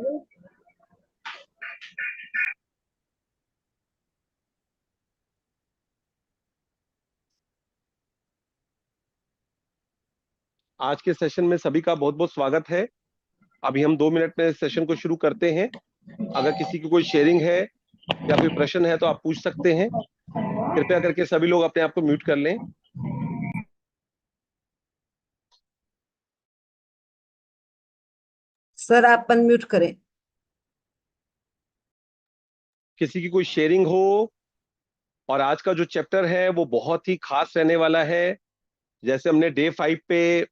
आज के सेशन में सभी का बहुत बहुत स्वागत है। अभी हम 2 मिनट में सेशन को शुरू करते हैं। अगर किसी की कोई शेयरिंग है या फिर प्रश्न है तो आप पूछ सकते हैं। कृपया करके सभी लोग अपने आप को म्यूट कर लें। सर आप अनम्यूट करें। किसी की कोई शेयरिंग हो और आज का जो चैप्टर है वो बहुत ही खास रहने वाला है। जैसे हमने डे 5 पे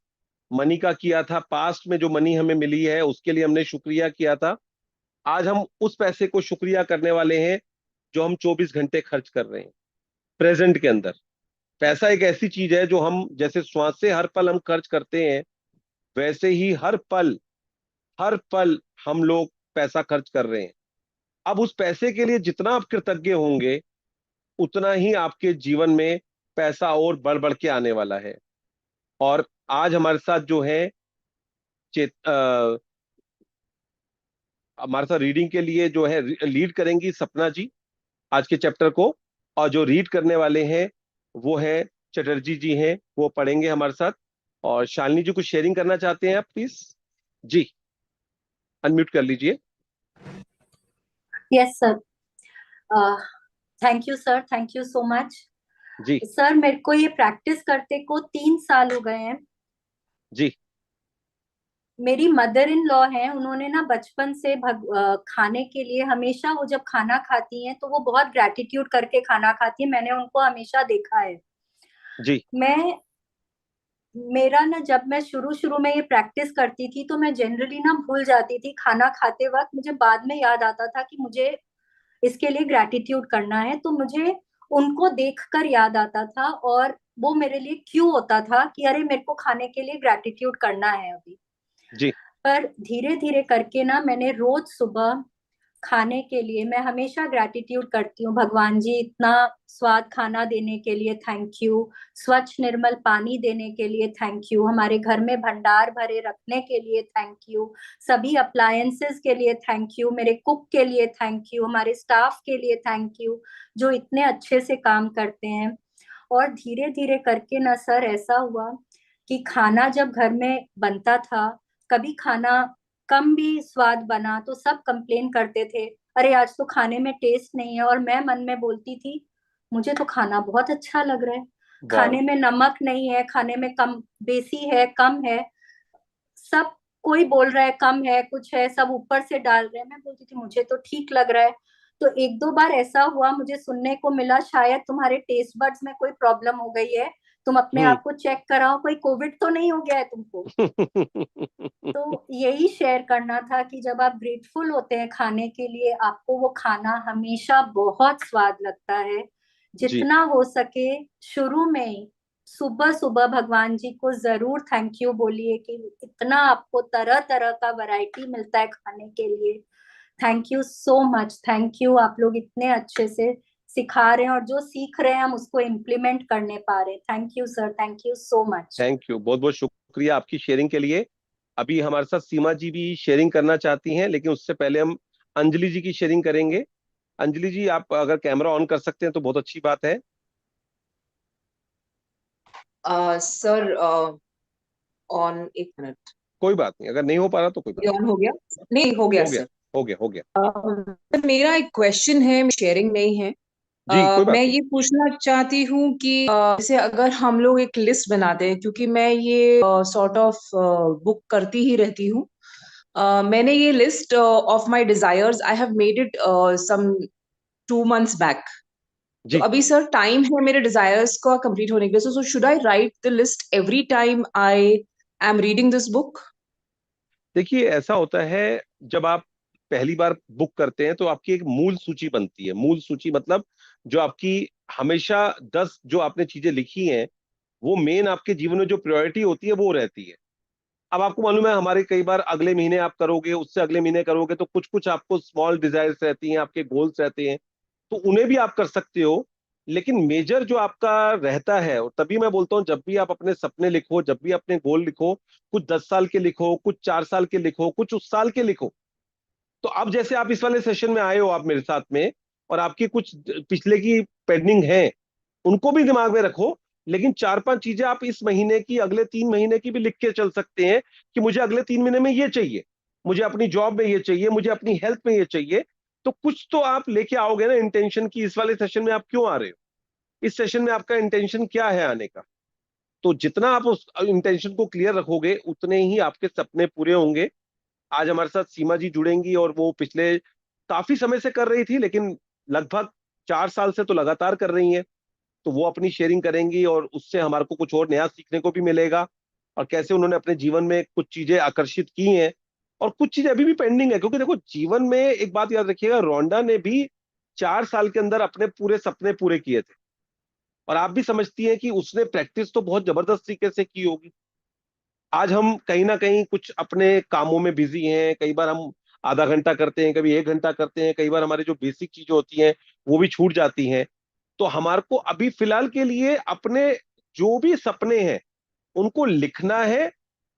मनी का किया था, पास्ट में जो मनी हमें मिली है उसके लिए हमने शुक्रिया किया था। आज हम उस पैसे को शुक्रिया करने वाले हैं जो हम 24 घंटे खर्च कर रहे हैं प्रेजेंट के अंदर। पैसा एक ऐसी चीज है जो हम जैसे श्वास से हर पल हम खर्च करते हैं, वैसे ही हर पल हम लोग पैसा खर्च कर रहे हैं। अब उस पैसे के लिए जितना आप कृतज्ञ होंगे उतना ही आपके जीवन में पैसा और बढ़ बढ़ के आने वाला है। और आज हमारे साथ जो है हमारे साथ रीडिंग के लिए जो है लीड करेंगी सपना जी आज के चैप्टर को। और जो रीड करने वाले हैं वो है चटर्जी जी हैं, वो पढ़ेंगे हमारे साथ। और शालिनी जी कुछ शेयरिंग करना चाहते हैं आप प्लीज जी, अनम्यूट कर लीजिए। Yes sir, thank you sir, thank you so much जी सर। मेरे को ये प्रैक्टिस करते को 3 साल हो गए हैं जी। मेरी मदर इन लॉ हैं, उन्होंने ना बचपन से खाने के लिए हमेशा, वो जब खाना खाती हैं तो वो बहुत ग्रेटिट्यूड करके खाना खाती है। मैंने उनको हमेशा देखा है जी मेरा ना, जब मैं शुरू शुरू में ये प्रैक्टिस करती थी तो मैं जनरली ना भूल जाती थी खाना खाते वक्त। मुझे बाद में याद आता था कि मुझे इसके लिए ग्रेटिट्यूड करना है, तो मुझे उनको देखकर याद आता था और वो मेरे लिए क्यों होता था कि अरे मेरे को खाने के लिए ग्रेटिट्यूड करना है अभी। जी पर धीरे धीरे करके ना मैंने रोज सुबह खाने के लिए मैं हमेशा ग्रैटिट्यूड करती हूँ। भगवान जी, इतना स्वाद खाना देने के लिए थैंक यू, स्वच्छ निर्मल पानी देने के लिए थैंक यू, हमारे घर में भंडार भरे रखने के लिए थैंक यू, सभी अप्लायंसेस के लिए थैंक यू, मेरे कुक के लिए थैंक यू, हमारे स्टाफ के लिए थैंक यू जो इतने अच्छे से काम करते हैं। और धीरे धीरे करके ना सर ऐसा हुआ कि खाना जब घर में बनता था, कभी खाना कम भी स्वाद बना तो सब कंप्लेन करते थे, अरे आज तो खाने में टेस्ट नहीं है। और मैं मन में बोलती थी मुझे तो खाना बहुत अच्छा लग रहा है, खाने में नमक नहीं है, खाने में कम बेसी है, कम है, सब कोई बोल रहा है कम है, कुछ है, सब ऊपर से डाल रहे हैं। मैं बोलती थी मुझे तो ठीक लग रहा है। तो 1-2 बार ऐसा हुआ, मुझे सुनने को मिला शायद तुम्हारे टेस्ट बड्स में कोई प्रॉब्लम हो गई है, तुम अपने आप को चेक कराओ, कोई कोविड तो नहीं हो गया है तुमको। तो यही शेयर करना था कि जब आप ग्रेटफुल होते हैं खाने के लिए, आपको वो खाना हमेशा बहुत स्वाद लगता है। जितना हो सके शुरू में ही सुबह सुबह भगवान जी को जरूर थैंक यू बोलिए कि इतना आपको तरह तरह का वैरायटी मिलता है खाने के लिए। Thank you so much, thank you. आप लोग इतने अच्छे से सिखा रहे हैं और जो सीख रहे हैं हम उसको इम्प्लीमेंट करने पा रहे हैं। Thank you sir, thank you so much. Thank you, बहुत बहुत शुक्रिया आपकी शेयरिंग के लिए। अभी हमारे साथ सीमा जी भी शेयरिंग करना चाहती हैं, लेकिन उससे पहले हम अंजलि जी की शेयरिंग करेंगे। अंजलि जी आप अगर कैमरा ऑन कर सकते हैं तो बहुत अच्छी बात है। सर ऑन, एक मिनट। कोई बात नहीं, अगर नहीं हो पा रहा तो कोई बात ऑन हो गया? नहीं हो गया सर। हो गया। मेरा एक क्वेश्चन है, शेयरिंग नहीं है। जी कोई बात मैं नहीं। ये पूछना चाहती हूँ कि जैसे अगर हम लोग एक लिस्ट बनाते हैं, क्योंकि मैं ये सॉर्ट ऑफ बुक करती ही रहती हूँ। मैंने ये list of my desires I have made it some 2 months back. तो अभी सर टाइम है मेरे डिजायर्स का कंप्लीट होने के लिए, so should I right the list every time I am reading this book? देखिए ऐसा होता है, जब आप पहली बार बुक करते हैं तो आपकी एक मूल सूची बनती है। मूल सूची मतलब जो आपकी हमेशा 10 जो आपने चीजें लिखी हैं वो मेन आपके जीवन में जो प्रायोरिटी होती है वो रहती है। अब आपको मालूम है हमारे कई बार अगले महीने आप करोगे, उससे अगले महीने करोगे, तो कुछ कुछ आपको स्मॉल डिजायर्स रहती हैं, आपके गोल्स रहते हैं, तो उन्हें भी आप कर सकते हो। लेकिन मेजर जो आपका रहता है, और तभी मैं बोलता हूँ जब भी आप अपने सपने लिखो, जब भी अपने गोल लिखो, कुछ 10 साल के लिखो, कुछ 4 साल के लिखो, कुछ उस साल के लिखो, तो अब जैसे आप इस वाले सेशन में आए हो आप मेरे साथ में, और आपकी कुछ पिछले की पेंडिंग है, उनको भी दिमाग में रखो। लेकिन 4-5 चीजें आप इस महीने की, अगले 3 महीने की भी लिख के चल सकते हैं कि मुझे अगले 3 महीने में ये चाहिए, मुझे अपनी जॉब में ये चाहिए, मुझे अपनी हेल्थ में ये चाहिए। तो कुछ तो आप लेके आओगे ना इंटेंशन की, इस वाले सेशन में आप क्यों आ रहे हो, इस सेशन में आपका इंटेंशन क्या है आने का। तो जितना आप उस इंटेंशन को क्लियर रखोगे उतने ही आपके सपने पूरे होंगे। आज हमारे साथ सीमा जी जुड़ेंगी, और वो पिछले काफी समय से कर रही थी, लेकिन लगभग 4 साल से तो लगातार कर रही हैं। तो वो अपनी शेयरिंग करेंगी, और उससे हमारे को कुछ और नया सीखने को भी मिलेगा, और कैसे उन्होंने अपने जीवन में कुछ चीजें आकर्षित की हैं, और कुछ चीजें अभी भी पेंडिंग है। क्योंकि देखो, जीवन में एक बात याद रखिएगा, रोंडा ने भी 4 साल के अंदर अपने पूरे सपने पूरे किए थे, और आप भी समझती हैं कि उसने प्रैक्टिस तो बहुत जबरदस्त तरीके से की होगी। आज हम कहीं ना कहीं कुछ अपने कामों में बिजी हैं, कई बार हम आधा घंटा करते हैं, कभी 1 घंटा करते हैं, कई बार हमारी जो बेसिक चीजें होती हैं वो भी छूट जाती हैं। तो हमारे को अभी फिलहाल के लिए अपने जो भी सपने हैं उनको लिखना है।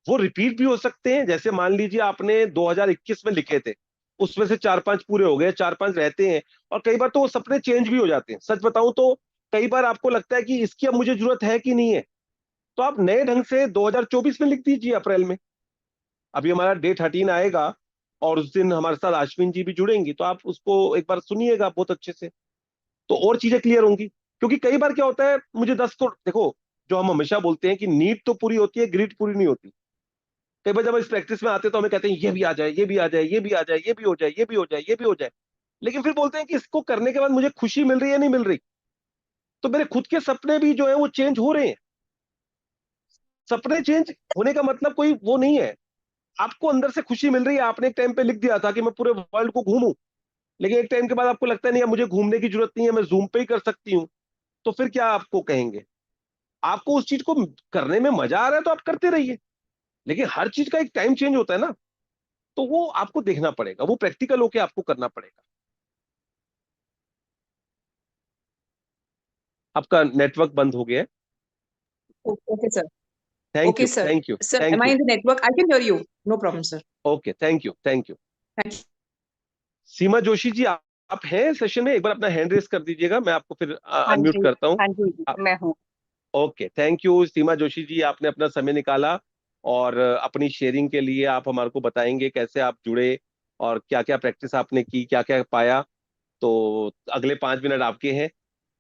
वो रिपीट भी हो सकते हैं, जैसे मान लीजिए आपने 2021 में लिखे थे, उसमें से 4-5 पूरे हो गए, 4-5 रहते हैं। और कई बार तो वो सपने चेंज भी हो जाते हैं, सच बताऊं तो कई बार आपको लगता है कि इसकी अब मुझे जरूरत है कि नहीं है, तो आप नए ढंग से 2024 में लिख दीजिए अप्रैल में। अभी हमारा डे 13 आएगा, और उस दिन हमारे साथ अश्विन जी भी जुड़ेंगी, तो आप उसको एक बार सुनिएगा बहुत अच्छे से, तो और चीजें क्लियर होंगी। क्योंकि कई बार क्या होता है, मुझे 10 करोड़, देखो, जो हम हमेशा बोलते हैं कि नीड तो पूरी होती है, ग्रीड पूरी नहीं होती। कई बार जब इस प्रैक्टिस में आते हैं तो हमें कहते हैं ये भी आ जाए, ये भी आ जाए, ये भी आ जाए, ये भी हो जाए, ये भी हो जाए, ये भी हो जाए। लेकिन फिर बोलते हैं कि इसको करने के बाद मुझे खुशी मिल रही है नहीं मिल रही। तो मेरे खुद के सपने भी जो है वो चेंज हो रहे हैं। सपने चेंज होने का मतलब कोई वो नहीं है। आपको अंदर से खुशी मिल रही है, आपने एक टाइम पे लिख दिया था कि मैं पूरे वर्ल्ड को घूमूं, लेकिन एक टाइम के बाद आपको लगता है नहीं, अब मुझे घूमने की जरूरत नहीं है, मैं जूम पे ही कर सकती हूँ। तो फिर क्या आपको कहेंगे? आपको उस चीज को करने में मजा आ रहा है तो आप करते रहिए, लेकिन हर चीज का एक टाइम चेंज होता है ना, तो वो आपको देखना पड़ेगा, वो प्रैक्टिकल होके आपको करना पड़ेगा। आपका नेटवर्क बंद हो गया है। Okay, sir. Thank Okay, you, sir. Thank you, Sir, am thank I you. in the network? I can hear you. No problem, sir. Okay, thank you, thank you. Thank you. सीमा जोशी जी, आप हैं session में? एक बार अपना hand raise कर दीजिएगा, मैं आपको फिर हाँ अनम्यूट जी, करता हूँ। हाँ जी, मैं हूँ। ओके, थैंक यू सीमा जोशी जी, आपने अपना समय निकाला, और अपनी शेयरिंग के लिए आप हमारे को बताएंगे कैसे आप जुड़े, और क्या क्या प्रैक्टिस आपने की, क्या क्या पाया। तो अगले 5 मिनट आपके हैं,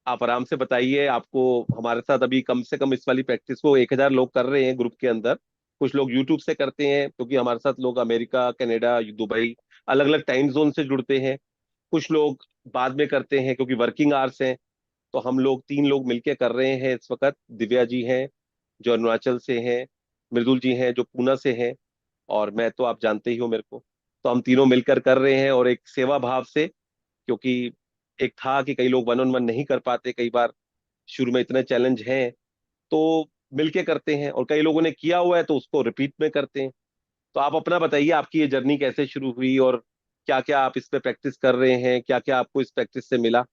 आप आराम से बताइए। आपको हमारे साथ अभी कम से कम इस वाली प्रैक्टिस को 1,000 लोग कर रहे हैं ग्रुप के अंदर। कुछ लोग यूट्यूब से करते हैं, क्योंकि हमारे साथ लोग अमेरिका, कनाडा, दुबई, अलग अलग टाइम जोन से जुड़ते हैं। कुछ लोग बाद में करते हैं क्योंकि वर्किंग आवर्स हैं। तो हम लोग 3 लोग मिलके कर रहे हैं इस वक्त। दिव्या जी हैं जो अरुणाचल से हैं, मृदुल जी हैं जो पूना से हैं, और मैं तो आप जानते ही हो मेरे को। तो हम तीनों मिलकर कर रहे हैं, और एक सेवा भाव से, क्योंकि एक था कि कई लोग वन ऑन वन नहीं कर पाते, कई बार शुरू में इतने चैलेंज हैं, तो मिलके करते हैं। और कई लोगों ने किया हुआ है तो उसको रिपीट में करते हैं। तो आप अपना बताइए, आपकी ये जर्नी कैसे शुरू हुई, और क्या क्या आप इस पे प्रैक्टिस कर रहे हैं, क्या क्या आपको इस प्रैक्टिस से मिला।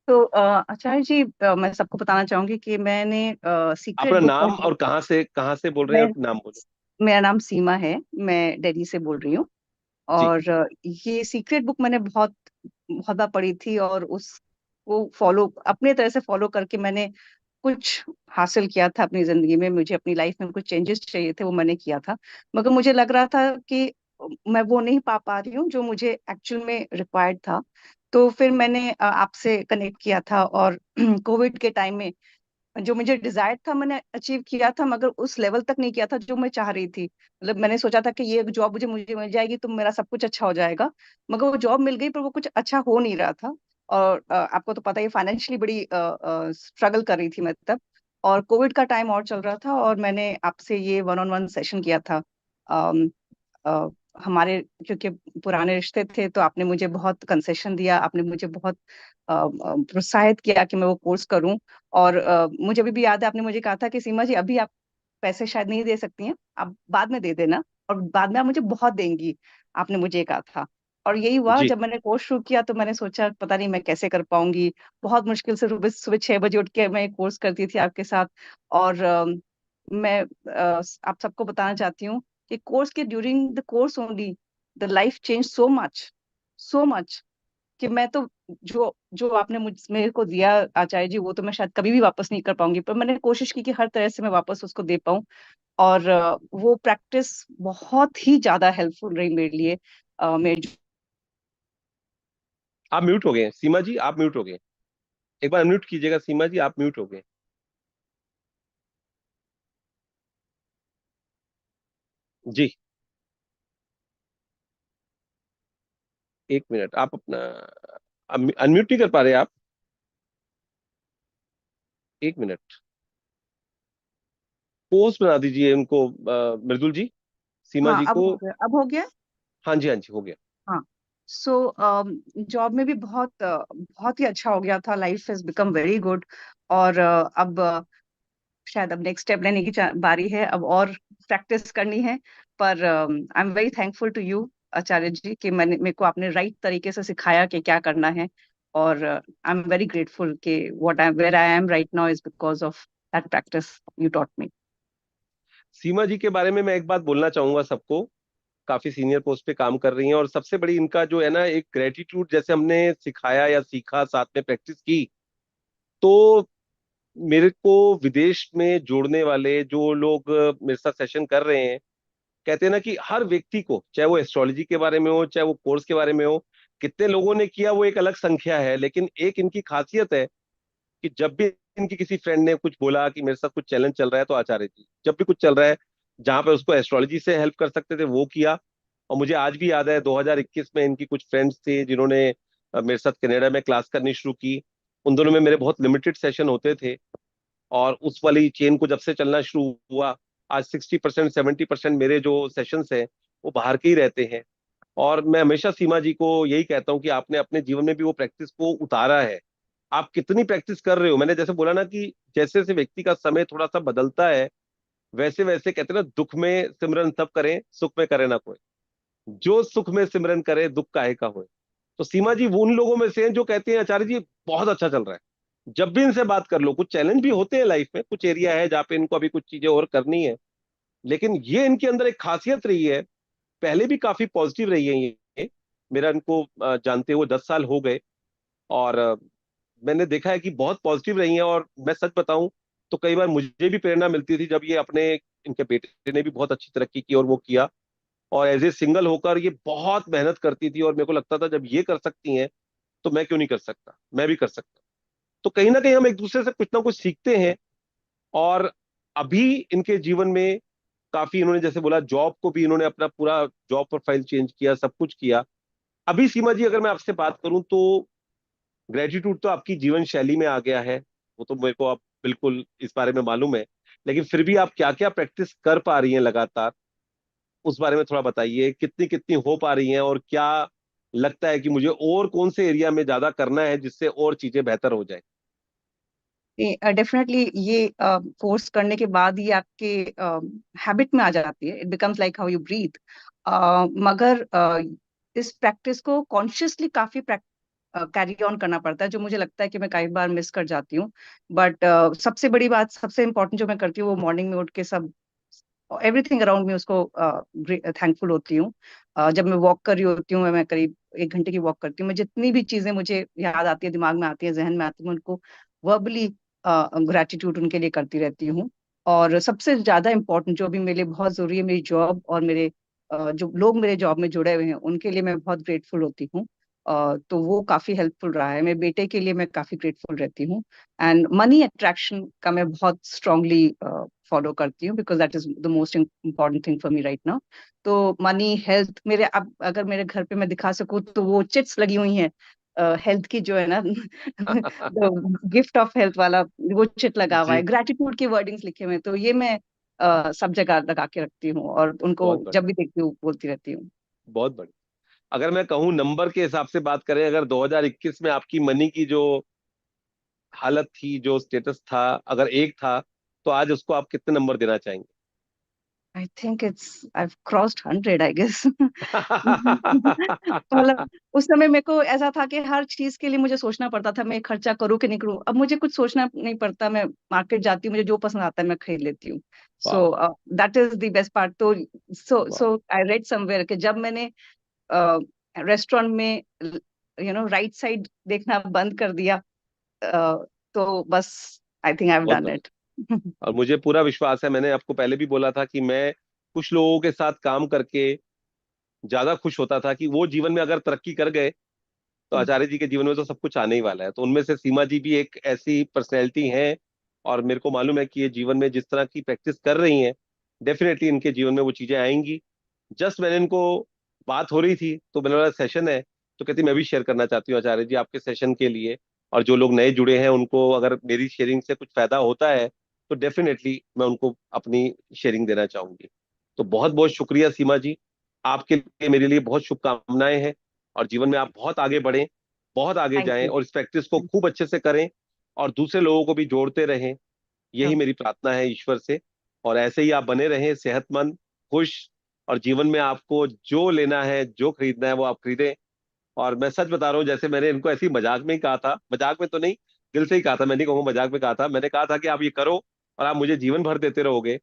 तो आचार्य जी, मैं सबको बताना चाहूंगी कि मैंने सीक्रेट अपना बुक नाम पढ़ा। और कहाँ से बोल रहे हैं, मैं और नाम बोलो। मेरा नाम सीमा है, मैं दिल्ली से बोल रही हूँ। जी, और ये सीक्रेट बुक मैंने बहुत बहुत बार पढ़ी थी, और उसको फॉलो, अपने तरह से फॉलो करके मैंने कुछ हासिल किया था अपनी जिंदगी में। मुझे अपनी लाइफ में कुछ चेंजेस चाहिए थे, वो मैंने किया था। मगर मुझे लग रहा था कि मैं वो नहीं पा रही हूँ जो मुझे एक्चुअल में रिक्वायर्ड था। तो फिर मैंने आपसे कनेक्ट किया था, और कोविड के टाइम में जो मुझे डिजायर था मैंने अचीव किया था, मगर उस लेवल तक नहीं किया था जो मैं चाह रही थी। मतलब मैंने सोचा था कि ये जॉब मुझे मुझे मिल जाएगी तो मेरा सब कुछ अच्छा हो जाएगा। मगर वो जॉब मिल गई पर वो कुछ अच्छा हो नहीं रहा था। और आपको तो पता ही, फाइनेंशियली बड़ी स्ट्रगल कर रही थी मैं तब। और कोविड का टाइम और चल रहा था, और मैंने आपसे ये वन ऑन वन सेशन किया था। अम, अ, हमारे क्योंकि पुराने रिश्ते थे, तो आपने मुझे बहुत कंसेशन दिया, आपने मुझे बहुत प्रोत्साहित किया कि मैं वो कोर्स करूं। और मुझे अभी भी याद है, आपने मुझे कहा था कि सीमा जी, अभी आप पैसे शायद नहीं दे सकती हैं, आप बाद में दे देना, और बाद में आप मुझे बहुत देंगी, आपने मुझे ये कहा था। और यही हुआ, जी, जब मैंने कोर्स शुरू किया तो मैंने सोचा पता नहीं मैं कैसे कर पाऊंगी। बहुत मुश्किल से सुबह सुबह 6 बजे उठ के मैं कोर्स करती थी आपके साथ। और मैं आप सबको बताना चाहती हूँ कि कोर्स के during the course only the life change so much कि मैं तो जो जो आपने मेरे को दिया आचार्य जी, वो तो मैं शायद कभी भी वापस नहीं कर पाऊंगी, पर मैंने कोशिश की कि हर तरह से मैं वापस उसको दे पाऊं। और वो प्रैक्टिस बहुत ही ज्यादा हेल्पफुल रही मेरे लिए। मेरे आप म्यूट हो गए सीमा जी, आप म्यूट हो गए। एक बार अनम्यूट कीजिएगा सीमा जी, आप म्यूट हो गए। जी, एक मिनट, आप अपना अनम्यूट नहीं कर पा रहे आप? एक मिनट, पोस्ट बना दीजिए उनको, मृदुल जी, सीमा हाँ, जी अब को। हो गया, अब हो गया। हाँ जी, हाँ जी, हो गया। हाँ। सो जॉब में भी बहुत ही अच्छा हो गया था, life has become very good. और अब शायद अब नेक्स्ट स्टेप लेने की बारी है, अब और प्रैक्टिस करनी है। पर I am very thankful to you Acharya ji कि मेरे को आपने राइट तरीके से सिखाया कि क्या करना है। और आई एम वेरी ग्रेटफुल कि what I where I am right now is because of that practice you taught me. Seema ji के बारे में मैं एक बात बोलना चाहूंगा सबको। काफी सीनियर पोस्ट पे काम कर रही हैं, और सबसे बड़ी इनका जो है ना, एक ग्रेटिट्यूड, जैसे हमने सिखाया या सीखा, साथ में प्रैक्टिस की, तो मेरे को विदेश में जोड़ने वाले जो लोग मेरे साथ सेशन कर रहे हैं, कहते हैं ना कि हर व्यक्ति को, चाहे वो एस्ट्रोलॉजी के बारे में हो, चाहे वो कोर्स के बारे में हो, कितने लोगों ने किया वो एक अलग संख्या है, लेकिन एक इनकी खासियत है कि जब भी इनकी किसी फ्रेंड ने कुछ बोला कि मेरे साथ कुछ चैलेंज चल रहा है, तो आचार्य जी जब भी कुछ चल रहा है, जहां पे उसको एस्ट्रोलॉजी से हेल्प कर सकते थे वो किया। और मुझे आज भी याद है 2021 में इनकी कुछ फ्रेंड्स थे जिन्होंने मेरे साथ कनाडा में क्लास करनी शुरू की। उन दोनों में मेरे बहुत लिमिटेड सेशन होते थे, और उस वाली चेन को जब से चलना शुरू हुआ, आज 60% 70% मेरे जो सेशंस हैं वो बाहर के ही रहते हैं। और मैं हमेशा सीमा जी को यही कहता हूँ कि आपने अपने जीवन में भी वो प्रैक्टिस को उतारा है। आप कितनी प्रैक्टिस कर रहे हो, मैंने जैसे बोला ना कि जैसे जैसे व्यक्ति का समय थोड़ा सा बदलता है, वैसे वैसे कहते हैं ना, दुख में सिमरन सब करें, सुख में करे ना कोई। जो सुख में सिमरन करे, दुख काहे का होए। तो सीमा जी वो उन लोगों में से हैं जो कहते हैं आचार्य जी बहुत अच्छा चल रहा है। जब भी इनसे बात कर लो, कुछ चैलेंज भी होते हैं लाइफ में, कुछ एरिया है जहाँ पे इनको अभी कुछ चीजें और करनी है, लेकिन ये इनके अंदर एक खासियत रही है, पहले भी काफी पॉजिटिव रही है ये। मेरा इनको जानते हुए 10 साल हो गए, और मैंने देखा है कि बहुत पॉजिटिव रही हैं। और मैं सच बताऊं तो कई बार मुझे भी प्रेरणा मिलती थी, जब ये अपने, इनके बेटे ने भी बहुत अच्छी तरक्की की और वो किया, और एज ए सिंगल होकर ये बहुत मेहनत करती थी, और मेरे को लगता था जब ये कर सकती हैं तो मैं क्यों नहीं कर सकता, मैं भी कर सकता। तो कहीं ना कहीं हम एक दूसरे से कुछ ना कुछ सीखते हैं। और अभी इनके जीवन में काफी, इन्होंने जैसे बोला, जॉब को भी इन्होंने अपना पूरा जॉब प्रोफाइल चेंज किया, सब कुछ किया। अभी सीमा जी अगर मैं आपसे बात करूं तो ग्रेटिट्यूड तो आपकी जीवन शैली में आ गया है, वो तो मेरे को आप बिल्कुल इस बारे में मालूम है, लेकिन फिर भी आप क्या क्या प्रैक्टिस कर पा रही हैं लगातार, उस बारे में थोड़ा बताइए। कितनी कितनी हो पा रही हैं, और क्या लगता है कि मुझे और कौन से एरिया में ज्यादा करना है जिससे और चीजें बेहतर हो जाए? डेफिनेटली ये कोर्स करने के बाद ही आपके हैबिट में आ जाती है, it becomes like how you breathe. मगर इस प्रैक्टिस को कॉन्शियसली काफी कैरी ऑन करना पड़ता है, जो मुझे लगता है कि मैं कई बार मिस कर जाती हूँ। बट सबसे बड़ी बात, सबसे इम्पोर्टेंट जो मैं करती हूँ, वो मॉर्निंग में उठ के सब एवरीथिंग अराउंड मी उसको थैंकफुल होती हूँ। जब मैं वॉक कर रही होती हूँ, मैं करीब 1 घंटे की वॉक करती हूँ, मैं जितनी भी चीजें मुझे याद आती है, दिमाग में आती है, जहन में आती है, मैं उनको वर्बली ग्रेटिट्यूड उनके लिए करती रहती हूँ। और सबसे ज्यादा इम्पोर्टेंट जो भी मेरे लिए बहुत जरूरी है, मेरी जॉब और मेरे जो लोग मेरे जॉब में जुड़े हुए हैं, उनके लिए मैं बहुत ग्रेटफुल होती हूँ। तो वो काफी हेल्पफुल रहा है। मेरे बेटे के लिए मैं काफी ग्रेटफुल रहती हूँ। एंड मनी अट्रैक्शन का मैं बहुत स्ट्रांगली फॉलो करती हूँ, because that is the most important thing for me right now. तो मनी, हेल्थ, मेरे अब अगर मेरे घर पे मैं दिखा सकूँ तो वो चिट्स लगी हुई हैं हेल्थ की, जो है ना गिफ्ट ऑफ हेल्थ वाला वो चिट लगा हुआ है, जी, ग्रेटिट्यूड के वर्डिंग्स लिखे हुए हैं, तो ये मैं सब जगह लगा के रखती हूँ और उनको बहुत जब बढ़िया, भी देखती हूँ बोलती रहती हूँ। बहुत बढ़िया। अगर मैं कहूँ नंबर के हिसाब से बात करें, अगर 2021 में आपकी मनी की जो हालत थी, जो स्टेटस था, अगर एक था, तो आज उसको आप कितने नंबर देना चाहेंगे? I think it's I crossed 100 I guess. मतलब उस समय मेरे को ऐसा था कि हर चीज के लिए मुझे सोचना पड़ता था, मैं खर्चा करूँ कि नहीं करूँ। अब मुझे कुछ सोचना नहीं पड़ता, मैं मार्केट जाती हूँ, मुझे जो पसंद आता है मैं खरीद लेती हूँ। सो वाह, that is the best part. तो सो वाह। सो आई रेड समवेयर कि जब मैंने रेस्टोरेंट में राइट साइड देखना बंद कर दिया। तो बस आई थिंक आई हैव बहुत डन इट। और मुझे पूरा विश्वास है, मैंने आपको पहले भी बोला था कि मैं कुछ लोगों के साथ काम करके ज्यादा खुश होता था कि वो जीवन में अगर तरक्की कर गए तो आचार्य जी के जीवन में तो सब कुछ आने ही वाला है। तो उनमें से सीमा जी भी एक ऐसी पर्सनैलिटी है, और मेरे को मालूम है कि ये जीवन में जिस तरह की प्रैक्टिस कर रही हैं, डेफिनेटली इनके जीवन में वो चीजें आएंगी। जस्ट मैंने इनको बात हो रही थी तो मैंने बोला सेशन है, तो कहती मैं भी शेयर करना चाहती हूँ आचार्य जी आपके सेशन के लिए, और जो लोग नए जुड़े हैं उनको अगर मेरी शेयरिंग से कुछ फायदा होता है तो डेफिनेटली मैं उनको अपनी शेयरिंग देना चाहूंगी। तो बहुत बहुत शुक्रिया सीमा जी, आपके लिए मेरे लिए बहुत शुभकामनाएं हैं, और जीवन में आप बहुत आगे बढ़ें, बहुत आगे थैंक जाएं, यू। और इस प्रैक्टिस को खूब अच्छे से करें और दूसरे लोगों को भी जोड़ते रहें। यही हाँ। मेरी प्रार्थना है ईश्वर से। और ऐसे ही आप बने रहें सेहतमंद, खुश, और जीवन में आपको जो लेना है, जो खरीदना है वो आप खरीदें। और मैं सच बता रहा हूँ, जैसे मैंने इनको ऐसी मजाक में ही कहा था, मजाक में तो नहीं, दिल से ही कहा था, मैं नहीं कहूँगा मजाक में कहा था, मैंने कहा था कि आप ये करो और आप मुझे जीवन भर देते रहोगे।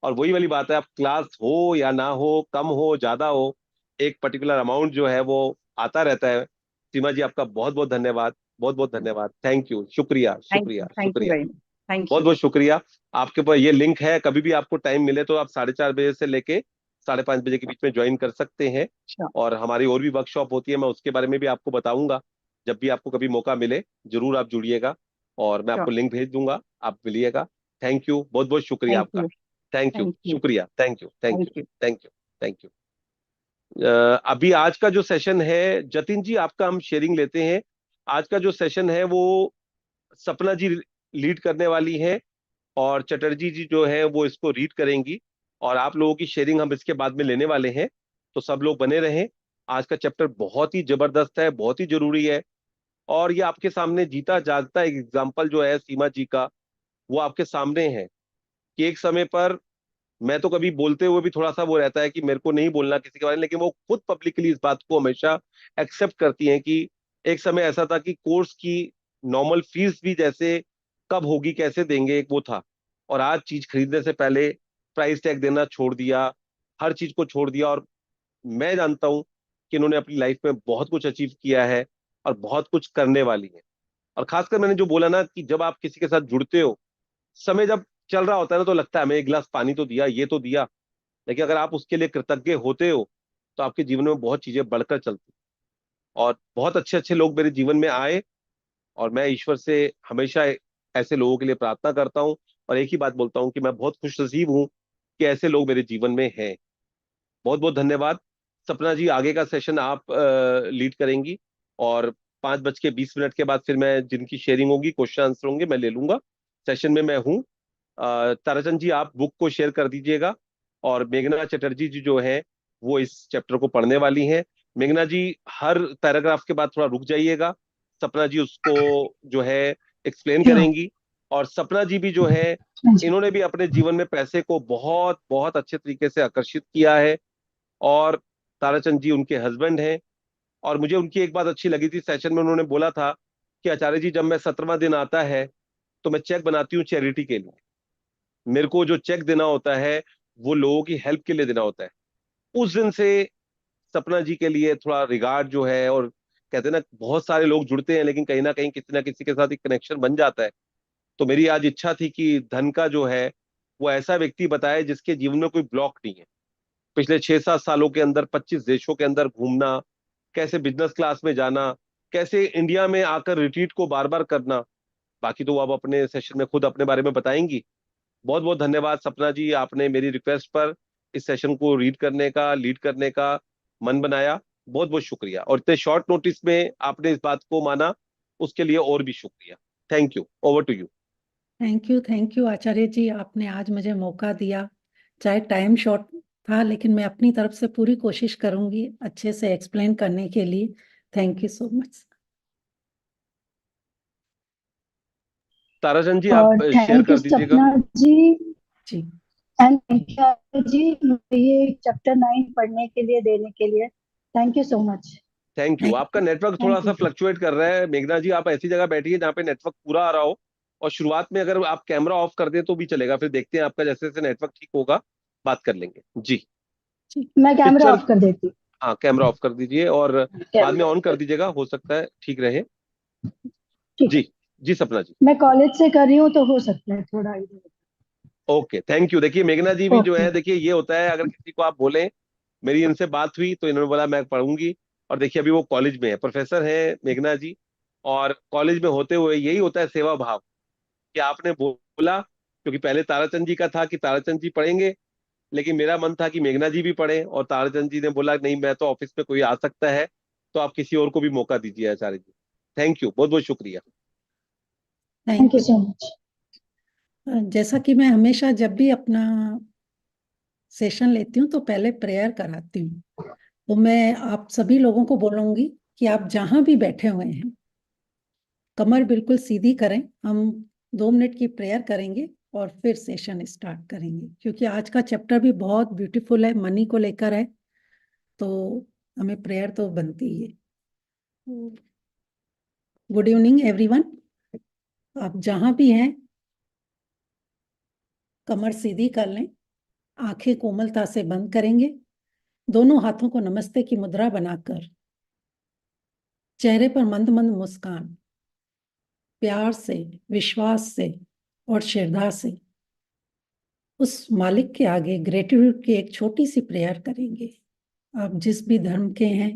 और वही वाली बात है, आप क्लास हो या ना हो, कम हो ज्यादा हो, एक पर्टिकुलर अमाउंट जो है वो आता रहता है। सीमा जी आपका बहुत बहुत धन्यवाद, बहुत बहुत धन्यवाद, थैंक यू, शुक्रिया शुक्रिया थैंक यू शुक्रिया। Very much. थैंक बहुत यू। बहुत शुक्रिया। आपके पास ये लिंक है, कभी भी आपको टाइम मिले तो आप 4:30 बजे से लेके 5:30 बजे के बीच में ज्वाइन कर सकते हैं। श्योर। और हमारी और भी वर्कशॉप होती है, मैं उसके बारे में भी आपको बताऊंगा। जब भी आपको कभी मौका मिले जरूर आप जुड़िएगा, और मैं आपको श्योर। लिंक भेज दूंगा, आप मिलिएगा। थैंक यू, बहुत बहुत शुक्रिया थैंक आपका। You. Thank you, thank you. शुक्रिया, thank you, thank you, thank you. Thank you, thank you. अभी आज का जो सेशन है, जतिन जी आपका हम शेयरिंग लेते हैं। आज का जो सेशन है वो सपना जी लीड करने वाली है, और चटर्जी जी जो है वो इसको रीड करेंगी, और आप लोगों की शेयरिंग हम इसके बाद में लेने वाले हैं। तो सब लोग बने रहें। आज का चैप्टर बहुत ही जबरदस्त है, बहुत ही जरूरी है, और ये आपके सामने जीता जागता एक एग्जाम्पल जो है सीमा जी का, वो आपके सामने है कि एक समय पर मैं तो कभी बोलते हुए भी थोड़ा सा वो रहता है कि मेरे को नहीं बोलना किसी के बारे में, लेकिन वो खुद पब्लिकली इस बात को हमेशा एक्सेप्ट करती हैं कि एक समय ऐसा था कि कोर्स की नॉर्मल फीस भी जैसे कब होगी कैसे देंगे, एक वो था। और आज चीज खरीदने से पहले प्राइस टैग देना छोड़ दिया, हर चीज को छोड़ दिया। और मैं जानता हूं कि इन्होंने अपनी लाइफ में बहुत कुछ अचीव किया है और बहुत कुछ करने वाली है। और खासकर मैंने जो बोला ना कि जब आप किसी के साथ जुड़ते हो, समय जब चल रहा होता है ना, तो लगता है हमें एक गिलास पानी तो दिया, ये तो दिया, लेकिन अगर आप उसके लिए कृतज्ञ होते हो तो आपके जीवन में बहुत चीजें बढ़कर चलती। और बहुत अच्छे अच्छे लोग मेरे जीवन में आए, और मैं ईश्वर से हमेशा ऐसे लोगों के लिए प्रार्थना करता हूँ, और एक ही बात बोलता हूँ कि मैं बहुत खुश नसीब हूँ कि ऐसे लोग मेरे जीवन में हैं। बहुत बहुत धन्यवाद। सपना जी आगे का सेशन आप लीड करेंगी, और 5:20 के बाद फिर मैं जिनकी शेयरिंग होगी, क्वेश्चन आंसर होंगे, मैं ले लूंगा। सेशन में मैं हूँ। ताराचंद जी आप बुक को शेयर कर दीजिएगा, और मेघना चटर्जी जी जो है वो इस चैप्टर को पढ़ने वाली हैं। मेघना जी हर पैराग्राफ के बाद थोड़ा रुक जाइएगा, सपना जी उसको जो है एक्सप्लेन हाँ करेंगी। और सपना जी भी जो है, हाँ जी। इन्होंने भी अपने जीवन में पैसे को बहुत बहुत अच्छे तरीके से आकर्षित किया है। और ताराचंद जी उनके हस्बैंड हैं। और मुझे उनकी एक बात अच्छी लगी थी सेशन में, उन्होंने बोला था कि आचार्य जी जब मैं 17वां दिन आता है तो मैं चेक बनाती हूँ चैरिटी के लिए। मेरे को जो चेक देना होता है वो लोगों की हेल्प के लिए देना होता है। उस दिन से सपना जी के लिए थोड़ा रिगार्ड जो है, और कहते हैं ना बहुत सारे लोग जुड़ते हैं लेकिन कहीं ना किसी के साथ एक कनेक्शन बन जाता है। तो मेरी आज इच्छा थी कि धन का जो है वो ऐसा व्यक्ति बताए जिसके जीवन में कोई ब्लॉक नहीं है। पिछले 6-7 सालों के अंदर 25 देशों के अंदर घूमना, कैसे बिजनेस क्लास में जाना, कैसे इंडिया में आकर रिट्रीट को बार बार करना, बाकी तो वो अब अपने सेशन में खुद अपने बारे में बताएंगी। बहुत बहुत धन्यवाद सपना जी, आपने मेरी रिक्वेस्ट पर इस सेशन को लीड करने का मन बनाया। बहुत बहुत शुक्रिया, और इतने शॉर्ट नोटिस में आपने इस बात को माना, उसके लिए और भी शुक्रिया। Thank you, over to you. Thank you Acharya ji, आपने आज मुझे मौका दिया। चाहे टाइम शॉर्ट था लेकिन मैं अपनी तरफ से पूरी कोशिश करूंगी अच्छे से एक्सप्लेन करने के लिए। Thank you so much. Tarachand ji और आप शेयर थैंक यू कर दीजिएगा। Sapna ji ji and thank you Aditya ji, मुझे ये चैप्टर 9 पढ़ने के लिए देने के लिए। Thank you so much. Thank you. आपका नेटवर्क थोड़ा थैंक सा यू। फ्लक्चुएट कर रहा है मेघना जी, आप ऐसी जगह बैठिए जहाँ पे नेटवर्क पूरा आ रहा हो। और शुरुआत में अगर आप कैमरा ऑफ कर दें तो भी चलेगा, फिर देखते हैं आपका जैसे जैसे नेटवर्क ठीक होगा बात कर लेंगे जी। मैं कैमरा पिक्चर, ऑफ कर देती हूँ। हाँ, कैमरा ऑफ कर दीजिए और बाद में ऑन कर दीजिएगा, हो सकता है ठीक रहे। ठीक जी जी सपना जी। मैं कॉलेज से कर रही हूँ तो हो सकता है थोड़ा इधर। Okay, thank you. देखिए मेघना जी भी जो ओके है, देखिए ये होता है, अगर किसी को आप बोलें, मेरी इनसे बात हुई तो इन्होंने बोला मैं पढ़ूंगी, और देखिए अभी वो कॉलेज में है, प्रोफेसर है मेघना जी। और कॉलेज में होते हुए यही होता है सेवा भाव, कि आपने बोला, क्योंकि पहले ताराचंद जी का था कि ताराचंद जी पढ़ेंगे, लेकिन मेरा मन था कि मेघना जी भी पढ़े, और ताराचंद जी ने बोला नहीं, मैं तो ऑफिस में कोई आ सकता है, तो आप किसी और को भी मौका दीजिए आचार्य जी। थैंक यू, बहुत बहुत शुक्रिया। Thank thank you you. So much. जैसा कि मैं हमेशा जब भी अपना सेशन लेती हूँ तो पहले प्रेयर कराती हूँ, तो मैं आप सभी लोगों को बोलूंगी कि आप जहां भी बैठे हुए हैं, कमर बिल्कुल सीधी करें। हम 2 मिनट की प्रेयर करेंगे और फिर सेशन स्टार्ट करेंगे, क्योंकि आज का चैप्टर भी बहुत ब्यूटीफुल है, मनी को लेकर है, तो हमें प्रेयर तो बनती ही है। Good evening everyone. आप जहां भी हैं, कमर सीधी कर लें, आंखें कोमलता से बंद करेंगे, दोनों हाथों को नमस्ते की मुद्रा बनाकर चेहरे पर मंद मंद मुस्कान, प्यार से, विश्वास से और श्रद्धा से उस मालिक के आगे ग्रेटिट्यूड की एक छोटी सी प्रेयर करेंगे। आप जिस भी धर्म के हैं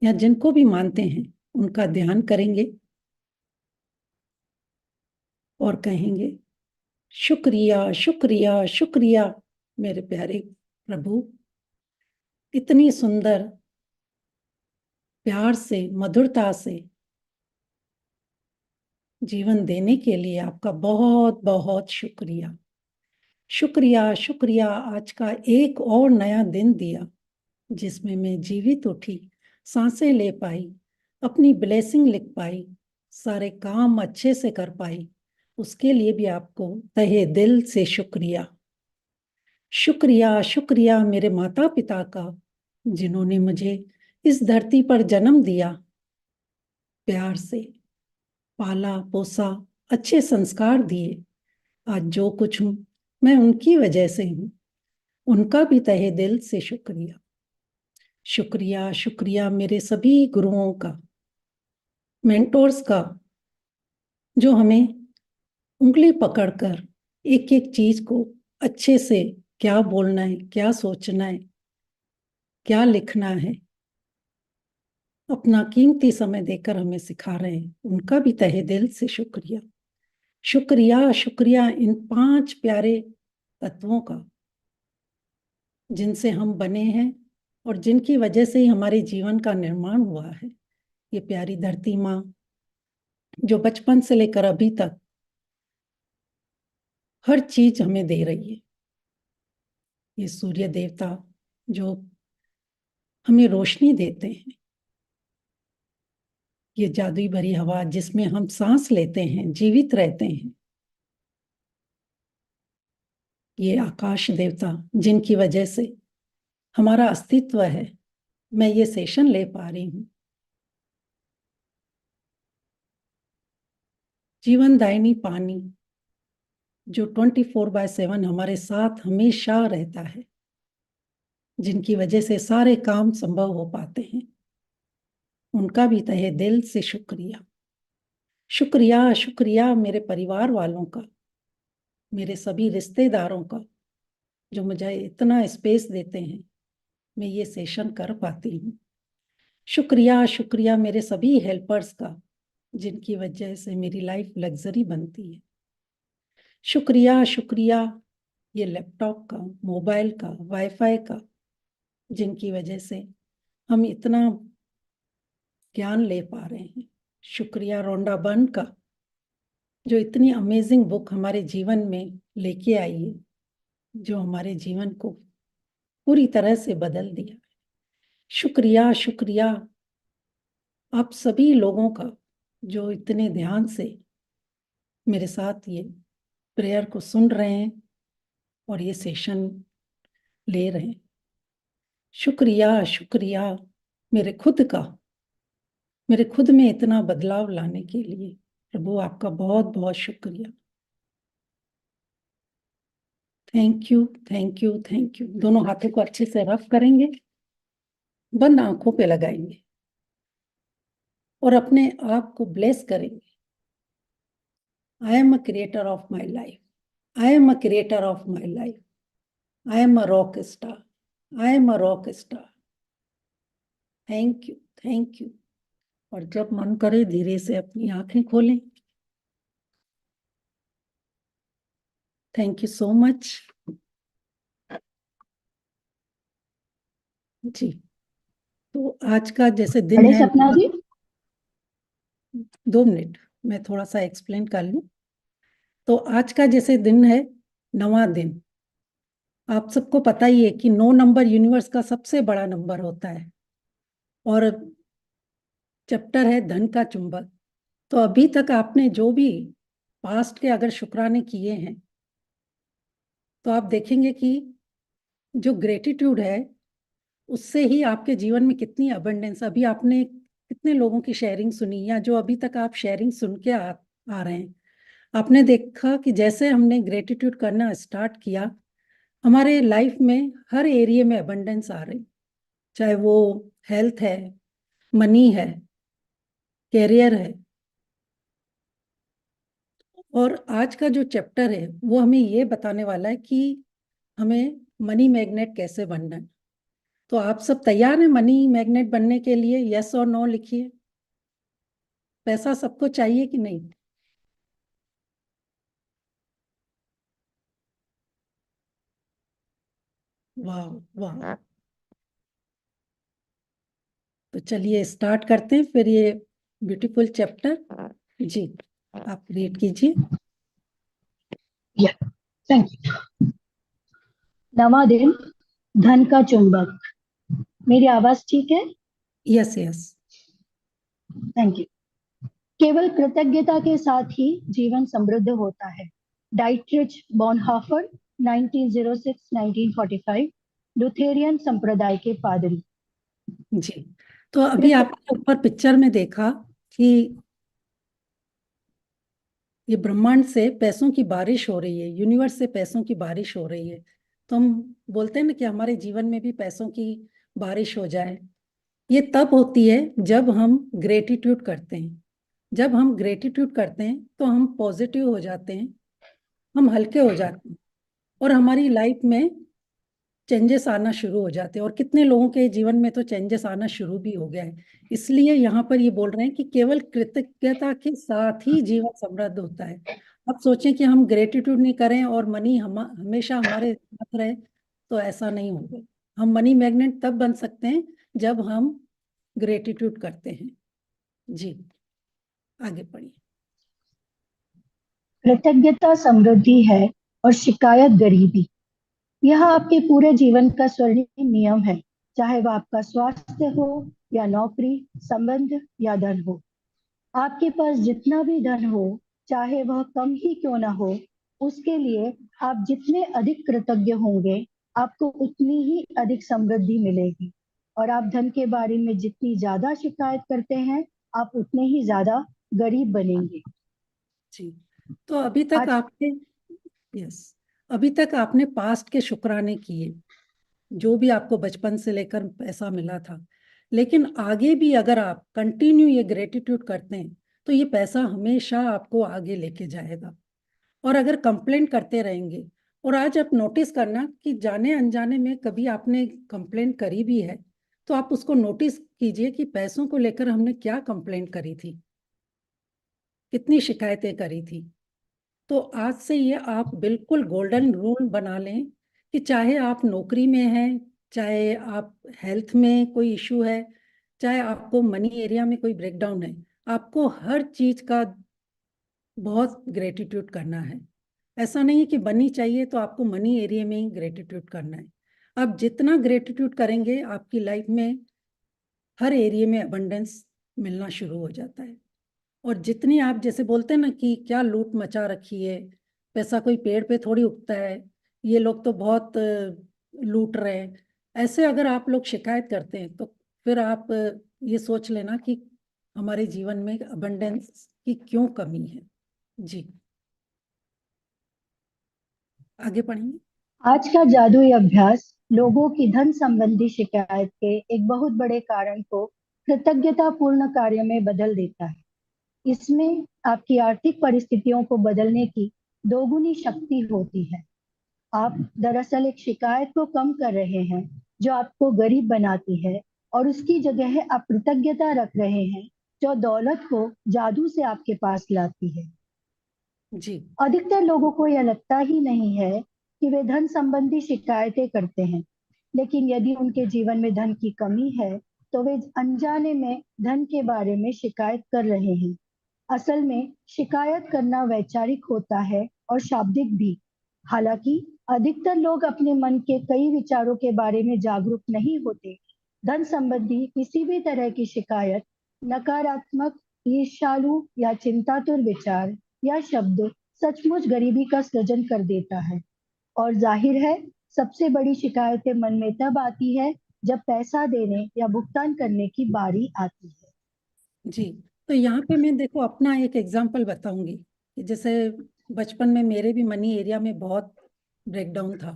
या जिनको भी मानते हैं, उनका ध्यान करेंगे और कहेंगे, शुक्रिया शुक्रिया शुक्रिया मेरे प्यारे प्रभु, इतनी सुंदर प्यार से, मधुरता से जीवन देने के लिए आपका बहुत बहुत शुक्रिया। शुक्रिया शुक्रिया, आज का एक और नया दिन दिया जिसमें मैं जीवित उठी, सांसें ले पाई, अपनी ब्लेसिंग लिख पाई, सारे काम अच्छे से कर पाई, उसके लिए भी आपको तहे दिल से शुक्रिया। शुक्रिया शुक्रिया मेरे माता पिता का, जिन्होंने मुझे इस धरती पर जन्म दिया, प्यार से पाला पोसा, अच्छे संस्कार दिए। आज जो कुछ हूं मैं उनकी वजह से हूं, उनका भी तहे दिल से शुक्रिया। शुक्रिया शुक्रिया मेरे सभी गुरुओं का, मेंटोर्स का, जो हमें उंगली पकड़कर एक एक चीज को अच्छे से, क्या बोलना है, क्या सोचना है, क्या लिखना है, अपना कीमती समय देकर हमें सिखा रहे हैं, उनका भी तहे दिल से शुक्रिया। शुक्रिया शुक्रिया इन 5 प्यारे तत्वों का, जिनसे हम बने हैं और जिनकी वजह से ही हमारे जीवन का निर्माण हुआ है। ये प्यारी धरती माँ जो बचपन से लेकर अभी तक हर चीज हमें दे रही है। ये सूर्य देवता जो हमें रोशनी देते हैं, ये जादुई भरी हवा जिसमें हम सांस लेते हैं, जीवित रहते हैं, ये आकाश देवता जिनकी वजह से हमारा अस्तित्व है, मैं ये सेशन ले पा रही हूँ। जीवन दायिनी पानी जो 24/7 हमारे साथ हमेशा रहता है, जिनकी वजह से सारे काम संभव हो पाते हैं, उनका भी तहे दिल से शुक्रिया। शुक्रिया शुक्रिया मेरे परिवार वालों का, मेरे सभी रिश्तेदारों का, जो मुझे इतना स्पेस देते हैं, मैं ये सेशन कर पाती हूँ। शुक्रिया शुक्रिया मेरे सभी हेल्पर्स का, जिनकी वजह से मेरी लाइफ लग्जरी बनती है। शुक्रिया शुक्रिया ये लैपटॉप का, मोबाइल का, वाईफाई का, जिनकी वजह से हम इतना ज्ञान ले पा रहे हैं। शुक्रिया रोंडा बर्न का, जो इतनी अमेजिंग बुक हमारे जीवन में लेके आई है, जो हमारे जीवन को पूरी तरह से बदल दिया। शुक्रिया शुक्रिया आप सभी लोगों का, जो इतने ध्यान से मेरे साथ ये प्रेयर को सुन रहे हैं और ये सेशन ले रहे हैं। शुक्रिया शुक्रिया मेरे खुद का, मेरे खुद में इतना बदलाव लाने के लिए प्रभु आपका बहुत बहुत शुक्रिया। Thank you thank you thank you. दोनों हाथों को अच्छे से रफ करेंगे बंद आंखों पे लगाएंगे और अपने आप को ब्लेस करेंगे। I am a creator of my life, I am a creator of my life, I am a rock star, I am a rock star. Thank you, thank you. और जब मन करे धीरे से अपनी आंखें खोलें। थैंक यू सो मच जी। तो आज का जैसे दिन बड़े है, सपना जी, 2 मिनट मैं थोड़ा सा एक्सप्लेन कर लूं। तो आज का जैसे दिन है, 9वां दिन। आप सबको पता ही है कि 9 नंबर यूनिवर्स का सबसे बड़ा नंबर होता है और चैप्टर है धन का चुंबक। तो अभी तक आपने जो भी पास्ट के अगर शुक्राने किए हैं तो आप देखेंगे कि जो ग्रेटिट्यूड है उससे ही आपके जीवन में कितनी अबंडेंस। अभी आपने कितने लोगों की शेयरिंग सुनी या जो अभी तक आप शेयरिंग सुन के आ रहे हैं, आपने देखा कि जैसे हमने ग्रेटिट्यूड करना स्टार्ट किया, हमारे लाइफ में हर एरिया में अबंडेंस आ रही, चाहे वो हेल्थ है, मनी है, कैरियर है। और आज का जो चैप्टर है वो हमें ये बताने वाला है कि हमें मनी मैग्नेट कैसे बनना है। तो आप सब तैयार हैं मनी मैग्नेट बनने के लिए? यस और नो लिखिए। पैसा सबको चाहिए कि नहीं? वाह वाह। तो चलिए स्टार्ट करते हैं फिर ये ब्यूटीफुल चैप्टर। जी आप रीड कीजिए। Thank you. 9वां दिन, धन का चुंबक। मेरी आवाज ठीक है? Yes yes. Thank you. केवल कृतज्ञता के साथ ही जीवन समृद्ध होता है। डाइट्रिच बॉनहोफर, 1906-1945, लुथेरियन संप्रदाय के पादरी। जी तो अभी आपने ऊपर पिक्चर में देखा कि ये ब्रह्मांड से पैसों की बारिश हो रही है, यूनिवर्स से पैसों की बारिश हो रही है। तो हम बोलते हैं ना कि हमारे जीवन में भी पैसों की बारिश हो जाए। ये तब होती है जब हम ग्रेटिट्यूड करते हैं। जब हम ग्रेटिट्यूड करते हैं तो हम पॉजिटिव हो जाते हैं, हम हल्के हो जाते हैं और हमारी लाइफ में चेंजेस आना शुरू हो जाते हैं। और कितने लोगों के जीवन में तो चेंजेस आना शुरू भी हो गया है। इसलिए यहाँ पर ये बोल रहे हैं कि केवल कृतज्ञता के साथ ही जीवन समृद्ध होता है। अब सोचें कि हम ग्रेटिट्यूड नहीं करें और मनी हमेशा हमारे साथ रहे, तो ऐसा नहीं होगा। हम मनी मैग्नेट तब बन सकते हैं जब हम ग्रेटिट्यूड करते हैं। जी आगे पढ़िए। कृतज्ञता समृद्धि है और शिकायत गरीबी। यह आपके पूरे जीवन का स्वर्णिम नियम है, चाहे वह आपका स्वास्थ्य हो या नौकरी, संबंध या धन हो। आपके पास जितना भी धन हो, चाहे वह कम ही क्यों ना हो, उसके लिए आप जितने अधिक कृतज्ञ होंगे, आपको उतनी ही अधिक समृद्धि मिलेगी। और आप धन के बारे में जितनी ज्यादा शिकायत करते हैं, आप उतने ही ज्यादा गरीब बनेंगे। जी तो अभी तक आज आपने यस अभी तक आपने पास्ट के शुक्राने किए, जो भी आपको बचपन से लेकर पैसा मिला था। लेकिन आगे भी अगर आप कंटिन्यू ये ग्रेटिट्यूड करते हैं तो ये पैसा हमेशा आपको आगे लेके जाएगा। और अगर कंप्लेन करते रहेंगे, और आज आप नोटिस करना कि जाने अनजाने में कभी आपने कंप्लेन करी भी है, तो आप उसको नोटिस कीजिए कि पैसों को लेकर हमने क्या कंप्लेन करी थी, कितनी शिकायतें करी थी। तो आज से ये आप बिल्कुल गोल्डन रूल बना लें कि चाहे आप नौकरी में हैं, चाहे आप हेल्थ में कोई इशू है, चाहे आपको मनी एरिया में कोई ब्रेकडाउन है, आपको हर चीज का बहुत ग्रेटिट्यूड करना है। ऐसा नहीं है कि मनी चाहिए तो आपको मनी एरिया में ही ग्रेटिट्यूड करना है। आप जितना ग्रेटिट्यूड करेंगे आपकी लाइफ में हर एरिया में अबंडेंस मिलना शुरू हो जाता है। और जितनी आप जैसे बोलते हैं ना कि क्या लूट मचा रखी है, पैसा कोई पेड़ पे थोड़ी उगता है, ये लोग तो बहुत लूट रहे हैं, ऐसे अगर आप लोग शिकायत करते हैं तो फिर आप ये सोच लेना कि हमारे जीवन में अबंडेंस की क्यों कमी है। जी आगे पढ़ेंगे। आज का जादुई अभ्यास लोगों की धन संबंधी शिकायत के एक बहुत बड़े कारण को कृतज्ञतापूर्ण कार्य में बदल देता है। इसमें आपकी आर्थिक परिस्थितियों को बदलने की दोगुनी शक्ति होती है। आप दरअसल एक शिकायत को कम कर रहे हैं जो आपको गरीब बनाती है, और उसकी जगह आप कृतज्ञता रख रहे हैं जो दौलत को जादू से आपके पास लाती है। जी अधिकतर लोगों को यह लगता ही नहीं है कि वे धन संबंधी शिकायतें करते हैं, लेकिन यदि उनके जीवन में धन की कमी है तो वे अनजाने में धन के बारे में शिकायत कर रहे हैं। असल में शिकायत करना वैचारिक होता है और शाब्दिक भी। हालांकि अधिकतर लोग अपने मन के कई विचारों के बारे में जागरूक नहीं होते। धन संबंधी किसी भी तरह की शिकायत नकारात्मक, ईर्ष्यालु या चिंतातुर विचार या शब्द सचमुच गरीबी का सृजन कर देता है। और जाहिर है, सबसे बड़ी शिकायतें मन में तब आती है जब पैसा देने या भुगतान करने की बारी आती है। जी। तो यहाँ पे मैं देखो अपना एक एग्जांपल बताऊंगी कि जैसे बचपन में मेरे भी मनी एरिया में बहुत ब्रेकडाउन था।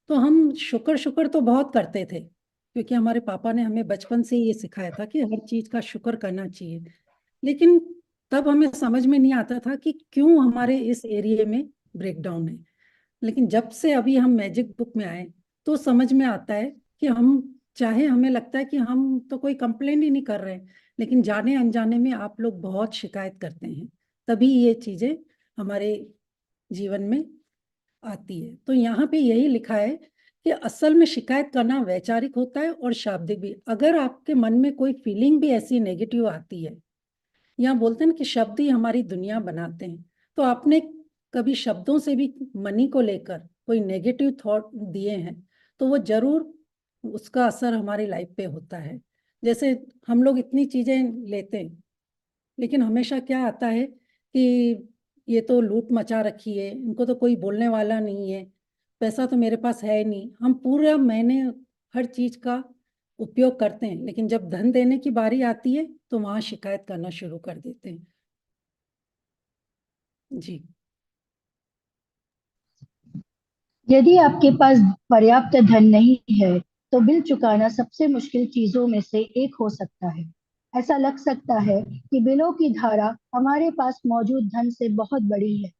तो हम शुक्र शुक्र तो बहुत करते थे, क्योंकि हमारे पापा ने हमें बचपन से ये सिखाया था कि हर चीज का शुक्र करना चाहिए। लेकिन तब हमें समझ में नहीं आता था कि क्यों हमारे इस एरिया में ब्रेकडाउन है। लेकिन जब से अभी हम मैजिक बुक में आए तो समझ में आता है कि हम चाहे, हमें लगता है कि हम तो कोई कंप्लेन ही नहीं कर रहे हैं, लेकिन जाने अनजाने में आप लोग बहुत शिकायत करते हैं, तभी ये चीजें हमारे जीवन में आती है। तो यहाँ पे यही लिखा है कि असल में शिकायत करना वैचारिक होता है और शाब्दिक भी। अगर आपके मन में कोई फीलिंग भी ऐसी नेगेटिव आती है, या बोलते हैं कि शब्द ही हमारी दुनिया बनाते हैं, तो आपने कभी शब्दों से भी मनी को लेकर कोई नेगेटिव थॉट दिए हैं तो वो जरूर उसका असर हमारी लाइफ पे होता है। जैसे हम लोग इतनी चीजें लेते हैं, लेकिन हमेशा क्या आता है कि ये तो लूट मचा रखी है, इनको तो कोई बोलने वाला नहीं है, पैसा तो मेरे पास है नहीं। हम पूरा महीने हर चीज का उपयोग करते हैं, लेकिन जब धन देने की बारी आती है तो वहां शिकायत करना शुरू कर देते हैं। जी यदि आपके पास पर्याप्त धन नहीं है तो बिल चुकाना सबसे मुश्किल चीजों में से एक हो सकता है। ऐसा लग सकता है कि बिलों की धारा हमारे पास मौजूद धन से बहुत बड़ी है,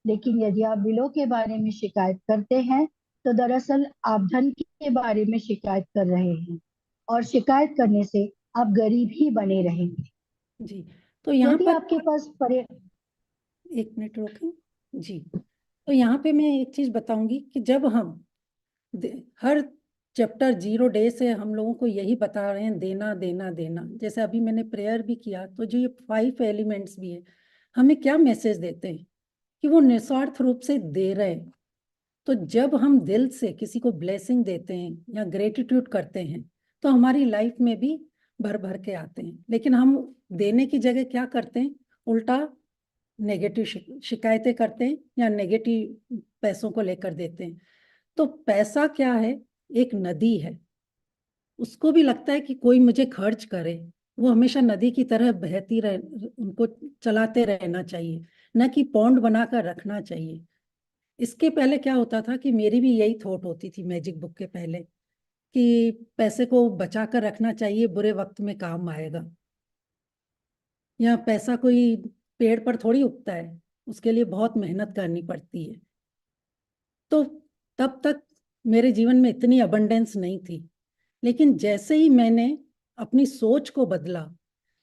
लेकिन यदि आप बिलों के बारे में शिकायत करते हैं तो दरअसल आप धन के बारे में शिकायत कर रहे हैं, और शिकायत करने से आप गरीब ही बने रहेंगे। जी। तो यहाँ यदि पर आपके पास एक मिनट रोकें। जी। तो यहाँ पे मैं एक चीज बताऊंगी कि जब हम हर चैप्टर 0 डे से हम लोगों को यही बता रहे हैं, देना देना देना। जैसे अभी मैंने प्रेयर भी किया, तो जो ये 5 एलिमेंट्स भी है, हमें क्या मैसेज देते हैं कि वो निस्वार्थ रूप से दे रहे हैं। तो जब हम दिल से किसी को ब्लेसिंग देते हैं या ग्रेटिट्यूड करते हैं तो हमारी लाइफ में भी भर भर के आते हैं। लेकिन हम देने की जगह क्या करते हैं, उल्टा नेगेटिव शिकायतें करते हैं या नेगेटिव पैसों को लेकर देते हैं। तो पैसा क्या है, एक नदी है, उसको भी लगता है कि कोई मुझे खर्च करे। वो हमेशा नदी की तरह बहती रह, उनको चलाते रहना चाहिए, न कि पौंड बनाकर रखना चाहिए। इसके पहले क्या होता था कि मेरी भी यही थॉट होती थी मैजिक बुक के पहले, कि पैसे को बचा कर रखना चाहिए, बुरे वक्त में काम आएगा। या पैसा कोई पेड़ पर थोड़ी उगता है, उसके लिए बहुत मेहनत करनी पड़ती है। तो तब तक मेरे जीवन में इतनी अबंडेंस नहीं थी। लेकिन जैसे ही मैंने अपनी सोच को बदला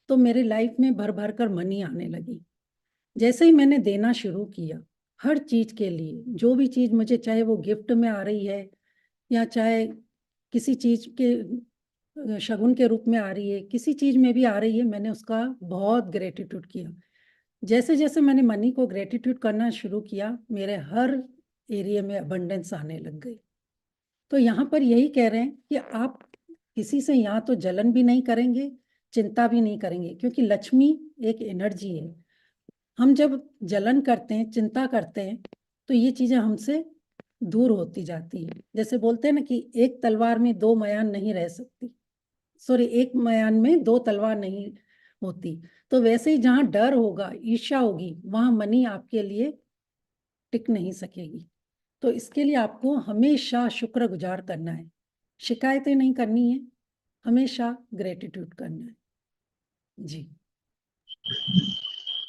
तो मेरे लाइफ में भर भर कर मनी आने लगी। जैसे ही मैंने देना शुरू किया हर चीज के लिए, जो भी चीज मुझे, चाहे वो गिफ्ट में आ रही है या चाहे किसी चीज के शगुन के रूप में आ रही है, किसी चीज में भी आ रही है, मैंने उसका बहुत ग्रेटिट्यूड किया। जैसे जैसे मैंने मनी को ग्रेटिट्यूड करना शुरू किया, मेरे हर एरिया में अबंडेंस आने लग गई। तो यहाँ पर यही कह रहे हैं कि आप किसी से यहाँ तो जलन भी नहीं करेंगे, चिंता भी नहीं करेंगे, क्योंकि लक्ष्मी एक एनर्जी है। हम जब जलन करते हैं, चिंता करते हैं, तो ये चीजें हमसे दूर होती जाती है। जैसे बोलते हैं ना कि एक तलवार में 2 मयान नहीं रह सकती, सॉरी, एक मयान में 2 तलवार नहीं होती। तो वैसे ही जहाँ डर होगा, ईर्ष्या होगी, वहां मनी आपके लिए टिक नहीं सकेगी। तो इसके लिए आपको हमेशा शुक्रगुजार करना है, शिकायतें नहीं करनी है, हमेशा ग्रेटिट्यूड करना है। जी।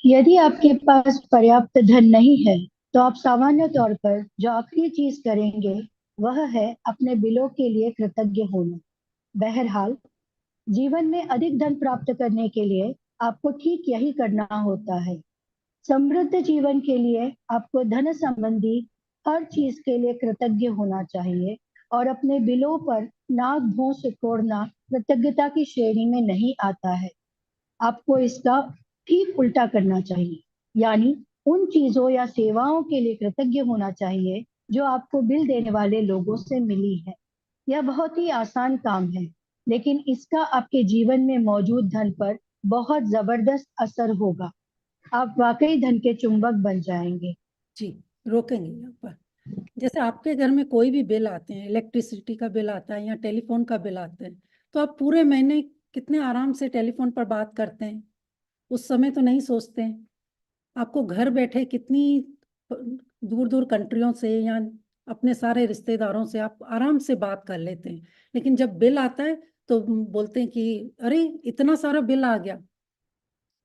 यदि आपके पास पर्याप्त धन नहीं है तो आप सामान्य तौर पर जो आखिरी चीज करेंगे वह है अपने बिलों के लिए कृतज्ञ होना। बहरहाल, जीवन में अधिक धन प्राप्त करने के लिए आपको ठीक यही करना होता है। समृद्ध जीवन के लिए आपको धन संबंधी हर चीज के लिए कृतज्ञ होना चाहिए और अपने बिलों पर नाक भौं सिकोड़ना कृतज्ञता की श्रेणी में नहीं आता है। आपको इसका ठीक उल्टा करना चाहिए, यानी उन चीजों या सेवाओं के लिए कृतज्ञ होना चाहिए जो आपको बिल देने वाले लोगों से मिली है। यह बहुत ही आसान काम है, लेकिन इसका आपके जीवन में मौजूद धन पर बहुत जबरदस्त असर होगा। आप वाकई धन के चुंबक बन जाएंगे। जी, रोकेंगे यहाँ पर। जैसे आपके घर में कोई भी बिल आते हैं, इलेक्ट्रिसिटी का बिल आता है या टेलीफोन का बिल आता है, तो आप पूरे महीने कितने आराम से टेलीफोन पर बात करते हैं, उस समय तो नहीं सोचते हैं। आपको घर बैठे कितनी दूर दूर कंट्रियों से या अपने सारे रिश्तेदारों से आप आराम से बात कर लेते हैं, लेकिन जब बिल आता है तो बोलते हैं कि अरे इतना सारा बिल आ गया।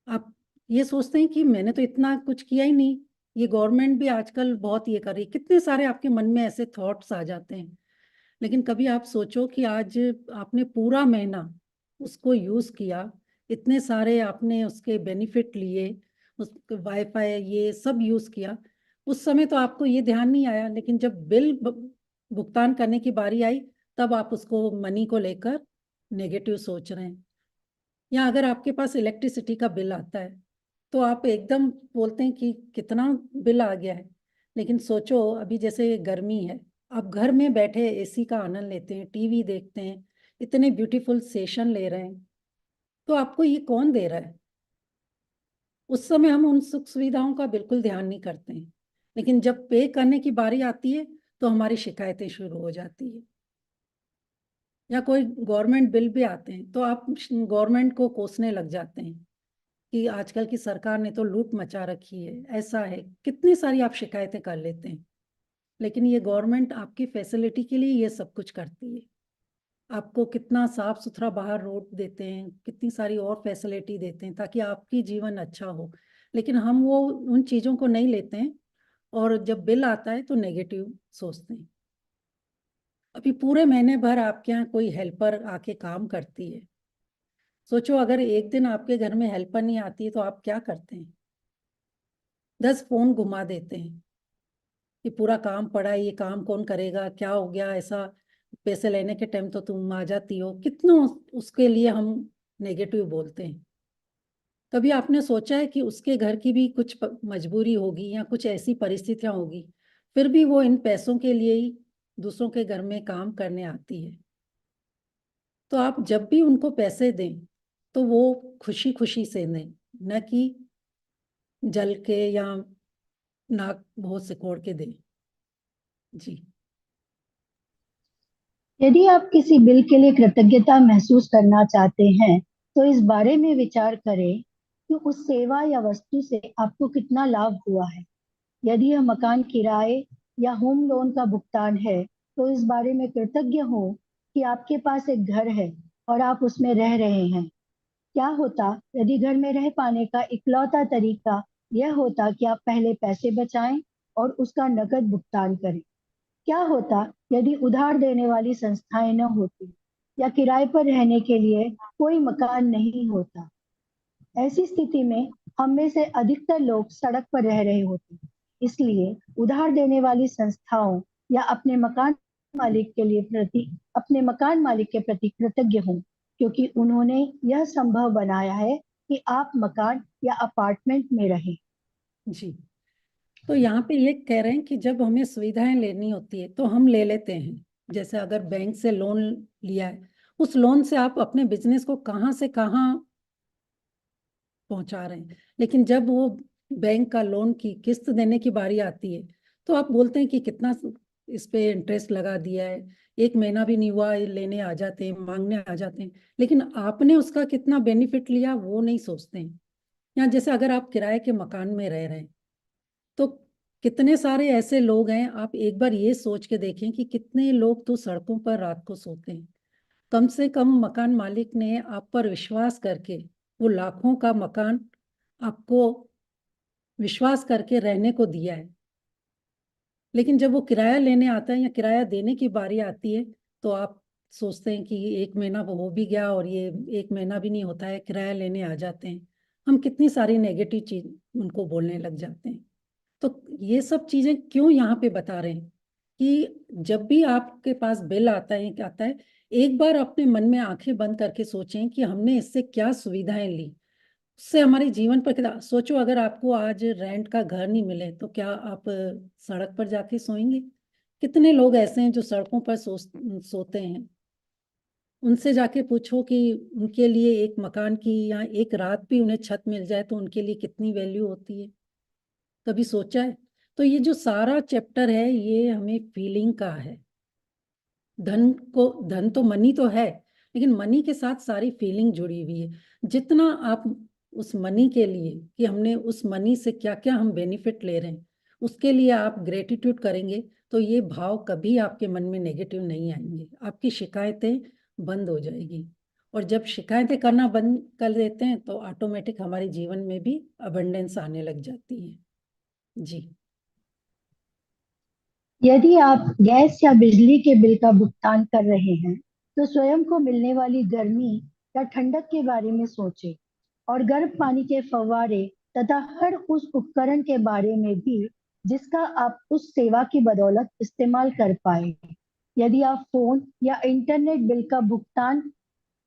आप ये सोचते हैं कि मैंने तो इतना कुछ किया ही नहीं। ये गवर्नमेंट भी आजकल बहुत ये कर रही है, कितने सारे आपके मन में ऐसे थॉट्स आ जाते हैं। लेकिन कभी आप सोचो कि आज आपने पूरा महीना उसको यूज किया, इतने सारे आपने उसके बेनिफिट लिए, उस वाईफाई ये सब यूज किया, उस समय तो आपको ये ध्यान नहीं आया, लेकिन जब बिल भुगतान करने की बारी आई तब आप उसको मनी को लेकर नेगेटिव सोच रहे हैं। या अगर आपके पास इलेक्ट्रिसिटी का बिल आता है तो आप एकदम बोलते हैं कि कितना बिल आ गया है। लेकिन सोचो अभी जैसे गर्मी है, आप घर में बैठे एसी का आनंद लेते हैं, टीवी देखते हैं, इतने ब्यूटीफुल सेशन ले रहे हैं, तो आपको ये कौन दे रहा है? उस समय हम उन सुख सुविधाओं का बिल्कुल ध्यान नहीं करते हैं, लेकिन जब पे करने की बारी आती है तो हमारी शिकायतें शुरू हो जाती है। या कोई गवर्नमेंट बिल भी आते हैं तो आप गवर्नमेंट को कोसने लग जाते हैं कि आजकल की सरकार ने तो लूट मचा रखी है, ऐसा है, कितनी सारी आप शिकायतें कर लेते हैं। लेकिन ये गवर्नमेंट आपकी फैसिलिटी के लिए ये सब कुछ करती है। आपको कितना साफ सुथरा बाहर रोड देते हैं, कितनी सारी और फैसिलिटी देते हैं ताकि आपकी जीवन अच्छा हो, लेकिन हम वो उन चीज़ों को नहीं लेते हैं और जब बिल आता है तो नेगेटिव सोचते हैं। अभी पूरे महीने भर आपके यहाँ कोई हेल्पर आके काम करती है, सोचो अगर एक दिन आपके घर में हेल्पर नहीं आती है तो आप क्या करते हैं? 10 फोन घुमा देते हैं कि पूरा काम पड़ा है, ये काम कौन करेगा, क्या हो गया ऐसा, पैसे लेने के टाइम तो तुम आ जाती हो, कितना उसके लिए हम नेगेटिव बोलते हैं। कभी आपने सोचा है कि उसके घर की भी कुछ मजबूरी होगी या कुछ ऐसी परिस्थितियां होगी, फिर भी वो इन पैसों के लिए ही दूसरों के घर में काम करने आती है। तो आप जब भी उनको पैसे दें तो वो खुशी खुशी से दें, न कि जल के या नाक बहुत सिकोड़ के दें। जी। यदि आप किसी बिल के लिए कृतज्ञता महसूस करना चाहते हैं तो इस बारे में विचार करें कि उस सेवा या वस्तु से आपको कितना लाभ हुआ है। यदि यह मकान किराए या होम लोन का भुगतान है तो इस बारे में कृतज्ञ हो कि आपके पास एक घर है और आप उसमें रह रहे हैं। क्या होता यदि घर में रह पाने का इकलौता तरीका यह होता कि आप पहले पैसे बचाएं और उसका नकद भुगतान करें? क्या होता यदि उधार देने वाली संस्थाएं न होती या किराए पर रहने के लिए कोई मकान नहीं होता? ऐसी स्थिति में हम में से अधिकतर लोग सड़क पर रह रहे होते। इसलिए उधार देने वाली संस्थाओं या अपने मकान मालिक के प्रति कृतज्ञ हों, क्योंकि उन्होंने यह संभव बनाया है कि आप मकान या अपार्टमेंट में रहें। जी, तो यहाँ पे ये कह रहे हैं कि जब हमें सुविधाएं लेनी होती है तो हम ले लेते हैं। जैसे अगर बैंक से लोन लिया है, उस लोन से आप अपने बिजनेस को कहाँ से कहाँ पहुंचा रहे हैं, लेकिन जब वो बैंक का लोन की किस्त देने की बारी आती है तो आप बोलते हैं कि कितना इस पे इंटरेस्ट लगा दिया है, एक महीना भी नहीं हुआ लेने आ जाते हैं, मांगने आ जाते हैं, लेकिन आपने उसका कितना बेनिफिट लिया वो नहीं सोचते हैं। या जैसे अगर आप किराए के मकान में रह रहे हैं तो कितने सारे ऐसे लोग हैं, आप एक बार ये सोच के देखें कि कितने लोग तो सड़कों पर रात को सोते हैं। कम से कम मकान मालिक ने आप पर विश्वास करके वो लाखों का मकान आपको विश्वास करके रहने को दिया है, लेकिन जब वो किराया लेने आता है या किराया देने की बारी आती है तो आप सोचते हैं कि 1 महीना वो हो भी गया और ये 1 महीना भी नहीं होता है, किराया लेने आ जाते हैं। हम कितनी सारी नेगेटिव चीज उनको बोलने लग जाते हैं। तो ये सब चीजें क्यों यहाँ पे बता रहे हैं कि जब भी आपके पास बिल आता है, एक बार अपने मन में आंखें बंद करके सोचें कि हमने इससे क्या सुविधाएं ली, उससे हमारे जीवन पर कितना। सोचो अगर आपको आज रेंट का घर नहीं मिले तो क्या आप सड़क पर जाके सोएंगे? कितने लोग ऐसे हैं जो सड़कों पर सोते हैं। उनसे जाके पूछो कि उनके लिए एक मकान की या एक रात भी उन्हें छत मिल जाए तो उनके लिए कितनी वैल्यू होती है। कभी सोचा है? तो ये जो सारा चैप्टर है ये हमें फीलिंग का है। धन तो मनी तो है, लेकिन मनी के साथ सारी फीलिंग जुड़ी हुई है। जितना आप उस मनी के लिए कि हमने उस मनी से क्या क्या हम बेनिफिट ले रहे हैं उसके लिए आप ग्रेटिट्यूड करेंगे तो ये भाव कभी आपके मन में नेगेटिव नहीं आएंगे। आपकी शिकायतें बंद हो जाएगी, और जब शिकायतें करना बंद कर देते हैं तो ऑटोमेटिक हमारे जीवन में भी अबंडेंस आने लग जाती है। जी। यदि आप गैस या बिजली के बिल का भुगतान कर रहे हैं तो स्वयं को मिलने वाली गर्मी या ठंडक के बारे में सोचें और गर्म पानी के फव्वारे तथा हर उस उपकरण के बारे में भी जिसका आप उस सेवा की बदौलत इस्तेमाल कर पाए। यदि आप फोन या इंटरनेट बिल का भुगतान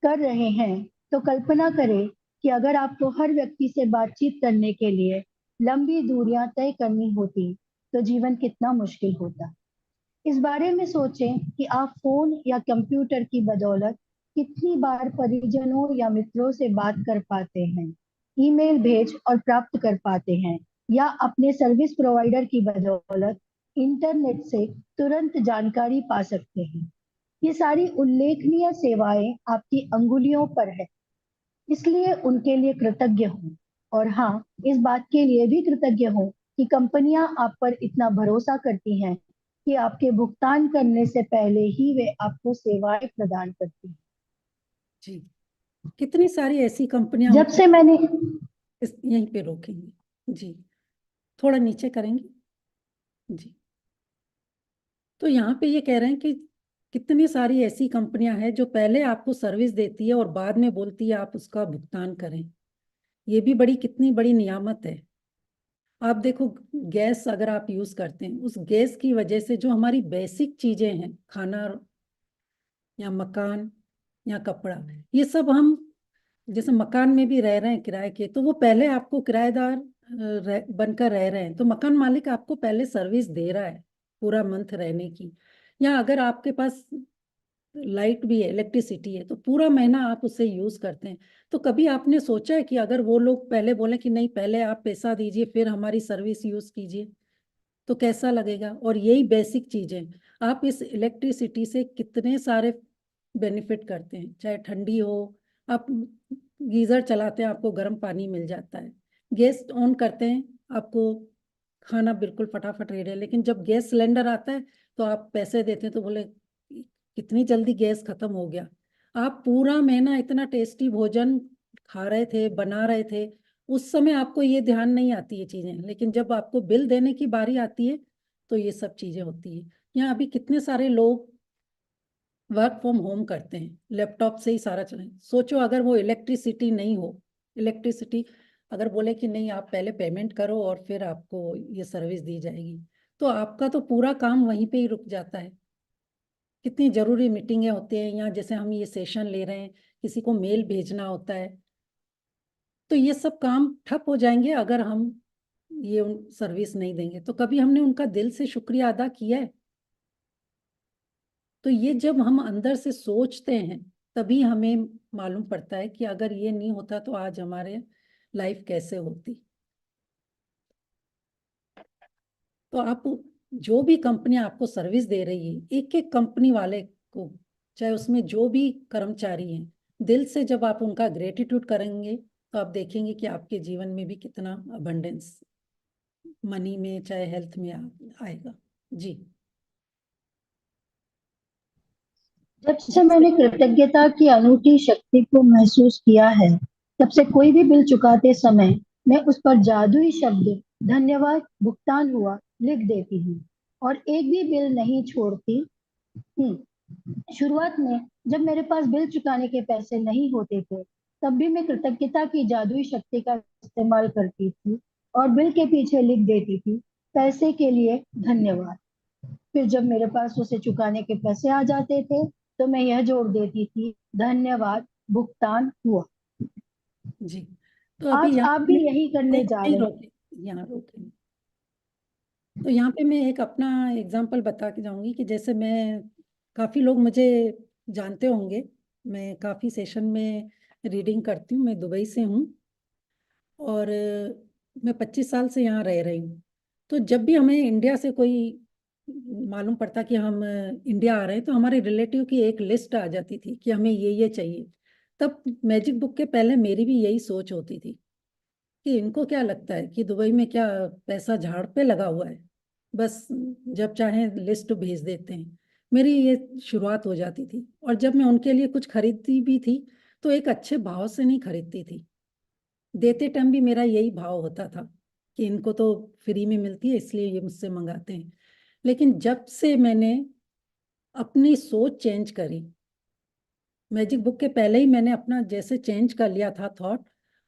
कर रहे हैं तो कल्पना करें कि अगर आपको हर व्यक्ति से बातचीत करने के लिए लंबी दूरियां तय करनी होती तो जीवन कितना मुश्किल होता। इस बारे में सोचें कि आप फोन या कंप्यूटर की बदौलत कितनी बार परिजनों या मित्रों से बात कर पाते हैं, ईमेल भेज और प्राप्त कर पाते हैं, या अपने सर्विस प्रोवाइडर की बदौलत इंटरनेट से तुरंत जानकारी पा सकते हैं। ये सारी उल्लेखनीय सेवाएं आपकी अंगुलियों पर है, इसलिए उनके लिए कृतज्ञ हूँ। और हाँ, इस बात के लिए भी कृतज्ञ हूँ कि कंपनियां आप पर इतना भरोसा करती हैं कि आपके भुगतान करने से पहले ही वे आपको सेवाएं प्रदान करती हैं। जी, कितनी सारी ऐसी कंपनियां जब से मैंने यहीं पे रोकेंगे। जी, थोड़ा नीचे करेंगे। जी, तो यहाँ पे ये कह रहे हैं कि कितनी सारी ऐसी कंपनियां हैं जो पहले आपको सर्विस देती है और बाद में बोलती है आप उसका भुगतान करें। ये भी कितनी बड़ी नियामत है। आप देखो, गैस अगर आप यूज करते हैं, उस गैस की वजह से जो हमारी बेसिक चीजें हैं, खाना या मकान या कपड़ा, ये सब हम जैसे मकान में भी रह रहे हैं किराए के, तो वो पहले आपको किराएदार बनकर रह रहे हैं तो मकान मालिक आपको पहले सर्विस दे रहा है पूरा मंथ रहने की। या अगर आपके पास लाइट भी है, इलेक्ट्रिसिटी है, तो पूरा महीना आप उसे यूज करते हैं। तो कभी आपने सोचा है कि अगर वो लोग पहले बोले कि नहीं पहले आप पैसा दीजिए फिर हमारी सर्विस यूज कीजिए तो कैसा लगेगा? और यही बेसिक चीजें, आप इस इलेक्ट्रिसिटी से कितने सारे बेनिफिट करते हैं। चाहे ठंडी हो, आप गीजर चलाते हैं आपको गर्म पानी मिल जाता है, गैस ऑन करते हैं आपको खाना बिल्कुल फटाफट रेडी है। लेकिन जब गैस सिलेंडर आता है तो आप पैसे देते हैं तो बोले कितनी जल्दी गैस खत्म हो गया। आप पूरा महीना इतना टेस्टी भोजन खा रहे थे, बना रहे थे, उस समय आपको ये ध्यान नहीं आती है चीजें, लेकिन जब आपको बिल देने की बारी आती है तो ये सब चीजें होती है। यहाँ अभी कितने सारे लोग वर्क फ्रॉम होम करते हैं, लैपटॉप से ही सारा चले। सोचो अगर वो इलेक्ट्रिसिटी नहीं हो, इलेक्ट्रिसिटी अगर बोले कि नहीं आप पहले पेमेंट करो और फिर आपको ये सर्विस दी जाएगी, तो आपका तो पूरा काम वहीं पे ही रुक जाता है। कितनी जरूरी मीटिंगें होती हैं, या जैसे हम ये सेशन ले रहे हैं, किसी को मेल भेजना होता है, तो ये सब काम ठप हो जाएंगे अगर हम ये सर्विस नहीं देंगे। तो कभी हमने उनका दिल से शुक्रिया अदा किया है? तो ये जब हम अंदर से सोचते हैं तभी हमें मालूम पड़ता है कि अगर ये नहीं होता तो आज हमारे लाइफ कैसे होती। तो आप जो भी कंपनी आपको सर्विस दे रही है, एक एक कंपनी वाले को, चाहे उसमें जो भी कर्मचारी हैं, दिल से जब आप उनका ग्रेटिट्यूड करेंगे तो आप देखेंगे कि आपके जीवन में भी कितना अबंडेंस मनी में चाहे हेल्थ में आएगा। जी। जब से मैंने कृतज्ञता की अनूठी शक्ति को महसूस किया है, तब से कोई भी बिल चुकाते समय मैं उस पर जादुई शब्द धन्यवाद भुगतान हुआ लिख देती हूँ और एक भी बिल नहीं छोड़ती हूँ। शुरुआत में जब मेरे पास बिल चुकाने के पैसे नहीं होते थे, तब भी मैं कृतज्ञता की जादुई शक्ति का इस्तेमाल करती थी और बिल के पीछे लिख देती थी, पैसे के लिए धन्यवाद। फिर जब मेरे पास उसे चुकाने के पैसे आ जाते थे, तो मैं यह जोड़ देती थी, धन्यवाद भुगतान हुआ। जी। तो अभी आज यहाँ आप पे भी मैं यही करने जा नहीं रहे हैं। रोके, यहाँ रोकेंगे। तो यहाँ पे मैं एक अपना एग्जांपल बता के जाऊंगी कि जैसे मैं, काफ़ी लोग मुझे जानते होंगे, मैं काफ़ी सेशन में रीडिंग करती हूँ। मैं दुबई से हूँ और मैं 25 साल से यहाँ रह रही हूँ। तो जब भी हमें इंडिया से कोई मालूम पड़ता कि हम इंडिया आ रहे हैं, तो हमारे रिलेटिव की एक लिस्ट आ जाती थी कि हमें ये चाहिए। तब मैजिक बुक के पहले मेरी भी यही सोच होती थी कि इनको क्या लगता है कि दुबई में क्या पैसा झाड़ पे लगा हुआ है, बस जब चाहे लिस्ट भेज देते हैं। मेरी ये शुरुआत हो जाती थी। और जब मैं उनके लिए कुछ खरीदती भी थी तो एक अच्छे भाव से नहीं खरीदती थी। देते टाइम भी मेरा यही भाव होता था कि इनको तो फ्री में मिलती है इसलिए ये मुझसे मंगाते हैं। लेकिन जब से मैंने अपनी सोच चेंज करी, मैजिक बुक के पहले ही मैंने अपना जैसे चेंज कर लिया था थॉट,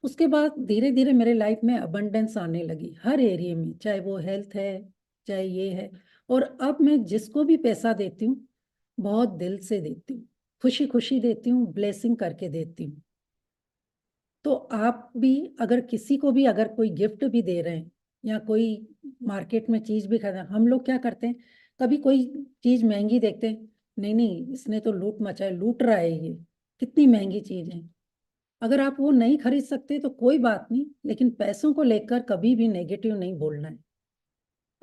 उसके बाद धीरे धीरे मेरे लाइफ में अबंडेंस आने लगी हर एरिया में, चाहे वो हेल्थ है चाहे ये है। और अब मैं जिसको भी पैसा देती हूँ बहुत दिल से देती हूँ, खुशी खुशी देती हूँ, ब्लेसिंग करके देती हूँ। तो आप भी अगर किसी को भी अगर कोई गिफ्ट भी दे रहे हैं या कोई मार्केट में चीज भी खरीद, हम लोग क्या करते हैं, कभी कोई चीज महंगी देखते हैं, नहीं नहीं इसने तो लूट मचाए, लूट रहा है ये, कितनी महंगी चीज है। अगर आप वो नहीं खरीद सकते तो कोई बात नहीं, लेकिन पैसों को लेकर कभी भी नेगेटिव नहीं बोलना है।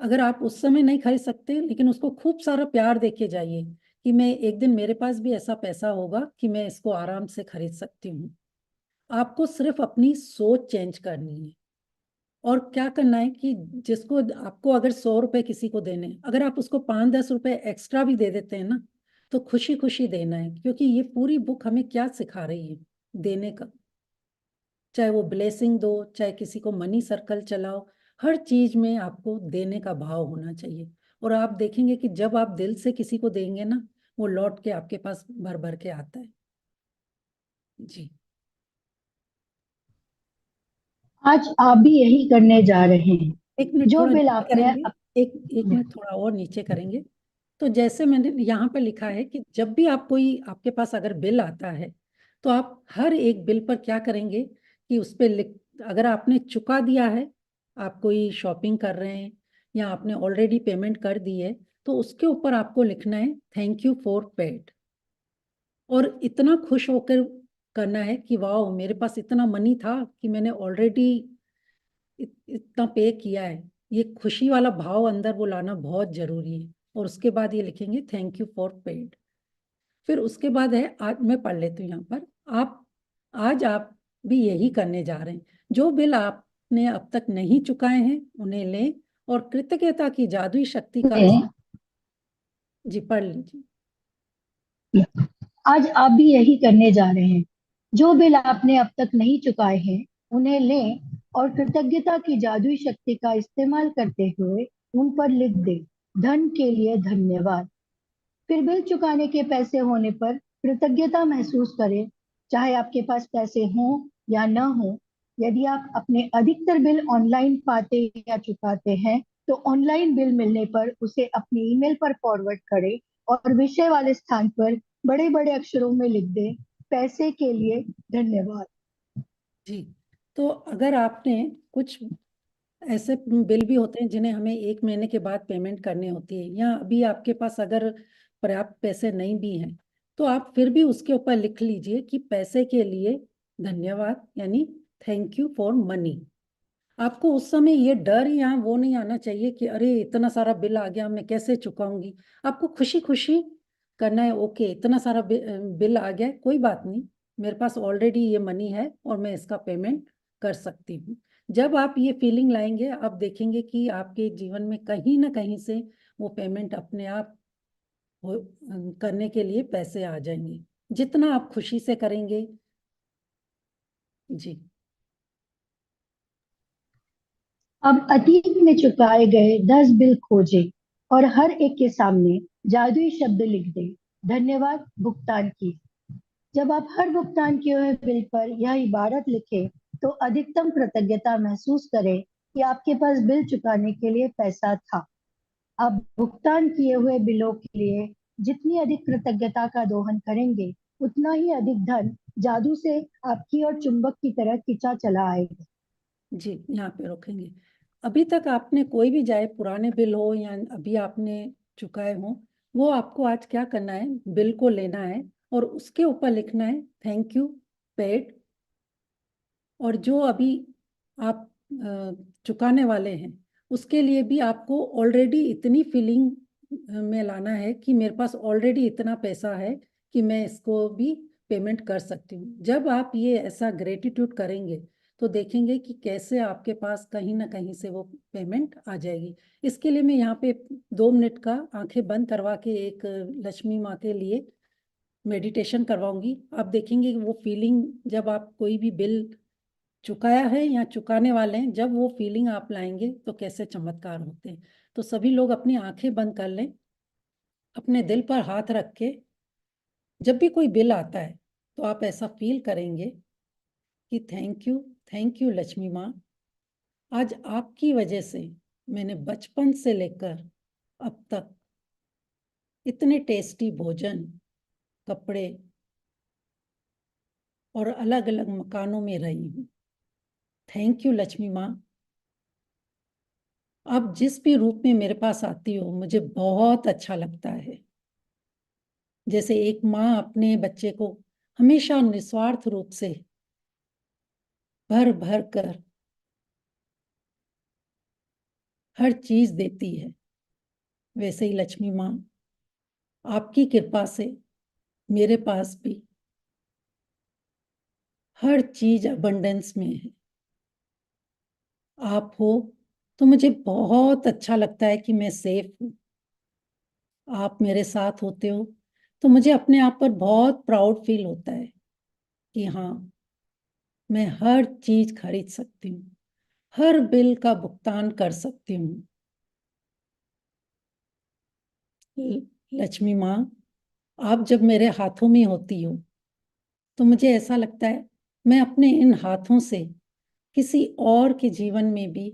अगर आप उस समय नहीं खरीद सकते, लेकिन उसको खूब सारा प्यार देके जाइए कि मैं एक दिन मेरे पास भी ऐसा पैसा होगा कि मैं इसको आराम से खरीद सकती हूँ। आपको सिर्फ अपनी सोच चेंज करनी है। और क्या करना है कि जिसको आपको अगर 100 रुपए किसी को देने, अगर आप उसको 5-10 रुपए एक्स्ट्रा भी दे देते हैं ना, तो खुशी खुशी देना है। क्योंकि ये पूरी बुक हमें क्या सिखा रही है, देने का। चाहे वो ब्लेसिंग दो, चाहे किसी को मनी सर्कल चलाओ, हर चीज में आपको देने का भाव होना चाहिए। और आप देखेंगे कि जब आप दिल से किसी को देंगे ना, वो लौट के आपके पास भर भर के आता है। जी। आज आप भी यही करने जा रहे हैं। एक मिनट जो थोड़ा बिल नीचे आपने करेंगे, एक मिनट थोड़ा और नीचे करेंगे। तो जैसे मैंने यहाँ पे लिखा है कि जब भी आप कोई, आपके पास अगर बिल आता है, तो आप हर एक बिल पर क्या करेंगे कि उस पे लिख, अगर आपने चुका दिया है, आप कोई शॉपिंग कर रहे हैं या आपने ऑलरेडी पेमेंट कर दी है, तो उसके ऊपर आपको लिखना है थैंक यू फॉर पेड। और इतना खुश होकर करना है कि वाह मेरे पास इतना मनी था कि मैंने ऑलरेडी इतना पे किया है। ये खुशी वाला भाव अंदर वो लाना बहुत जरूरी है। और उसके बाद ये लिखेंगे थैंक यू फॉर पेड। फिर उसके बाद है, आज मैं पढ़ लेती हूँ यहाँ पर, आज आप भी यही करने जा रहे हैं। जो बिल आपने अब तक नहीं चुकाए हैं उन्हें लें और कृतज्ञता की जादुई शक्ति का जी पढ़ लीजिए। आज आप भी यही करने जा रहे हैं। जो बिल आपने अब तक नहीं चुकाए हैं, उन्हें लें और कृतज्ञता की जादुई शक्ति का इस्तेमाल करते हुए उन पर लिख दें, धन के लिए धन्यवाद। फिर बिल चुकाने के पैसे होने पर कृतज्ञता महसूस करें, चाहे आपके पास पैसे हों या न हो। यदि आप अपने अधिकतर बिल ऑनलाइन पाते या चुकाते हैं, तो ऑनलाइन बिल मिलने पर उसे अपनी ईमेल पर फॉरवर्ड करें और विषय वाले स्थान पर बड़े बड़े अक्षरों में लिख दें, पैसे के लिए धन्यवाद। जी। तो अगर आपने कुछ ऐसे बिल भी होते हैं जिन्हें हमें 1 महीने के बाद पेमेंट करनी होती है, या अभी आपके पास अगर पर्याप्त पैसे नहीं भी हैं, तो आप फिर भी उसके ऊपर लिख लीजिए कि पैसे के लिए धन्यवाद, यानी थैंक यू फॉर मनी। आपको उस समय ये डर या वो नहीं आना चाहिए कि अरे इतना सारा बिल आ गया मैं कैसे चुकाऊंगी। आपको खुशी खुशी करना है, ओके इतना सारा बिल आ गया कोई बात नहीं, मेरे पास ऑलरेडी ये मनी है और मैं इसका पेमेंट कर सकती हूँ। जब आप ये फीलिंग लाएंगे, आप देखेंगे कि आपके जीवन में कहीं ना कहीं से वो पेमेंट अपने आप करने के लिए पैसे आ जाएंगे, जितना आप खुशी से करेंगे। जी। अब अतीत में चुकाए गए 10 बिल खोजे और हर एक के सामने जादुई शब्द लिख दे, धन्यवाद भुगतान की। जब आप हर भुगतान किए हुए बिल पर यह इबारत लिखें, तो अधिकतम कृतज्ञता महसूस करें कि आपके पास बिल चुकाने के लिए पैसा था। आप भुगतान किए हुए बिलों के लिए जितनी अधिक कृतज्ञता का दोहन करेंगे, उतना ही अधिक धन जादू से आपकी और चुंबक की तरह खींचा चला आएगा। जी, यहाँ पे रोकेंगे। अभी तक आपने कोई भी, चाहे पुराने बिल हो या अभी आपने चुकाए हो, वो आपको आज क्या करना है, बिल को लेना है और उसके ऊपर लिखना है थैंक यू पेड। और जो अभी आप चुकाने वाले हैं, उसके लिए भी आपको ऑलरेडी इतनी फीलिंग में लाना है कि मेरे पास ऑलरेडी इतना पैसा है कि मैं इसको भी पेमेंट कर सकती हूँ। जब आप ये ऐसा ग्रेटिट्यूड करेंगे, तो देखेंगे कि कैसे आपके पास कहीं ना कहीं से वो पेमेंट आ जाएगी। इसके लिए मैं यहाँ पे 2 मिनट का आंखें बंद करवा के एक लक्ष्मी माँ के लिए मेडिटेशन करवाऊंगी। आप देखेंगे कि वो फीलिंग, जब आप कोई भी बिल चुकाया है या चुकाने वाले हैं, जब वो फीलिंग आप लाएंगे तो कैसे चमत्कार होते हैं। तो सभी लोग अपनी आंखें बंद कर लें, अपने दिल पर हाथ रख के जब भी कोई बिल आता है तो आप ऐसा फील करेंगे कि थैंक यू लक्ष्मी माँ, आज आपकी वजह से मैंने बचपन से लेकर अब तक इतने टेस्टी भोजन, कपड़े और अलग अलग मकानों में रही हूँ। थैंक यू लक्ष्मी माँ, आप जिस भी रूप में मेरे पास आती हो मुझे बहुत अच्छा लगता है। जैसे एक माँ अपने बच्चे को हमेशा निस्वार्थ रूप से भर भर कर हर चीज देती है, वैसे ही लक्ष्मी माँ आपकी कृपा से मेरे पास भी हर चीज अबंडेंस में है। आप हो तो मुझे बहुत अच्छा लगता है कि मैं सेफ हूँ। आप मेरे साथ होते हो तो मुझे अपने आप पर बहुत प्राउड फील होता है कि हाँ, मैं हर चीज खरीद सकती हूँ, हर बिल का भुगतान कर सकती हूँ। लक्ष्मी माँ, आप जब मेरे हाथों में होती हो तो मुझे ऐसा लगता है मैं अपने इन हाथों से किसी और के जीवन में भी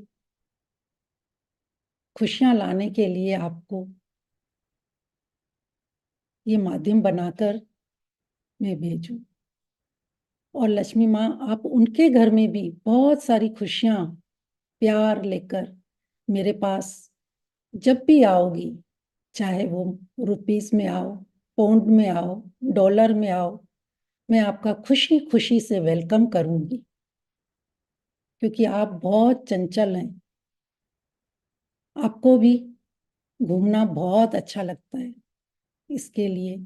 खुशियां लाने के लिए आपको ये माध्यम बनाकर मैं भेजूं। और लक्ष्मी माँ, आप उनके घर में भी बहुत सारी खुशियां, प्यार लेकर मेरे पास जब भी आओगी, चाहे वो रुपीस में आओ, पाउंड में आओ, डॉलर में आओ, मैं आपका खुशी खुशी से वेलकम करूंगी, क्योंकि आप बहुत चंचल हैं। आपको भी घूमना बहुत अच्छा लगता है, इसके लिए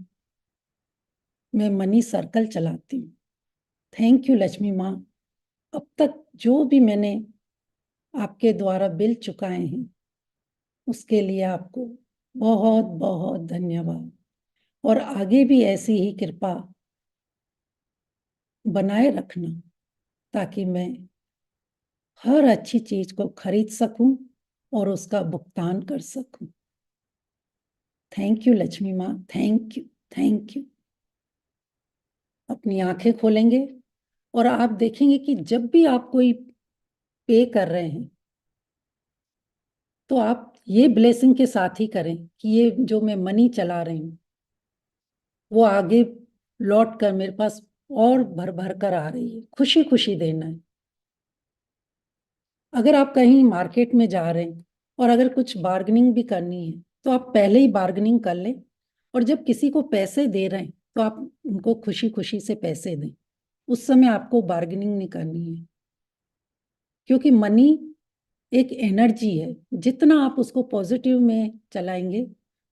मैं मनी सर्कल चलाती हूँ। थैंक यू लक्ष्मी माँ, अब तक जो भी मैंने आपके द्वारा बिल चुकाए हैं उसके लिए आपको बहुत बहुत धन्यवाद। और आगे भी ऐसी ही कृपा बनाए रखना, ताकि मैं हर अच्छी चीज को खरीद सकूं और उसका भुगतान कर सकूं। थैंक यू लक्ष्मी माँ, थैंक यू, थैंक यू। अपनी आंखें खोलेंगे और आप देखेंगे कि जब भी आप कोई पे कर रहे हैं तो आप ये ब्लेसिंग के साथ ही करें कि ये जो मैं मनी चला रही हूँ वो आगे लौट कर मेरे पास और भर भर कर आ रही है। खुशी खुशी देना है। अगर आप कहीं मार्केट में जा रहे हैं और अगर कुछ बार्गेनिंग भी करनी है तो आप पहले ही बार्गेनिंग कर लें, और जब किसी को पैसे दे रहे हैं तो आप उनको खुशी खुशी से पैसे दें। उस समय आपको बार्गेनिंग नहीं करनी है, क्योंकि मनी एक एनर्जी है, जितना आप उसको पॉजिटिव में चलाएंगे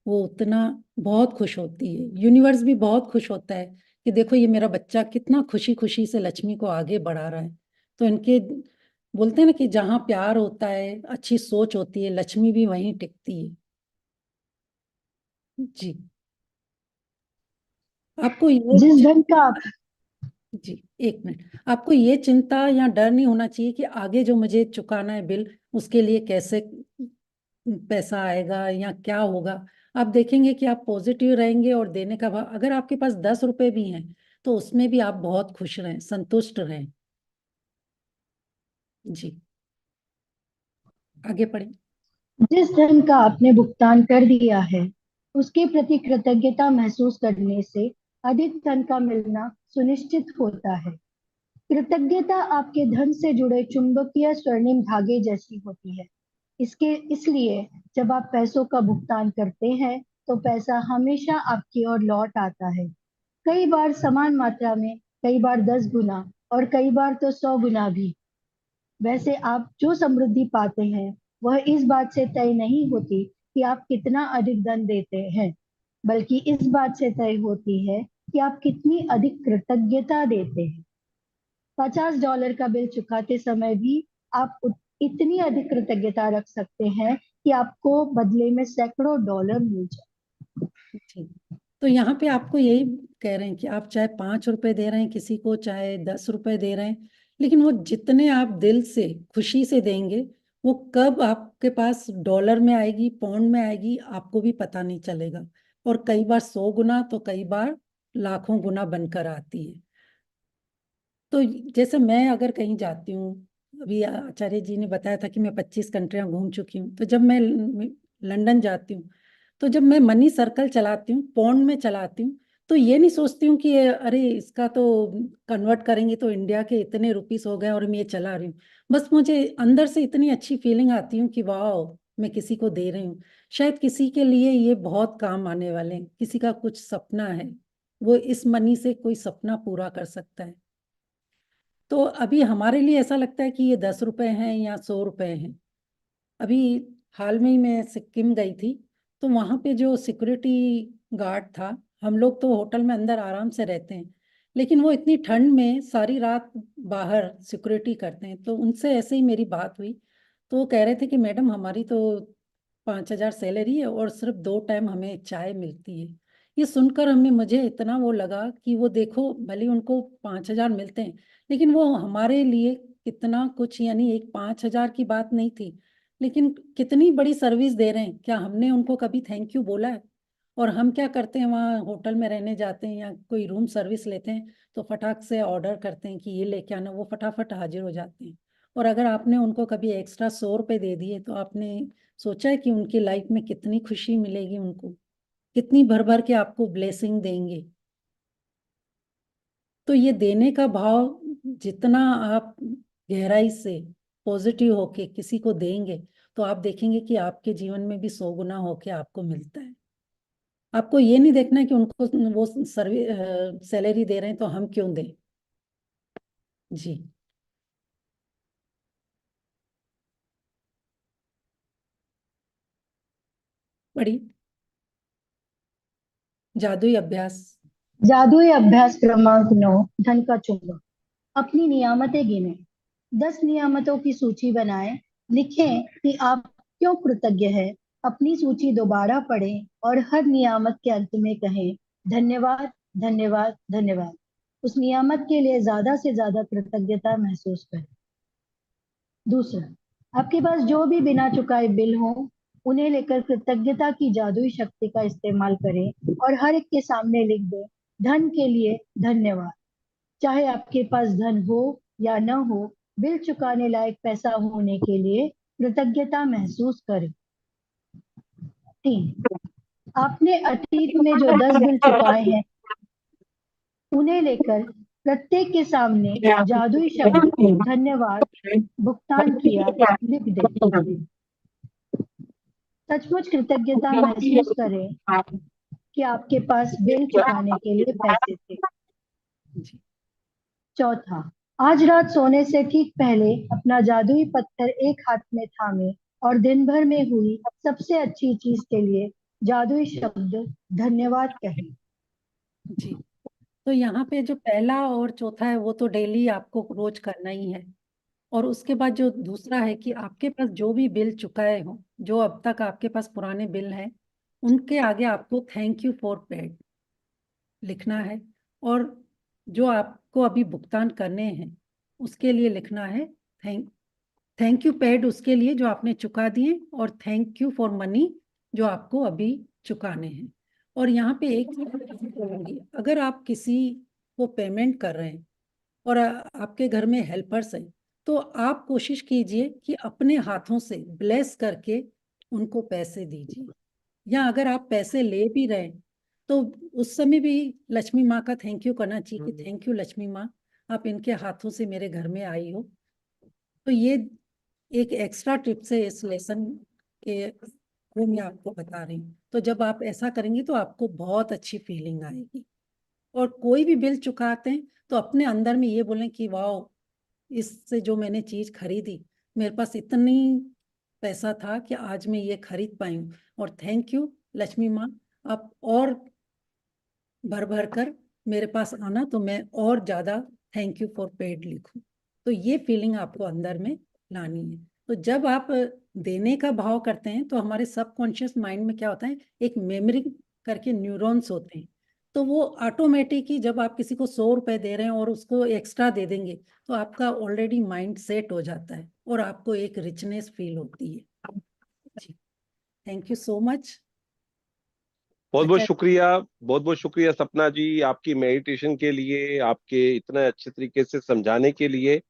वो उतना बहुत खुश होती है। यूनिवर्स भी बहुत खुश होता है कि देखो ये मेरा बच्चा कितना खुशी खुशी से लक्ष्मी को आगे बढ़ा रहा है। तो इनके बोलते हैं ना कि जहाँ प्यार होता है, अच्छी सोच होती है, लक्ष्मी भी वहीं टिकती है। जी। आपको ये जिस धन का आप जी, एक मिनट, आपको ये चिंता या डर नहीं होना चाहिए कि आगे जो मुझे चुकाना है बिल, उसके लिए कैसे पैसा आएगा या क्या होगा। आप देखेंगे कि आप पॉजिटिव रहेंगे और देने का भाव, अगर आपके पास 10 रुपए भी हैं तो उसमें भी आप बहुत खुश रहें, संतुष्ट रहें। जी, आगे पढ़ें। जिस धन का आपने भुगतान कर दिया है उसके प्रति कृतज्ञता महसूस करने से अधिक धन का मिलना सुनिश्चित होता है। कृतज्ञता आपके धन से जुड़े चुंबकीय स्वर्णिम धागे जैसी होती है। इसलिए जब आप पैसों का भुगतान करते हैं तो पैसा हमेशा आपकी ओर लौट आता है। कई बार समान मात्रा में, कई बार 10 गुना और कई बार तो 100 गुना भी। वैसे आप जो समृद्धि पाते हैं वह इस बात से तय नहीं होती कि आप कितना अधिक धन देते हैं, बल्कि इस बात से तय होती है कि आप कितनी अधिक कृतज्ञता देते हैं। $50 का बिल चुकाते समय भी आप इतनी अधिक कृतज्ञता रख सकते हैं कि आपको बदले में सैकड़ों डॉलर मिल जाए। ठीक, तो यहाँ पे आपको यही कह रहे हैं कि आप चाहे 5 रुपए दे रहे हैं किसी को, चाहे 10 रुपए दे रहे हैं, लेकिन वो जितने आप दिल से खुशी से देंगे, वो कब आपके पास डॉलर में आएगी, पाउंड में आएगी, आपको भी पता नहीं चलेगा। और कई बार 100 गुना तो कई बार लाखों गुना बनकर आती है। तो जैसे मैं अगर कहीं जाती हूँ, अभी आचार्य जी ने बताया था कि मैं 25 कंट्रियां घूम चुकी हूँ, तो जब मैं लंदन जाती हूँ, तो जब मैं मनी सर्कल चलाती हूँ, पौंड में चलाती हूँ, तो ये नहीं सोचती हूँ कि अरे इसका तो कन्वर्ट करेंगे तो इंडिया के इतने रुपीस हो गए और मैं ये चला रही हूँ। बस मुझे अंदर से इतनी अच्छी फीलिंग आती हूँ कि वाह, मैं किसी को दे रही हूँ, शायद किसी के लिए ये बहुत काम आने वाले हैं, किसी का कुछ सपना है, वो इस मनी से कोई सपना पूरा कर सकता है। तो अभी हमारे लिए ऐसा लगता है कि ये 10 रुपए हैं या 100 रुपए हैं। अभी हाल में ही मैं सिक्किम गई थी, तो वहाँ पे जो सिक्योरिटी गार्ड था, हम लोग तो होटल में अंदर आराम से रहते हैं, लेकिन वो इतनी ठंड में सारी रात बाहर सिक्योरिटी करते हैं। तो उनसे ऐसे ही मेरी बात हुई, तो वो कह रहे थे कि मैडम हमारी तो 5,000 सैलरी है और सिर्फ 2 टाइम हमें चाय मिलती है। ये सुनकर मुझे इतना वो लगा कि वो देखो, भले उनको 5,000 मिलते हैं, लेकिन वो हमारे लिए कितना कुछ, यानी एक 5,000 की बात नहीं थी, लेकिन कितनी बड़ी सर्विस दे रहे हैं। क्या हमने उनको कभी थैंक यू बोला है? और हम क्या करते हैं, वहाँ होटल में रहने जाते हैं या कोई रूम सर्विस लेते हैं, तो फटाक से ऑर्डर करते हैं कि ये लेके आना, वो फटाफट हाजिर हो जाते हैं। और अगर आपने उनको कभी एक्स्ट्रा 100 रुपए दे दिए, तो आपने सोचा है कि उनकी लाइफ में कितनी खुशी मिलेगी, उनको कितनी भर भर के आपको ब्लेसिंग देंगे। तो ये देने का भाव जितना आप गहराई से पॉजिटिव होके किसी को देंगे, तो आप देखेंगे कि आपके जीवन में भी 100 गुना होके आपको मिलता है। आपको ये नहीं देखना है कि उनको वो सैलरी दे रहे हैं तो हम क्यों दें। जी, बड़ी जादुई अभ्यास। जादुई अभ्यास क्रमांक 9, धन का चुंबक। अपनी नियामतें गिने। 10 नियामतों की सूची बनाएं। लिखें कि आप क्यों कृतज्ञ हैं। अपनी सूची दोबारा पढ़ें और हर नियामत के अंत में कहें धन्यवाद, धन्यवाद, धन्यवाद। उस नियामत के लिए ज्यादा से ज्यादा कृतज्ञता महसूस करें। दूसरा, आपके पास जो भी बिना चुकाए बिल हो, उन्हें लेकर कृतज्ञता की जादुई शक्ति का इस्तेमाल करें और हर एक के सामने लिख दें धन के लिए धन्यवाद। चाहे आपके पास धन हो या न हो, बिल चुकाने लायक पैसा होने के लिए कृतज्ञता महसूस करें। 3, आपने अतीत में जो 10 बिल चुकाए हैं, उन्हें लेकर प्रत्येक के सामने जादुई शब्द धन्यवाद, भुगतान किया लिख दें। सचमुच कृतज्ञता महसूस करें कि आपके पास बिल चुकाने के लिए पैसे थे। जी, चौथा, आज रात सोने से ठीक पहले अपना जादुई पत्थर एक हाथ में थामे और दिन भर में हुई सबसे अच्छी चीज के लिए जादुई शब्द धन्यवाद कहें। जी, तो यहाँ पे जो पहला और चौथा है वो तो डेली आपको रोज करना ही है। और उसके बाद जो दूसरा है कि आपके पास जो भी बिल चुकाए हो, जो अब तक आपके पास पुराने बिल हैं, उनके आगे आपको थैंक यू फॉर पेड लिखना है। और जो आपको अभी भुगतान करने हैं उसके लिए लिखना है थैंक यू पेड उसके लिए जो आपने चुका दिए, और थैंक यू फॉर मनी जो आपको अभी चुकाने हैं। और यहाँ पे एक चीज मैं कहूंगी, अगर आप किसी को पेमेंट कर रहे हैं और आपके घर में हेल्पर्स हैं, तो आप कोशिश कीजिए कि अपने हाथों से ब्लेस करके उनको पैसे दीजिए। या अगर आप पैसे ले भी रहे हैं तो उस समय भी लक्ष्मी माँ का थैंक यू करना चाहिए कि थैंक यू लक्ष्मी माँ, आप इनके हाथों से मेरे घर में आई हो। तो ये एक एक्स्ट्रा टिप्स है इस लेसन के, वो मैं आपको बता रही हूँ। तो जब आप ऐसा करेंगे तो आपको बहुत अच्छी फीलिंग आएगी। और कोई भी बिल चुकाते हैं तो अपने अंदर में ये बोलें कि वाह, इससे जो मैंने चीज खरीदी, मेरे पास इतनी पैसा था कि आज मैं ये खरीद पाई हूँ, और थैंक यू लक्ष्मी माँ, आप और भर भर कर मेरे पास आना तो मैं और ज्यादा थैंक यू फॉर पेड लिखूं। तो ये फीलिंग आपको अंदर में लानी है। तो जब आप देने का भाव करते हैं तो हमारे सबकॉन्शियस माइंड में क्या होता है, एक मेमोरी करके न्यूरॉन्स होते हैं, तो वो ऑटोमेटिक ही जब आप किसी को 100 रुपए दे रहे हैं और उसको एक्स्ट्रा दे देंगे तो आपका ऑलरेडी माइंड सेट हो जाता है और आपको एक रिचनेस फील होती है। जी, थैंक यू सो मच। बहुत बहुत अच्छा, शुक्रिया, बहुत बहुत शुक्रिया सपना जी, आपकी मेडिटेशन के लिए, आपके इतने अच्छे तरीके से समझाने के लिए।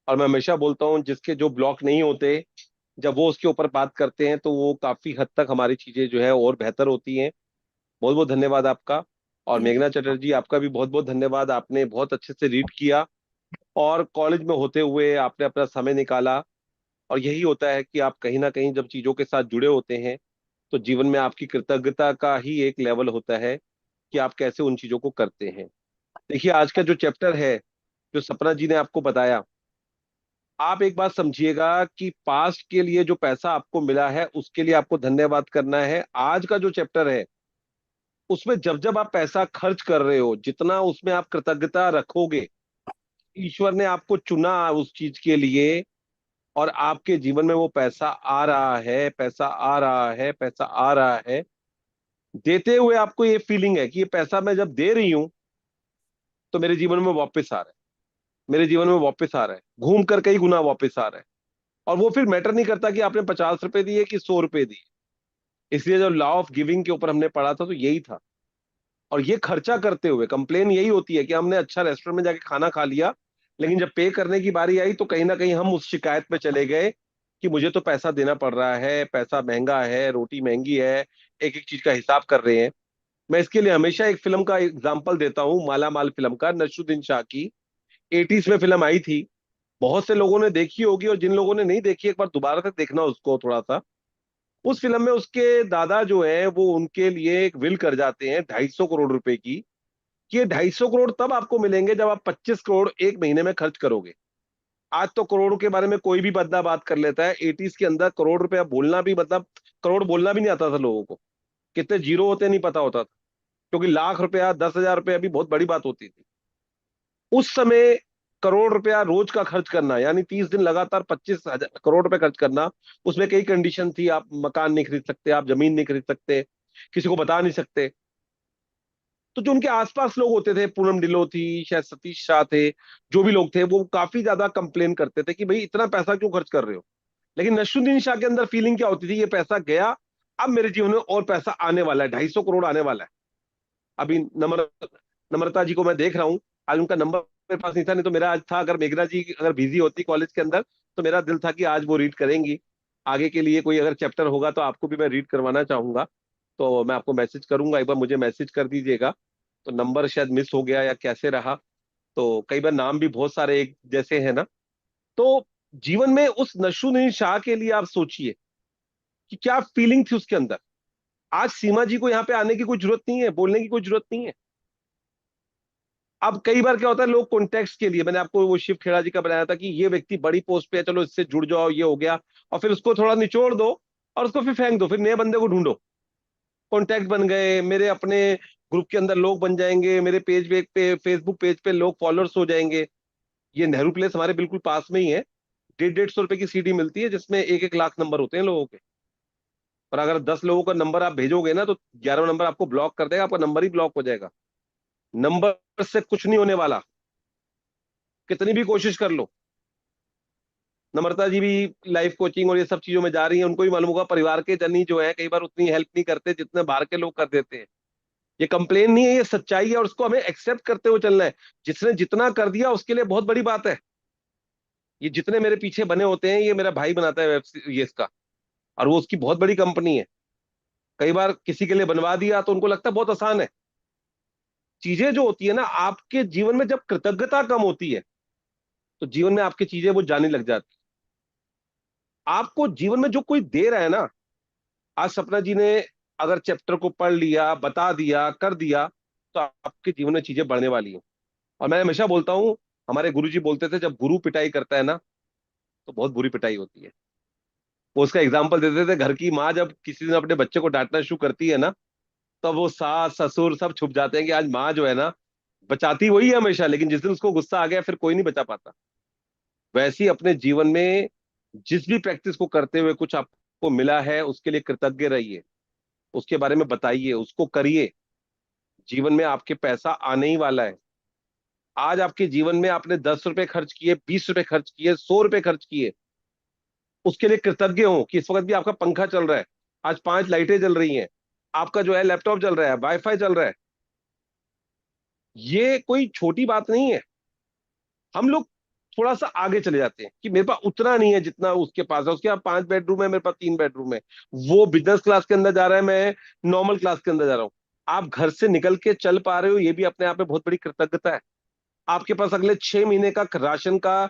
और मैं हमेशा बोलता हूँ, जिसके जो ब्लॉक नहीं होते, जब वो उसके ऊपर बात करते हैं तो वो काफी हद तक हमारी चीजें जो है और बेहतर होती हैं। बहुत बहुत धन्यवाद आपका। और थैंक यू। मेघना चटर्जी, आपका भी बहुत बहुत धन्यवाद, आपने बहुत अच्छे से रीड किया और कॉलेज में होते हुए आपने अपना समय निकाला। और यही होता है कि आप कहीं ना कहीं जब चीजों के साथ जुड़े होते हैं तो जीवन में आपकी कृतज्ञता का ही एक लेवल होता है कि आप कैसे उन चीजों को करते हैं। देखिए, आज का जो चैप्टर है, जो सपना जी ने आपको बताया, आप एक बात समझिएगा कि पास्ट के लिए जो पैसा आपको मिला है उसके लिए आपको धन्यवाद करना है। आज का जो चैप्टर है उसमें जब जब आप पैसा खर्च कर रहे हो, जितना उसमें आप कृतज्ञता रखोगे, ईश्वर ने आपको चुना उस चीज के लिए, और आपके जीवन में वो पैसा आ रहा है, पैसा आ रहा है, पैसा आ रहा है। देते हुए आपको ये फीलिंग है कि ये पैसा मैं जब दे रही हूं तो मेरे जीवन में वापस आ रहा है, मेरे जीवन में वापस आ रहा है, घूम कर कई गुना वापस आ रहा है। और वो फिर मैटर नहीं करता कि आपने 50 रुपए दिए कि 100 रुपए दिए। इसलिए जो लॉ ऑफ गिविंग के ऊपर हमने पढ़ा था तो यही था। और ये खर्चा करते हुए कंप्लेन यही होती है कि हमने अच्छा रेस्टोरेंट में जाके खाना खा लिया, लेकिन जब पे करने की बारी आई तो कहीं ना कहीं हम उस शिकायत में चले गए कि मुझे तो पैसा देना पड़ रहा है, पैसा महंगा है, रोटी महंगी है, एक एक चीज का हिसाब कर रहे हैं। मैं इसके लिए हमेशा एक फिल्म का एग्जाम्पल देता हूँ, माला माल फिल्म का, नसरुद्दीन शाह की। 80s में फिल्म आई थी, बहुत से लोगों ने देखी होगी, और जिन लोगों ने नहीं देखी एक बार दोबारा तक देखना उसको थोड़ा सा। उस फिल्म में उसके दादा जो है वो उनके लिए एक विल कर जाते हैं 250 करोड़ रुपए की, कि ये 250 करोड़ तब आपको मिलेंगे जब आप 25 करोड़ एक महीने में खर्च करोगे। आज तो करोड़ के बारे में कोई भी बंदा बात कर लेता है, 80s के अंदर करोड़ रुपया बोलना भी, मतलब करोड़ बोलना भी नहीं आता था लोगों को, कितने जीरो होते नहीं पता होता था, क्योंकि लाख रुपया 10,000 रुपया भी बहुत बड़ी बात होती थी उस समय। करोड़ रुपया रोज का खर्च करना, यानी 30 दिन लगातार 25,000 करोड़ रुपए खर्च करना। उसमें कई कंडीशन थी, आप मकान नहीं खरीद सकते, आप जमीन नहीं खरीद सकते, किसी को बता नहीं सकते। तो जो उनके आसपास लोग होते थे, पूनम ढिल्लों थी, शायद सतीश शाह थे, जो भी लोग थे, वो काफी ज्यादा कंप्लेन करते थे कि भाई इतना पैसा क्यों खर्च कर रहे हो। लेकिन नसरुद्दीन शाह के अंदर फीलिंग क्या होती थी, ये पैसा गया, अब मेरे जीवन में और पैसा आने वाला है, 250 करोड़ आने वाला है। अभी नम्रता जी को मैं देख रहा हूँ, आज उनका नंबर मेरे पास नहीं था, नहीं तो मेरा आज था। अगर मेघना जी अगर बिजी होती कॉलेज के अंदर तो मेरा दिल था कि आज वो रीड करेंगी। आगे के लिए कोई अगर चैप्टर होगा तो आपको भी मैं रीड करवाना चाहूंगा, तो मैं आपको मैसेज करूंगा, एक बार मुझे मैसेज कर दीजिएगा। तो नंबर शायद मिस हो गया या कैसे रहा, तो कई बार नाम भी बहुत सारे एक जैसे हैं ना। तो जीवन में उस नसरुद्दीन शाह के लिए आप सोचिए कि क्या फीलिंग थी उसके अंदर। आज सीमा जी को यहाँ पे आने की कोई जरूरत नहीं है, बोलने की कोई जरूरत नहीं है। अब कई बार क्या होता है, लोग कॉन्टेक्स्ट के लिए, मैंने आपको वो शिव खेड़ा जी का बनाया था कि ये व्यक्ति बड़ी पोस्ट पे है, चलो इससे जुड़ जाओ, ये हो गया, और फिर उसको थोड़ा निचोड़ दो और उसको फिर फेंक दो, फिर नए बंदे को ढूंढो। कॉन्टैक्ट बन गए, मेरे अपने ग्रुप के अंदर लोग बन जाएंगे, मेरे पेज पे फेसबुक पेज पे लोग फॉलोअर्स हो जाएंगे। ये नेहरू प्लेस हमारे बिल्कुल पास में ही है, 150-150 रुपए की सीडी मिलती है जिसमें 1-1 लाख नंबर होते हैं लोगों के। और अगर 10 लोगों का नंबर आप भेजोगे ना तो 11वां नंबर आपको ब्लॉक कर देगा, आपका नंबर ही ब्लॉक हो जाएगा। नंबर से कुछ नहीं होने वाला, कितनी भी कोशिश कर लो। नम्रता जी भी लाइफ कोचिंग और ये सब चीजों में जा रही हैं, उनको भी मालूम होगा परिवार के जन ही जो है कई बार उतनी हेल्प नहीं करते जितने बाहर के लोग कर देते हैं। ये कंप्लेन नहीं है, ये सच्चाई है और उसको हमें एक्सेप्ट करते हुए चलना है। जिसने जितना कर दिया उसके लिए बहुत बड़ी बात है। ये जितने मेरे पीछे बने होते हैं ये मेरा भाई बनाता है ये इसका, और वो उसकी बहुत बड़ी कंपनी है। कई बार किसी के लिए बनवा दिया तो उनको लगता है बहुत आसान है। चीजें जो होती है ना आपके जीवन में, जब कृतज्ञता कम होती है तो जीवन में आपकी चीजें वो जाने लग जाती। आपको जीवन में जो कोई दे रहा है ना, आज सपना जी ने अगर चैप्टर को पढ़ लिया, बता दिया, कर दिया, तो आपके जीवन में चीजें बढ़ने वाली हैं। और मैं हमेशा बोलता हूं, हमारे गुरुजी बोलते थे जब गुरु पिटाई करता है ना तो बहुत बुरी पिटाई होती है। वो उसका एग्जाम्पल देते थे, घर की माँ जब किसी दिन अपने बच्चे को डांटना शुरू करती है ना, तब वो सास ससुर सब छुप जाते हैं कि आज माँ जो है ना बचाती वही है हमेशा, लेकिन जिस दिन उसको गुस्सा आ गया फिर कोई नहीं बचा पाता। वैसे ही अपने जीवन में जिस भी प्रैक्टिस को करते हुए कुछ आपको मिला है उसके लिए कृतज्ञ रहिए, उसके बारे में बताइए, उसको करिए। जीवन में आपके पैसा आने ही वाला है। आज आपके जीवन में आपने 10 रुपए खर्च किए, 20 रुपए खर्च किए, 100 रुपए खर्च किए, उसके लिए कृतज्ञ हो कि इस वक्त भी आपका पंखा चल रहा है, आज 5 लाइटें जल रही हैं, आपका जो है लैपटॉप चल रहा है, वाईफाई चल रहा है। ये कोई छोटी बात नहीं है। हम लोग थोड़ा सा आगे चले जाते हैं कि मेरे पास उतना नहीं है जितना उसके पास है, उसके पास 5 बेडरूम है, मेरे पास 3 बेडरूम है, वो बिजनेस क्लास के अंदर जा रहा है, मैं नॉर्मल क्लास के अंदर जा रहा हूं। आप घर से निकल के चल पा रहे हो, ये भी अपने आप में बहुत बड़ी कृतज्ञता है। आपके पास अगले 6 महीने का राशन का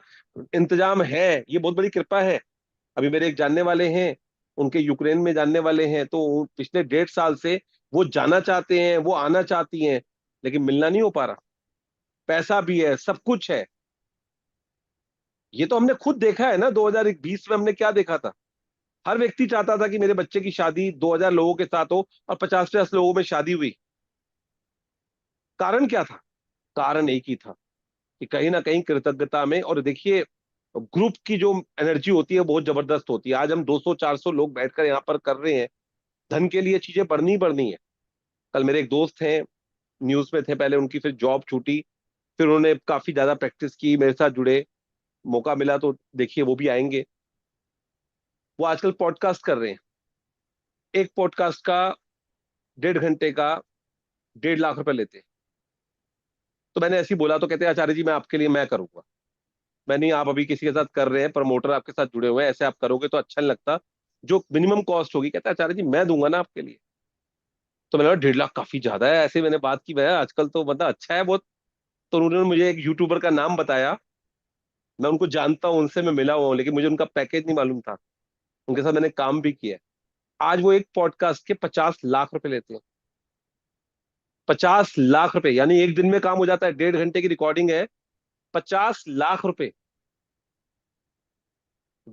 इंतजाम है, ये बहुत बड़ी कृपा है। अभी मेरे एक जानने वाले हैं, उनके यूक्रेन में जानने वाले हैं, तो पिछले 1.5 साल से वो जाना चाहते हैं, वो आना चाहती हैं, लेकिन मिलना नहीं हो पा रहा। पैसा भी है, सब कुछ है। ये तो हमने खुद देखा है ना, 2020 में हमने क्या देखा था। हर व्यक्ति चाहता था कि मेरे बच्चे की शादी 2000 लोगों के साथ हो और 50-50 लोगों में शादी हुई। कारण क्या था? कारण एक ही था कि कहीं ना कहीं कृतज्ञता में, और देखिए ग्रुप की जो एनर्जी होती है बहुत जबरदस्त होती है। आज हम 200-400 लोग बैठकर यहाँ पर कर रहे हैं, धन के लिए चीजें बढ़नी ही बढ़नी है। कल मेरे एक दोस्त हैं, न्यूज में थे पहले, उनकी फिर जॉब छूटी, फिर उन्होंने काफी ज्यादा प्रैक्टिस की, मेरे साथ जुड़े, मौका मिला तो देखिए वो भी आएंगे। वो आजकल पॉडकास्ट कर रहे हैं। एक पॉडकास्ट का 1.5 घंटे का 1.5 लाख रुपए लेते हैं। तो मैंने ऐसे ही बोला तो कहते हैं आचार्य जी मैं आपके लिए मैं करूंगा। मैं नहीं, आप अभी किसी के साथ कर रहे हैं, प्रमोटर आपके साथ जुड़े हुए हैं, ऐसे आप करोगे तो अच्छा नहीं लगता, जो मिनिमम कॉस्ट होगी, कहता है आचार्य जी मैं दूंगा ना आपके लिए। तो मैंने कहा 1.5 लाख काफी ज्यादा है, ऐसे मैंने बात की, मैं आजकल तो मतलब अच्छा है बहुत। तो उन्होंने मुझे एक यूट्यूबर का नाम बताया, मैं उनको जानता हूँ, उनसे मैं मिला हुआ हूँ, लेकिन मुझे उनका पैकेज नहीं मालूम था। उनके साथ मैंने काम भी किया। आज वो एक पॉडकास्ट के 50 लाख रुपए लेते हैं। 50 लाख रुपए, यानी एक दिन में काम हो जाता है, 1.5 घंटे की रिकॉर्डिंग है, 50 लाख रुपए।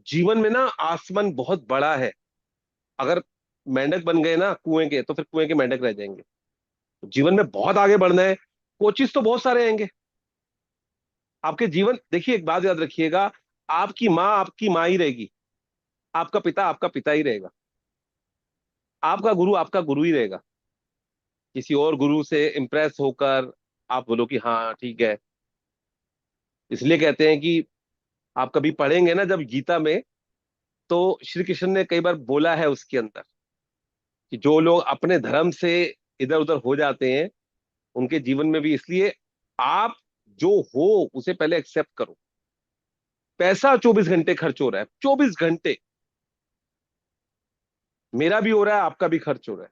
जीवन में ना आसमान बहुत बड़ा है। अगर मेंढक बन गए ना कुएं के, तो फिर कुएं के मेंढक रह जाएंगे। जीवन में बहुत आगे बढ़ना है, कोचिस तो बहुत सारे आएंगे आपके जीवन। देखिए एक बात याद रखिएगा, आपकी माँ ही रहेगी, आपका पिता ही रहेगा, आपका गुरु ही रहेगा। किसी और गुरु से इंप्रेस होकर आप बोलो कि हाँ ठीक है। इसलिए कहते हैं कि आप कभी पढ़ेंगे ना जब गीता में, तो श्री कृष्ण ने कई बार बोला है उसके अंदर कि जो लोग अपने धर्म से इधर उधर हो जाते हैं उनके जीवन में भी, इसलिए आप जो हो उसे पहले एक्सेप्ट करो। पैसा 24 घंटे खर्च हो रहा है, 24 घंटे, मेरा भी हो रहा है, आपका भी खर्च हो रहा है।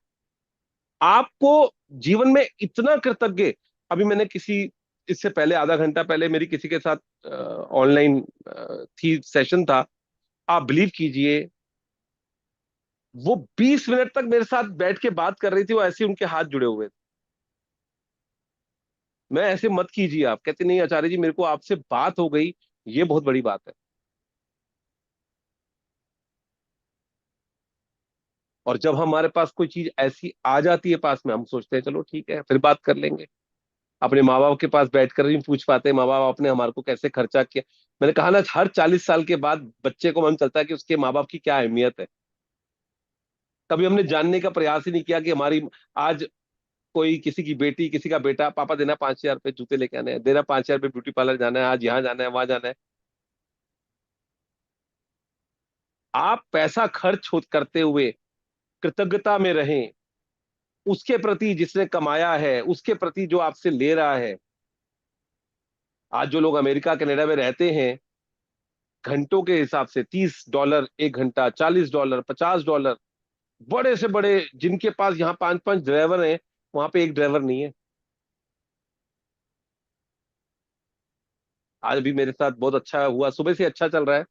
आपको जीवन में इतना कृतज्ञ, अभी मैंने किसी, इससे पहले आधा घंटा पहले मेरी किसी के साथ ऑनलाइन थी, सेशन था। आप बिलीव कीजिए, वो 20 मिनट तक मेरे साथ बैठ के बात कर रही थी, वो ऐसे उनके हाथ जुड़े हुए थे। मैं ऐसे मत कीजिए, आप कहते नहीं आचार्य जी मेरे को आपसे बात हो गई, ये बहुत बड़ी बात है। और जब हमारे पास कोई चीज ऐसी आ जाती है पास में, हम सोचते हैं चलो ठीक है फिर बात कर लेंगे। अपने माँ बाप के पास बैठकर नहीं पूछ पाते माँ बाप आपने हमारे को कैसे खर्चा किया। मैंने कहा ना, हर 40 साल के बाद बच्चे को मालूम चलता है कि उसके माँ बाप की क्या अहमियत है। कभी हमने जानने का प्रयास ही नहीं किया कि हमारी आज कोई किसी की बेटी किसी का बेटा, पापा देना 5,000 रुपये जूते लेके आने हैं, देना 5,000 रुपये ब्यूटी पार्लर जाना है, आज यहाँ जाना है वहां जाना है। आप पैसा खर्च करते हुए कृतज्ञता में रहें उसके प्रति, जिसने कमाया है उसके प्रति जो आपसे ले रहा है। आज जो लोग अमेरिका कनाडा में रहते हैं, घंटों के हिसाब से $30 एक घंटा, $40, $50, बड़े से बड़े, जिनके पास यहाँ 5-5 ड्राइवर हैं, वहां पे एक ड्राइवर नहीं है। आज भी मेरे साथ बहुत अच्छा हुआ, सुबह से अच्छा चल रहा है।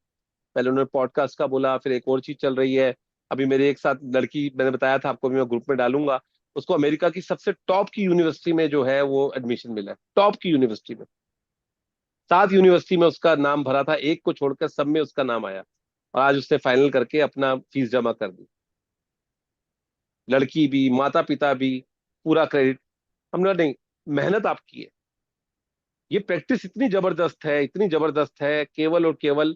पहले उन्होंने पॉडकास्ट का बोला, फिर एक और चीज चल रही है। अभी मेरे एक साथ लड़की, मैंने बताया था आपको, भी मैं ग्रुप में डालूंगा, उसको अमेरिका की सबसे टॉप की यूनिवर्सिटी में जो है वो एडमिशन मिला है, टॉप की यूनिवर्सिटी में। 7 यूनिवर्सिटी में उसका नाम भरा था, एक को छोड़कर सब में उसका नाम आया, और आज उसने फाइनल करके अपना फीस जमा कर दी। लड़की भी, माता पिता भी, पूरा क्रेडिट। हमने कहा, नहीं, मेहनत आपकी है। ये प्रैक्टिस इतनी जबरदस्त है, इतनी जबरदस्त है, केवल और केवल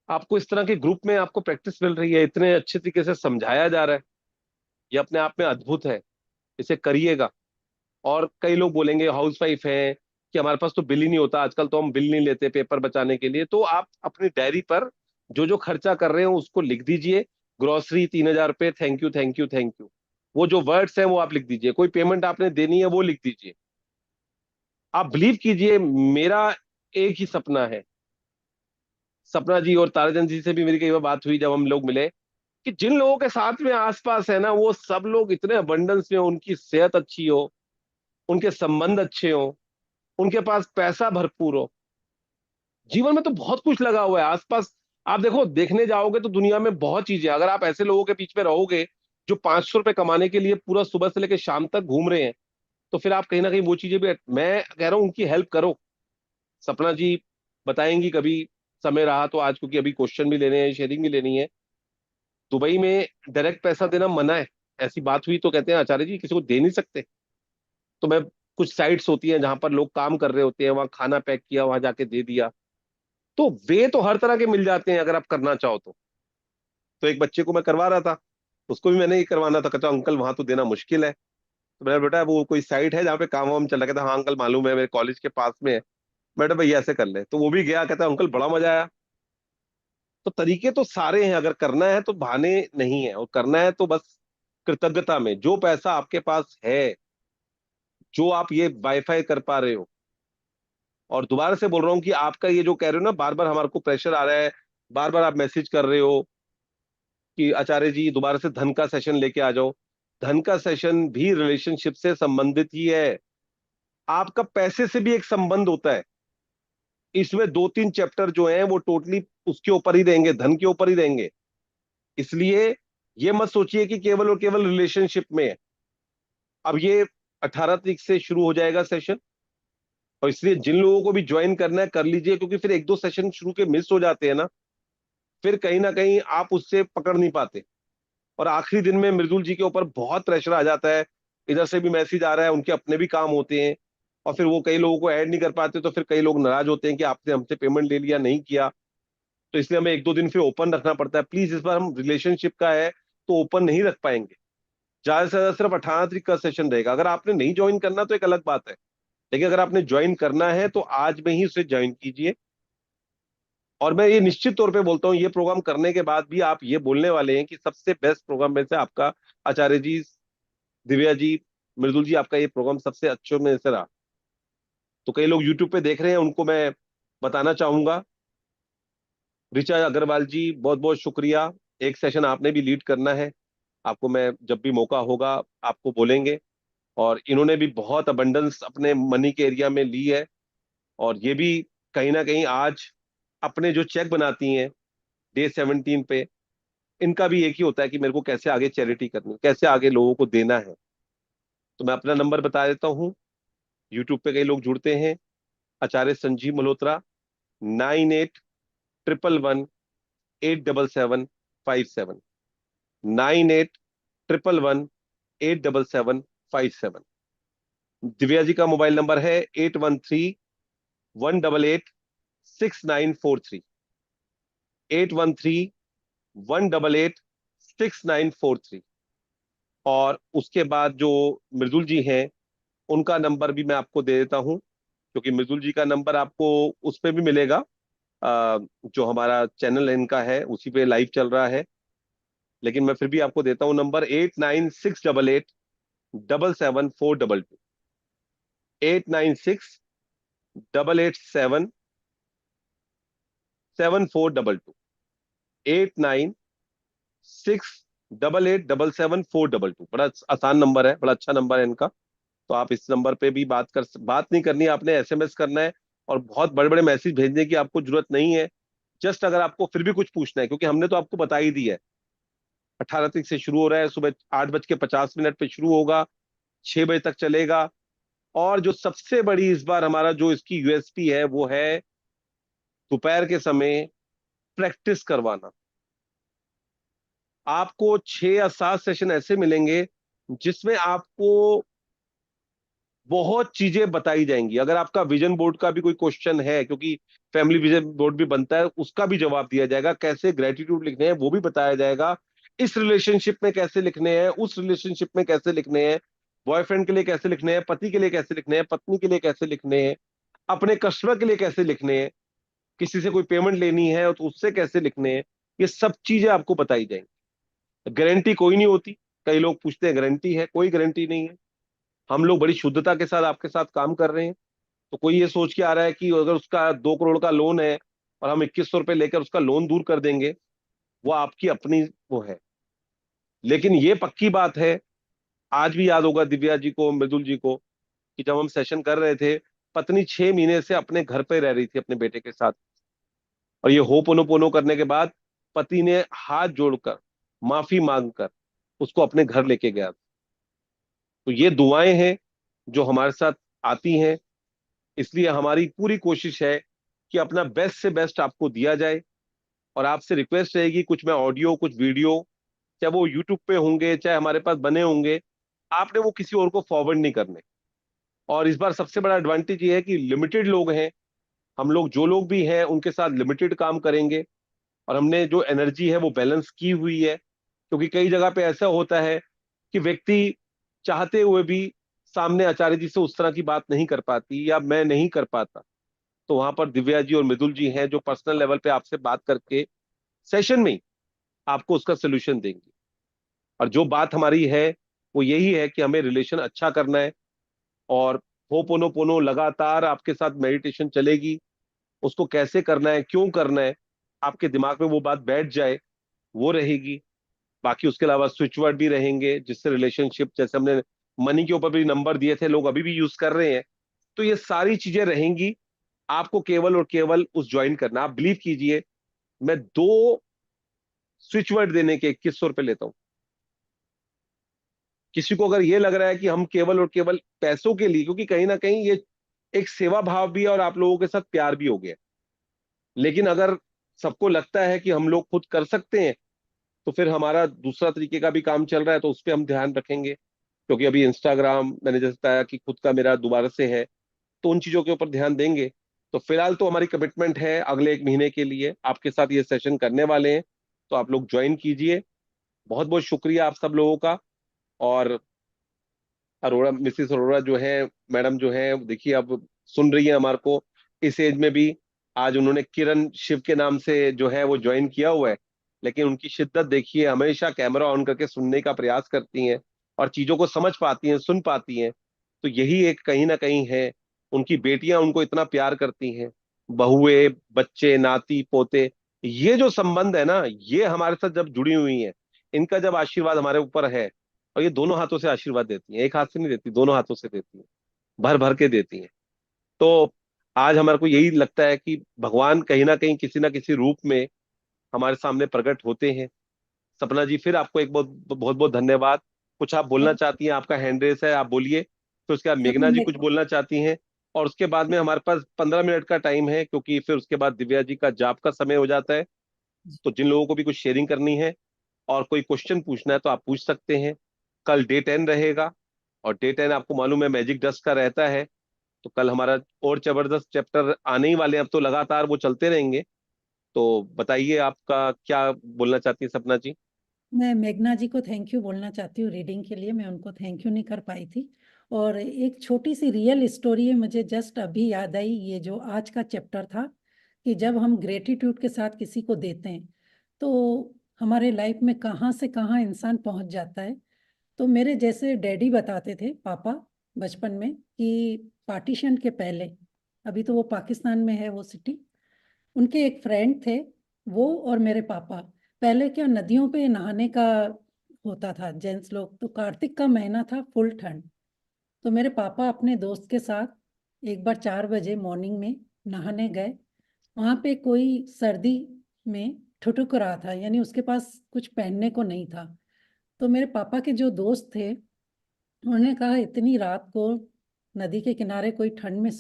आपको इस तरह के ग्रुप में आपको प्रैक्टिस मिल रही है, इतने अच्छे तरीके से समझाया जा रहा है। ये अपने आप में अद्भुत है, इसे करिएगा। और कई लोग बोलेंगे हाउसवाइफ है कि हमारे पास तो बिल ही नहीं होता, आजकल तो हम बिल नहीं लेते पेपर बचाने के लिए। तो आप अपनी डायरी पर जो जो खर्चा कर रहे हो उसको लिख दीजिए। ग्रोसरी 3,000 रुपये, thank you thank you thank you, वो जो वर्ड्स हैं वो आप लिख दीजिए। कोई पेमेंट आपने देनी है वो लिख दीजिए। आप बिलीव कीजिए, मेरा एक ही सपना है। सपना जी और ताराचंद जी से भी मेरी कई बार बात हुई जब हम लोग मिले, कि जिन लोगों के साथ में आसपास है ना, वो सब लोग इतने अबंडेंस में हो, उनकी सेहत अच्छी हो, उनके संबंध अच्छे हो, उनके पास पैसा भरपूर हो। जीवन में तो बहुत कुछ लगा हुआ है आसपास। आप देखो, देखने जाओगे तो दुनिया में बहुत चीजें हैं। अगर आप ऐसे लोगों के बीच में रहोगे जो 500 रुपए कमाने के लिए पूरा सुबह से लेकर शाम तक घूम रहे हैं, तो फिर आप कहीं ना कहीं वो चीजें भी, मैं कह रहा हूँ, उनकी हेल्प करो। सपना जी बताएंगी कभी समय रहा तो आज, क्योंकि अभी क्वेश्चन भी लेने हैं, शेयरिंग भी लेनी है। दुबई में डायरेक्ट पैसा देना मना है। ऐसी बात हुई तो कहते हैं आचार्य जी किसी को दे नहीं सकते। तो मैं, कुछ साइट्स होती हैं जहां पर लोग काम कर रहे होते हैं, वहां खाना पैक किया, वहां जाके दे दिया। तो वे तो हर तरह के मिल जाते हैं अगर आप करना चाहो तो एक बच्चे को मैं करवा रहा था, उसको भी मैंने ही करवाना था। कहता अंकल वहां तो देना मुश्किल है। तो मैंने, बेटा वो कोई साइट है जहाँ पे काम वाम चल रहा है? कहता हाँ अंकल मालूम है, मेरे कॉलेज के पास में है। बेटा भैया ऐसे कर ले, तो वो भी गया, कहता अंकल बड़ा मजा आया। तो तरीके तो सारे हैं, अगर करना है तो बहाने नहीं है, और करना है तो बस कृतज्ञता में। जो पैसा आपके पास है, जो आप ये वाईफाई कर पा रहे हो, और दोबारा से बोल रहा हूँ कि आपका ये जो कह रहे हो ना, बार बार हमारे को प्रेशर आ रहा है, बार बार आप मैसेज कर रहे हो कि आचार्य जी दोबारा से धन का सेशन लेके आ जाओ। धन का सेशन भी रिलेशनशिप से संबंधित ही है। आपका पैसे से भी एक संबंध होता है। इसमें 2-3 चैप्टर जो हैं वो टोटली उसके ऊपर ही रहेंगे, धन के ऊपर ही रहेंगे। इसलिए ये मत सोचिए कि केवल और केवल रिलेशनशिप में है। अब ये 18 तारीख से शुरू हो जाएगा सेशन, और इसलिए जिन लोगों को भी ज्वाइन करना है कर लीजिए, क्योंकि फिर 1-2 सेशन शुरू के मिस हो जाते हैं ना, फिर कहीं ना कहीं आप उससे पकड़ नहीं पाते। और आखिरी दिन में मृदुल जी के ऊपर बहुत प्रेशर आ जाता है, इधर से भी मैसेज आ रहा है, उनके अपने भी काम होते हैं, और फिर वो कई लोगों को ऐड नहीं कर पाते, तो फिर कई लोग नाराज होते हैं कि आपने हमसे पेमेंट ले लिया, नहीं किया। तो इसलिए हमें 1-2 दिन फिर ओपन रखना पड़ता है। प्लीज, इस बार हम रिलेशनशिप का है तो ओपन नहीं रख पाएंगे। ज्यादा से ज्यादा सिर्फ 18 तारीख का सेशन रहेगा। अगर आपने नहीं ज्वाइन करना तो एक अलग बात है, लेकिन अगर आपने ज्वाइन करना है तो आज में ही उसे ज्वाइन कीजिए। और मैं ये निश्चित तौर पे बोलता हूँ, ये प्रोग्राम करने के बाद भी आप ये बोलने वाले हैं कि सबसे बेस्ट प्रोग्राम में से आपका, आचार्य जी, दिव्या जी, मृदुल जी, आपका ये प्रोग्राम सबसे अच्छे में से रहा। तो कई लोग यूट्यूब पे देख रहे हैं, उनको मैं बताना चाहूंगा, ऋचा अग्रवाल जी बहुत बहुत शुक्रिया। एक सेशन आपने भी लीड करना है, आपको मैं जब भी मौका होगा आपको बोलेंगे। और इन्होंने भी बहुत अबंडेंस अपने मनी के एरिया में ली है, और ये भी कहीं ना कहीं आज अपने जो चेक बनाती हैं डे 17 पे, इनका भी एक ही होता है कि मेरे को कैसे आगे चैरिटी करनी, कैसे आगे लोगों को देना है। तो मैं अपना नंबर बता देता हूँ, यूट्यूब पे कई लोग जुड़ते हैं। आचार्य संजीव मल्होत्रा, 9811187757, 9811187757, दिव्या जी का मोबाइल नंबर है 8131886943, 8131886943। और उसके बाद जो मृदुल जी हैं, उनका नंबर भी मैं आपको दे देता हूं, क्योंकि मृदुल जी का नंबर आपको उस पे भी मिलेगा, जो हमारा चैनल इनका है उसी पे लाइव चल रहा है। लेकिन मैं फिर भी आपको देता हूं नंबर 8968877422, 8968877422, 8968877422। बड़ा आसान नंबर है, बड़ा अच्छा नंबर है इनका। तो आप इस नंबर पे भी बात नहीं करनी है आपने, एसएमएस करना है। और बहुत बड़े बड़े मैसेज भेजने की आपको जरूरत नहीं है। जस्ट अगर आपको फिर भी कुछ पूछना है, क्योंकि हमने तो आपको बता ही दी है, 18 तारीख से शुरू हो रहा है, सुबह 8:50 पे शुरू होगा, 6 बजे तक चलेगा। और जो सबसे बड़ी इस बार हमारा जो इसकी यूएसपी है, वो है दोपहर के समय प्रैक्टिस करवाना। आपको 6 या 7 सेशन ऐसे मिलेंगे जिसमें आपको बहुत चीजें बताई जाएंगी। अगर आपका विजन बोर्ड का भी कोई क्वेश्चन है, क्योंकि फैमिली विजन बोर्ड भी बनता है, उसका भी जवाब दिया जाएगा। कैसे ग्रेटिट्यूड लिखने हैं वो भी बताया जाएगा। इस रिलेशनशिप में कैसे लिखने हैं, उस रिलेशनशिप में कैसे लिखने हैं, बॉयफ्रेंड के लिए कैसे लिखने हैं, पति के लिए कैसे लिखने हैं, पत्नी के लिए कैसे लिखने हैं, अपने कस्टमर के लिए कैसे लिखने हैं, किसी से कोई पेमेंट लेनी है तो उससे कैसे लिखने हैं, ये सब चीजें आपको बताई जाएंगी। गारंटी कोई नहीं होती। कई लोग पूछते हैं गारंटी है, कोई गारंटी नहीं है। हम लोग बड़ी शुद्धता के साथ आपके साथ काम कर रहे हैं। तो कोई ये सोच के आ रहा है कि अगर उसका 2 करोड़ का लोन है और हम 2100 रुपये लेकर उसका लोन दूर कर देंगे, वो आपकी अपनी वो है। लेकिन ये पक्की बात है, आज भी याद होगा दिव्या जी को, मृदुल जी को, कि जब हम सेशन कर रहे थे, पत्नी 6 महीने से अपने घर पे रह रही थी अपने बेटे के साथ। और ये होपोनोपोनो करने के बाद पति ने हाथ जोड़कर माफी मांगकर उसको अपने घर लेके गया। तो ये दुआएं हैं जो हमारे साथ आती हैं। इसलिए हमारी पूरी कोशिश है कि अपना बेस्ट से बेस्ट आपको दिया जाए। और आपसे रिक्वेस्ट रहेगी, कुछ मैं ऑडियो कुछ वीडियो, चाहे वो यूट्यूब पे होंगे चाहे हमारे पास बने होंगे, आपने वो किसी और को फॉरवर्ड नहीं करने। और इस बार सबसे बड़ा एडवांटेज ये है कि लिमिटेड लोग हैं। हम लोग जो लोग भी हैं उनके साथ लिमिटेड काम करेंगे। और हमने जो एनर्जी है वो बैलेंस की हुई है, क्योंकि कई जगह पे ऐसा होता है कि व्यक्ति चाहते हुए भी सामने आचार्य जी से उस तरह की बात नहीं कर पाती, या मैं नहीं कर पाता। तो वहां पर दिव्या जी और मृदुल जी हैं जो पर्सनल लेवल पे आपसे बात करके सेशन में ही आपको उसका सोल्यूशन देंगे। और जो बात हमारी है वो यही है कि हमें रिलेशन अच्छा करना है। और होपोनोपोनो लगातार आपके साथ मेडिटेशन चलेगी। उसको कैसे करना है, क्यों करना है, आपके दिमाग में वो बात बैठ जाए, वो रहेगी। बाकी उसके अलावा स्विच वर्ड भी रहेंगे, जिससे रिलेशनशिप, जैसे हमने मनी के ऊपर भी नंबर दिए थे, लोग अभी भी यूज कर रहे हैं। तो ये सारी चीजें रहेंगी। आपको केवल और केवल उस ज्वाइन करना। आप बिलीव कीजिए, मैं 2 स्विच वर्ड देने के 2100 रुपये लेता हूं। किसी को अगर ये लग रहा है कि हम केवल और केवल पैसों के लिए, क्योंकि कहीं ना कहीं ये एक सेवा भाव भी है और आप लोगों के साथ प्यार भी हो गया। लेकिन अगर सबको लगता है कि हम लोग खुद कर सकते हैं, तो फिर हमारा दूसरा तरीके का भी काम चल रहा है, तो उस पर हम ध्यान रखेंगे। क्योंकि अभी इंस्टाग्राम, मैंने जैसे बताया कि खुद का मेरा दोबारा से है, तो उन चीजों के ऊपर ध्यान देंगे। तो फिलहाल तो हमारी कमिटमेंट है अगले 1 महीने के लिए आपके साथ ये सेशन करने वाले हैं। तो आप लोग ज्वाइन कीजिए। बहुत बहुत शुक्रिया आप सब लोगों का। और अरोड़ा, मिसिस अरोड़ा जो है, मैडम जो है, देखिए अब सुन रही है हमारे को, इस एज में भी। आज उन्होंने किरण शिव के नाम से जो है वो ज्वाइन किया हुआ है। लेकिन उनकी शिद्दत देखिए, हमेशा कैमरा ऑन करके सुनने का प्रयास करती हैं और चीजों को समझ पाती हैं, सुन पाती हैं। तो यही एक कहीं ना कहीं है। उनकी बेटियां उनको इतना प्यार करती हैं, बहुए, बच्चे, नाती पोते, ये जो संबंध है ना, ये हमारे साथ जब जुड़ी हुई हैं, इनका जब आशीर्वाद हमारे ऊपर है, और ये दोनों हाथों से आशीर्वाद देती हैं, एक हाथ से नहीं देती, दोनों हाथों से देती हैं, भर भर के देती हैं। तो आज हमारे को यही लगता है कि भगवान कहीं ना कहीं किसी ना किसी रूप में हमारे सामने प्रकट होते हैं। सपना जी, फिर आपको एक बहुत बहुत बहुत धन्यवाद। कुछ आप बोलना चाहती हैं, आपका हैंड रेस है, आप बोलिए। फिर उसके बाद मेघना जी कुछ बोलना चाहती हैं। और उसके बाद में हमारे पास 15 मिनट का टाइम है, क्योंकि फिर उसके बाद दिव्या जी का जाप का समय हो जाता है। तो जिन लोगों को भी कुछ शेयरिंग करनी है और कोई क्वेश्चन पूछना है तो आप पूछ सकते हैं। कल डे 10 रहेगा। और डे 10 आपको मालूम है मैजिक डस्ट का रहता है। तो कल हमारा और जबरदस्त चैप्टर आने ही वाले हैं, अब तो लगातार वो चलते रहेंगे। तो बताइए आपका क्या बोलना चाहती है सपना जी। मैं मेघना जी को थैंक यू बोलना चाहती हूँ रीडिंग के लिए, मैं उनको थैंक यू नहीं कर पाई थी। और एक छोटी सी रियल स्टोरी है, मुझे जस्ट अभी याद आई, ये जो आज का चैप्टर था कि जब हम ग्रेटिट्यूड के साथ किसी को देते हैं तो हमारे लाइफ में कहाँ से कहाँ इंसान पहुँच जाता है। तो मेरे जैसे डैडी बताते थे, पापा, बचपन में कि पार्टीशन के पहले, अभी तो वो पाकिस्तान में है वो सिटी, उनके एक फ्रेंड थे, वो और मेरे पापा, पहले क्या नदियों पे नहाने का होता था जेंट्स लोग, तो कार्तिक का महीना था, फुल ठंड। तो मेरे पापा अपने दोस्त के साथ एक बार 4 बजे मॉर्निंग में नहाने गए। वहाँ पे कोई सर्दी में ठुठुक रहा था, यानी उसके पास कुछ पहनने को नहीं था। तो मेरे पापा के जो दोस्त थे उन्होंने कहा इतनी रात को नदी के किनारे कोई ठंड में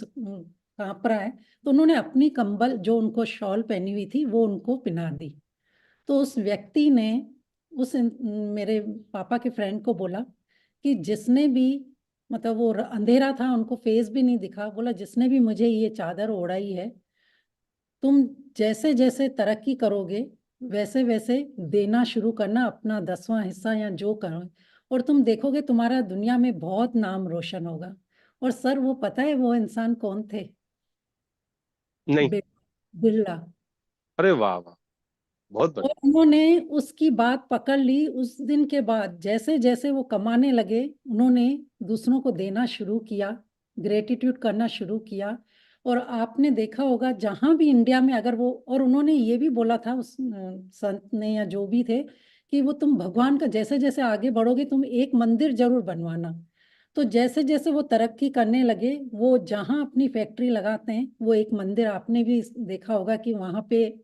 कांप रहा है, तो उन्होंने अपनी कंबल जो उनको शॉल पहनी हुई थी वो उनको पहना दी। तो उस व्यक्ति ने मेरे पापा के फ्रेंड को बोला कि जिसने भी, मतलब वो अंधेरा था, उनको फेस भी नहीं दिखा, बोला जिसने भी मुझे ये चादर ओढ़ाई है, तुम जैसे जैसे तरक्की करोगे वैसे वैसे देना शुरू करना अपना 10वां हिस्सा या जो करो, और तुम देखोगे तुम्हारा दुनिया में बहुत नाम रोशन होगा। और सर वो पता है वो इंसान कौन थे? नहीं। बि- बिरला। अरे वाह वाह, बहुत और बढ़िया। उन्होंने उसकी बात पकड़ ली। उस दिन के बाद जैसे जैसे वो कमाने लगे, उन्होंने दूसरों को देना शुरू किया, ग्रेटिट्यूड करना शुरू किया। और आपने देखा होगा जहां भी इंडिया में अगर वो, और उन्होंने ये भी बोला था उस संत ने या जो भी थे कि वो तुम भगवान का जैसे जैसे आगे बढ़ोगे तुम एक मंदिर जरूर बनवाना। तो जैसे जैसे वो तरक्की करने लगे, वो जहां अपनी फैक्ट्री लगाते हैं वो एक मंदिर, आपने भी देखा होगा कि वहां पे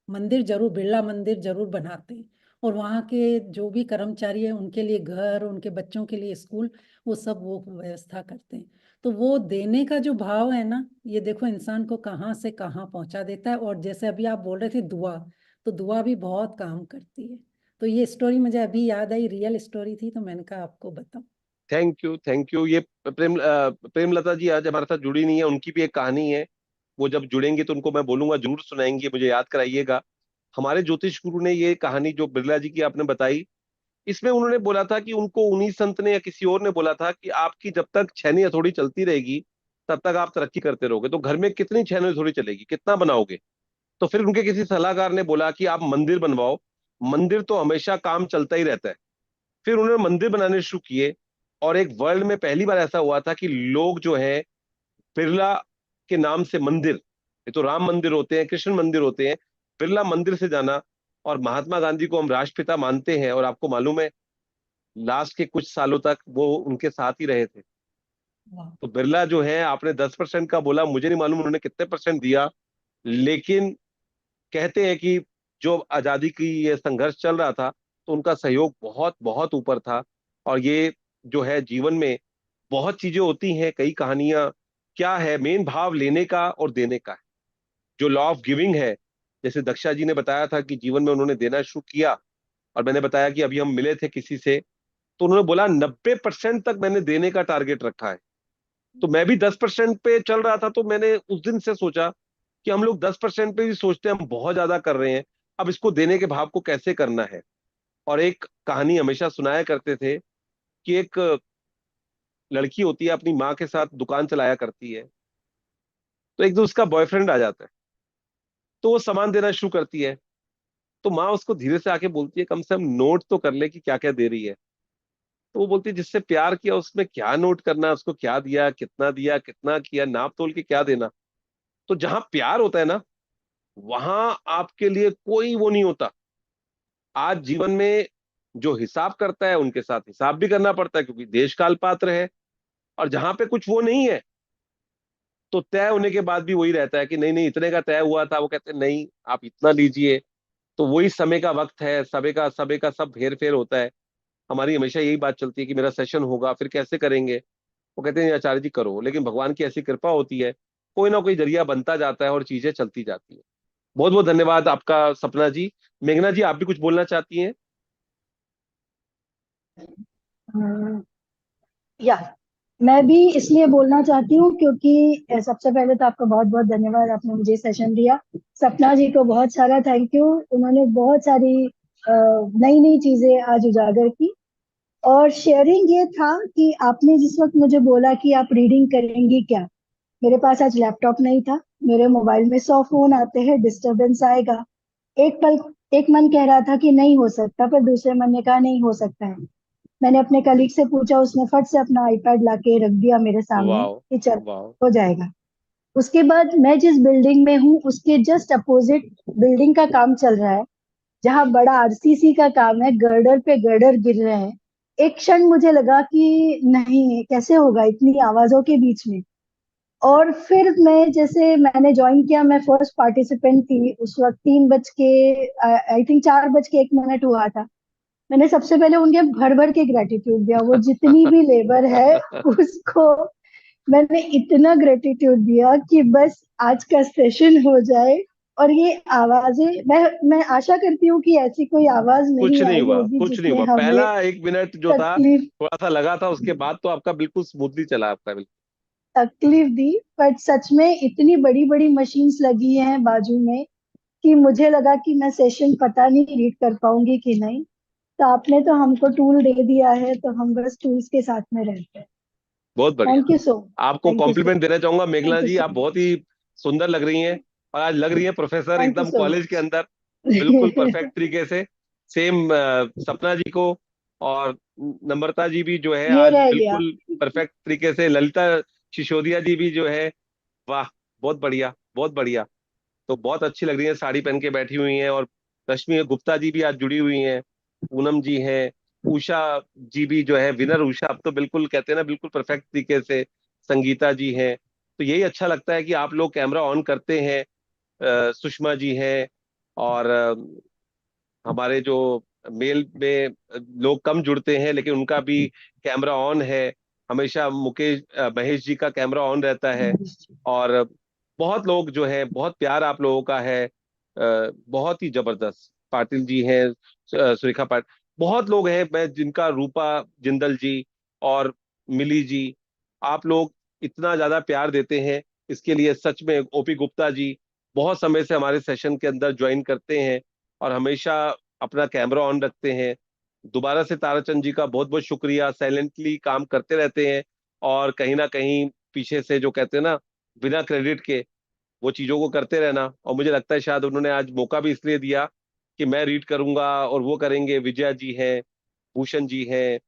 मंदिर जरूर, बिरला मंदिर जरूर बनाते हैं। और वहाँ के जो भी कर्मचारी है उनके लिए घर, उनके बच्चों के लिए स्कूल, वो सब वो व्यवस्था करते हैं। तो वो देने का जो भाव है ना, ये देखो इंसान को कहाँ से कहाँ पहुंचा देता है। और जैसे अभी आप बोल रहे थे दुआ, तो दुआ भी बहुत काम करती है। तो ये स्टोरी मुझे अभी याद आई, रियल स्टोरी थी, तो मैंने कहा आपको बताऊं। Thank you thank you. ये प्रेमलता जी आज हमारे साथ जुड़ी नहीं है, उनकी भी एक कहानी है। वो जब जुड़ेंगे तो उनको मैं बोलूंगा जरूर सुनाएंगे, मुझे याद कराइएगा। हमारे ज्योतिष गुरु ने ये कहानी जो बिरला जी की आपने बताई, इसमें उन्होंने बोला था कि उनको उन्हीं संत ने या किसी और ने बोला था कि आपकी जब तक छैनी हथौड़ी चलती रहेगी तब तक आप तरक्की करते रहोगे। तो घर में कितनी छैनी हथौड़ी चलेगी, कितना बनाओगे। तो फिर उनके किसी सलाहकार ने बोला कि आप मंदिर बनवाओ, मंदिर तो हमेशा काम चलता ही रहता है। फिर उन्होंने मंदिर बनाने शुरू किए। और एक वर्ल्ड में पहली बार ऐसा हुआ था कि लोग जो है बिरला के नाम से मंदिर, ये तो राम मंदिर होते हैं, कृष्ण मंदिर होते हैं, बिरला मंदिर से जाना। और महात्मा गांधी को हम राष्ट्रपिता मानते हैं, और आपको मालूम है लास्ट के कुछ सालों तक वो उनके साथ ही रहे थे। वाह। तो बिरला जो है, आपने 10% का बोला, मुझे नहीं मालूम उन्होंने कितने परसेंट दिया, लेकिन कहते हैं कि जो आजादी की ये संघर्ष चल रहा था तो उनका सहयोग बहुत बहुत ऊपर था। और ये जो है जीवन में बहुत चीजें होती हैं, कई कहानियां, क्या है मेन भाव लेने का और देने का है, जो लॉ ऑफ गिविंग है। जैसे दक्षा जी ने बताया था कि जीवन में उन्होंने देना शुरू किया, और मैंने बताया कि अभी हम मिले थे किसी से, तो उन्होंने बोला 90% तक मैंने देने का टारगेट रखा है। तो मैं भी 10% पे चल रहा था। तो मैंने उस दिन से सोचा कि हम लोग 10% पे भी सोचते हैं हम बहुत ज्यादा कर रहे हैं, अब इसको देने के भाव को कैसे करना है। और एक कहानी हमेशा सुनाया करते थे कि एक लड़की होती है, अपनी माँ के साथ दुकान चलाया करती है। तो एक दिन उसका बॉयफ्रेंड आ जाता है, तो वो सामान देना शुरू करती है। तो माँ उसको धीरे से आके बोलती है कम से कम नोट तो कर ले कि क्या क्या दे रही है। तो वो बोलती है जिससे प्यार किया उसमें क्या नोट करना, उसको क्या दिया कितना किया, नाप तोल के क्या देना। तो जहां प्यार होता है ना, वहां आपके लिए कोई वो नहीं होता। आज जीवन में जो हिसाब करता है उनके साथ हिसाब भी करना पड़ता है, क्योंकि देश काल पात्र है। और जहां पे कुछ वो नहीं है, तो तय होने के बाद भी वही रहता है कि नहीं नहीं इतने का तय हुआ था, वो कहते हैं नहीं आप इतना लीजिए। तो वही समय का वक्त है, सबे का सब हेर फेर होता है। हमारी हमेशा यही बात चलती है कि मेरा सेशन होगा, फिर कैसे करेंगे। वो कहते हैं आचार्य जी करो, लेकिन भगवान की ऐसी कृपा होती है, कोई ना कोई जरिया बनता जाता है और चीजें चलती जाती है। बहुत बहुत धन्यवाद आपका सपना जी। मेघना जी आप भी कुछ बोलना चाहती हैं? अ, या मैं भी इसलिए बोलना चाहती हूँ क्योंकि सबसे पहले तो आपका बहुत बहुत धन्यवाद, आपने मुझे सेशन दिया। सपना जी को बहुत सारा थैंक यू, उन्होंने बहुत सारी नई नई चीजें आज उजागर की। और शेयरिंग ये था कि आपने जिस वक्त मुझे बोला कि आप रीडिंग करेंगी क्या, मेरे पास आज लैपटॉप नहीं था। मेरे मोबाइल में 100 फोन आते हैं, डिस्टरबेंस आएगा। एक पल एक मन कह रहा था कि नहीं हो सकता, पर दूसरे मन ने कहा नहीं हो सकता है। मैंने अपने कलीग से पूछा, उसने फट से अपना आईपैड लाके रख दिया मेरे सामने वाह, कि चल वाह। हो जाएगा। उसके बाद मैं जिस बिल्डिंग में हूँ उसके जस्ट अपोजिट बिल्डिंग का काम चल रहा है, जहाँ बड़ा आरसीसी का काम है, गर्डर पे गर्डर गिर रहे हैं। एक क्षण मुझे लगा कि नहीं, कैसे होगा इतनी आवाजों के बीच में। और फिर मैं जैसे मैंने ज्वाइन किया, मैं फर्स्ट पार्टिसिपेंट थी उस वक्त। 3 बज के आई थिंक 4 बज के 1 मिनट हुआ था। मैंने सबसे पहले उनके भर भर के ग्रेटिट्यूड दिया, वो जितनी भी लेबर है उसको मैंने इतना ग्रेटिट्यूड दिया कि बस आज का सेशन हो जाए। और ये आवाजें, मैं आशा करती हूँ कि ऐसी कोई आवाज कुछ नहीं नहीं आई हुआ, होगी कुछ नहीं जिसने हुआ। हमें पहला 1 मिनट जो था तकलीफ थोड़ा सा लगा था, उसके बाद तो आपका बिल्कुल स्मूथली चला आपका, बिल्कुल। तकलीफ दी। बट सच में इतनी बड़ी बड़ी मशीन्स लगी हैं बाजू में कि मुझे लगा कि मैं सेशन पता नहीं रीड कर पाऊंगी कि नहीं। तो आपने तो हमको टूल दे दिया है, तो हम बस टूल्स के साथ में रहते हैं। बहुत बढ़िया। थैंक यू सो आपको थैंक यू सो कॉम्प्लीमेंट देना चाहूंगा मेघना थैंक यू जी, सो आप बहुत ही सुंदर लग रही हैं। और आज लग रही हैं प्रोफेसर थैंक यू एकदम सो कॉलेज के मच। अंदर, बिल्कुल परफेक्ट तरीके से। सेम सपना जी को और नम्रता जी भी जो है ये आज रह गया। बिल्कुल परफेक्ट तरीके से। ललिता सिसोदिया जी भी जो है, वाह, बहुत बढ़िया, बहुत बढ़िया। तो बहुत अच्छी लग रही है, साड़ी पहन के बैठी हुई हैं। और रश्मि गुप्ता जी भी आज जुड़ी हुई हैं, पूनम जी हैं, उषा जी भी जो है विनर उषा, अब तो बिल्कुल कहते हैं ना, बिल्कुल परफेक्ट तरीके से। संगीता जी हैं। तो यही अच्छा लगता है कि आप लोग कैमरा ऑन करते हैं। सुषमा जी हैं। और हमारे जो मेल में लोग कम जुड़ते हैं, लेकिन उनका भी कैमरा ऑन है हमेशा। मुकेश महेश जी का कैमरा ऑन रहता है। और बहुत लोग जो है, बहुत प्यार आप लोगों का है। बहुत ही जबरदस्त। पाटिल जी हैं, सुरेखा पाटिल, बहुत लोग हैं मैं जिनका, रूपा जिंदल जी और मिली जी, आप लोग इतना ज्यादा प्यार देते हैं, इसके लिए सच में। ओपी गुप्ता जी बहुत समय से हमारे सेशन के अंदर ज्वाइन करते हैं और हमेशा अपना कैमरा ऑन रखते हैं। दोबारा से ताराचंद जी का बहुत बहुत शुक्रिया, साइलेंटली काम करते रहते हैं। और कहीं ना कहीं पीछे से जो कहते हैं ना, बिना क्रेडिट के वो चीजों को करते रहना। और मुझे लगता है शायद उन्होंने आज मौका भी इसलिए दिया कि मैं रीड करूंगा और वो करेंगे। विजया जी हैं, भूषण जी हैं,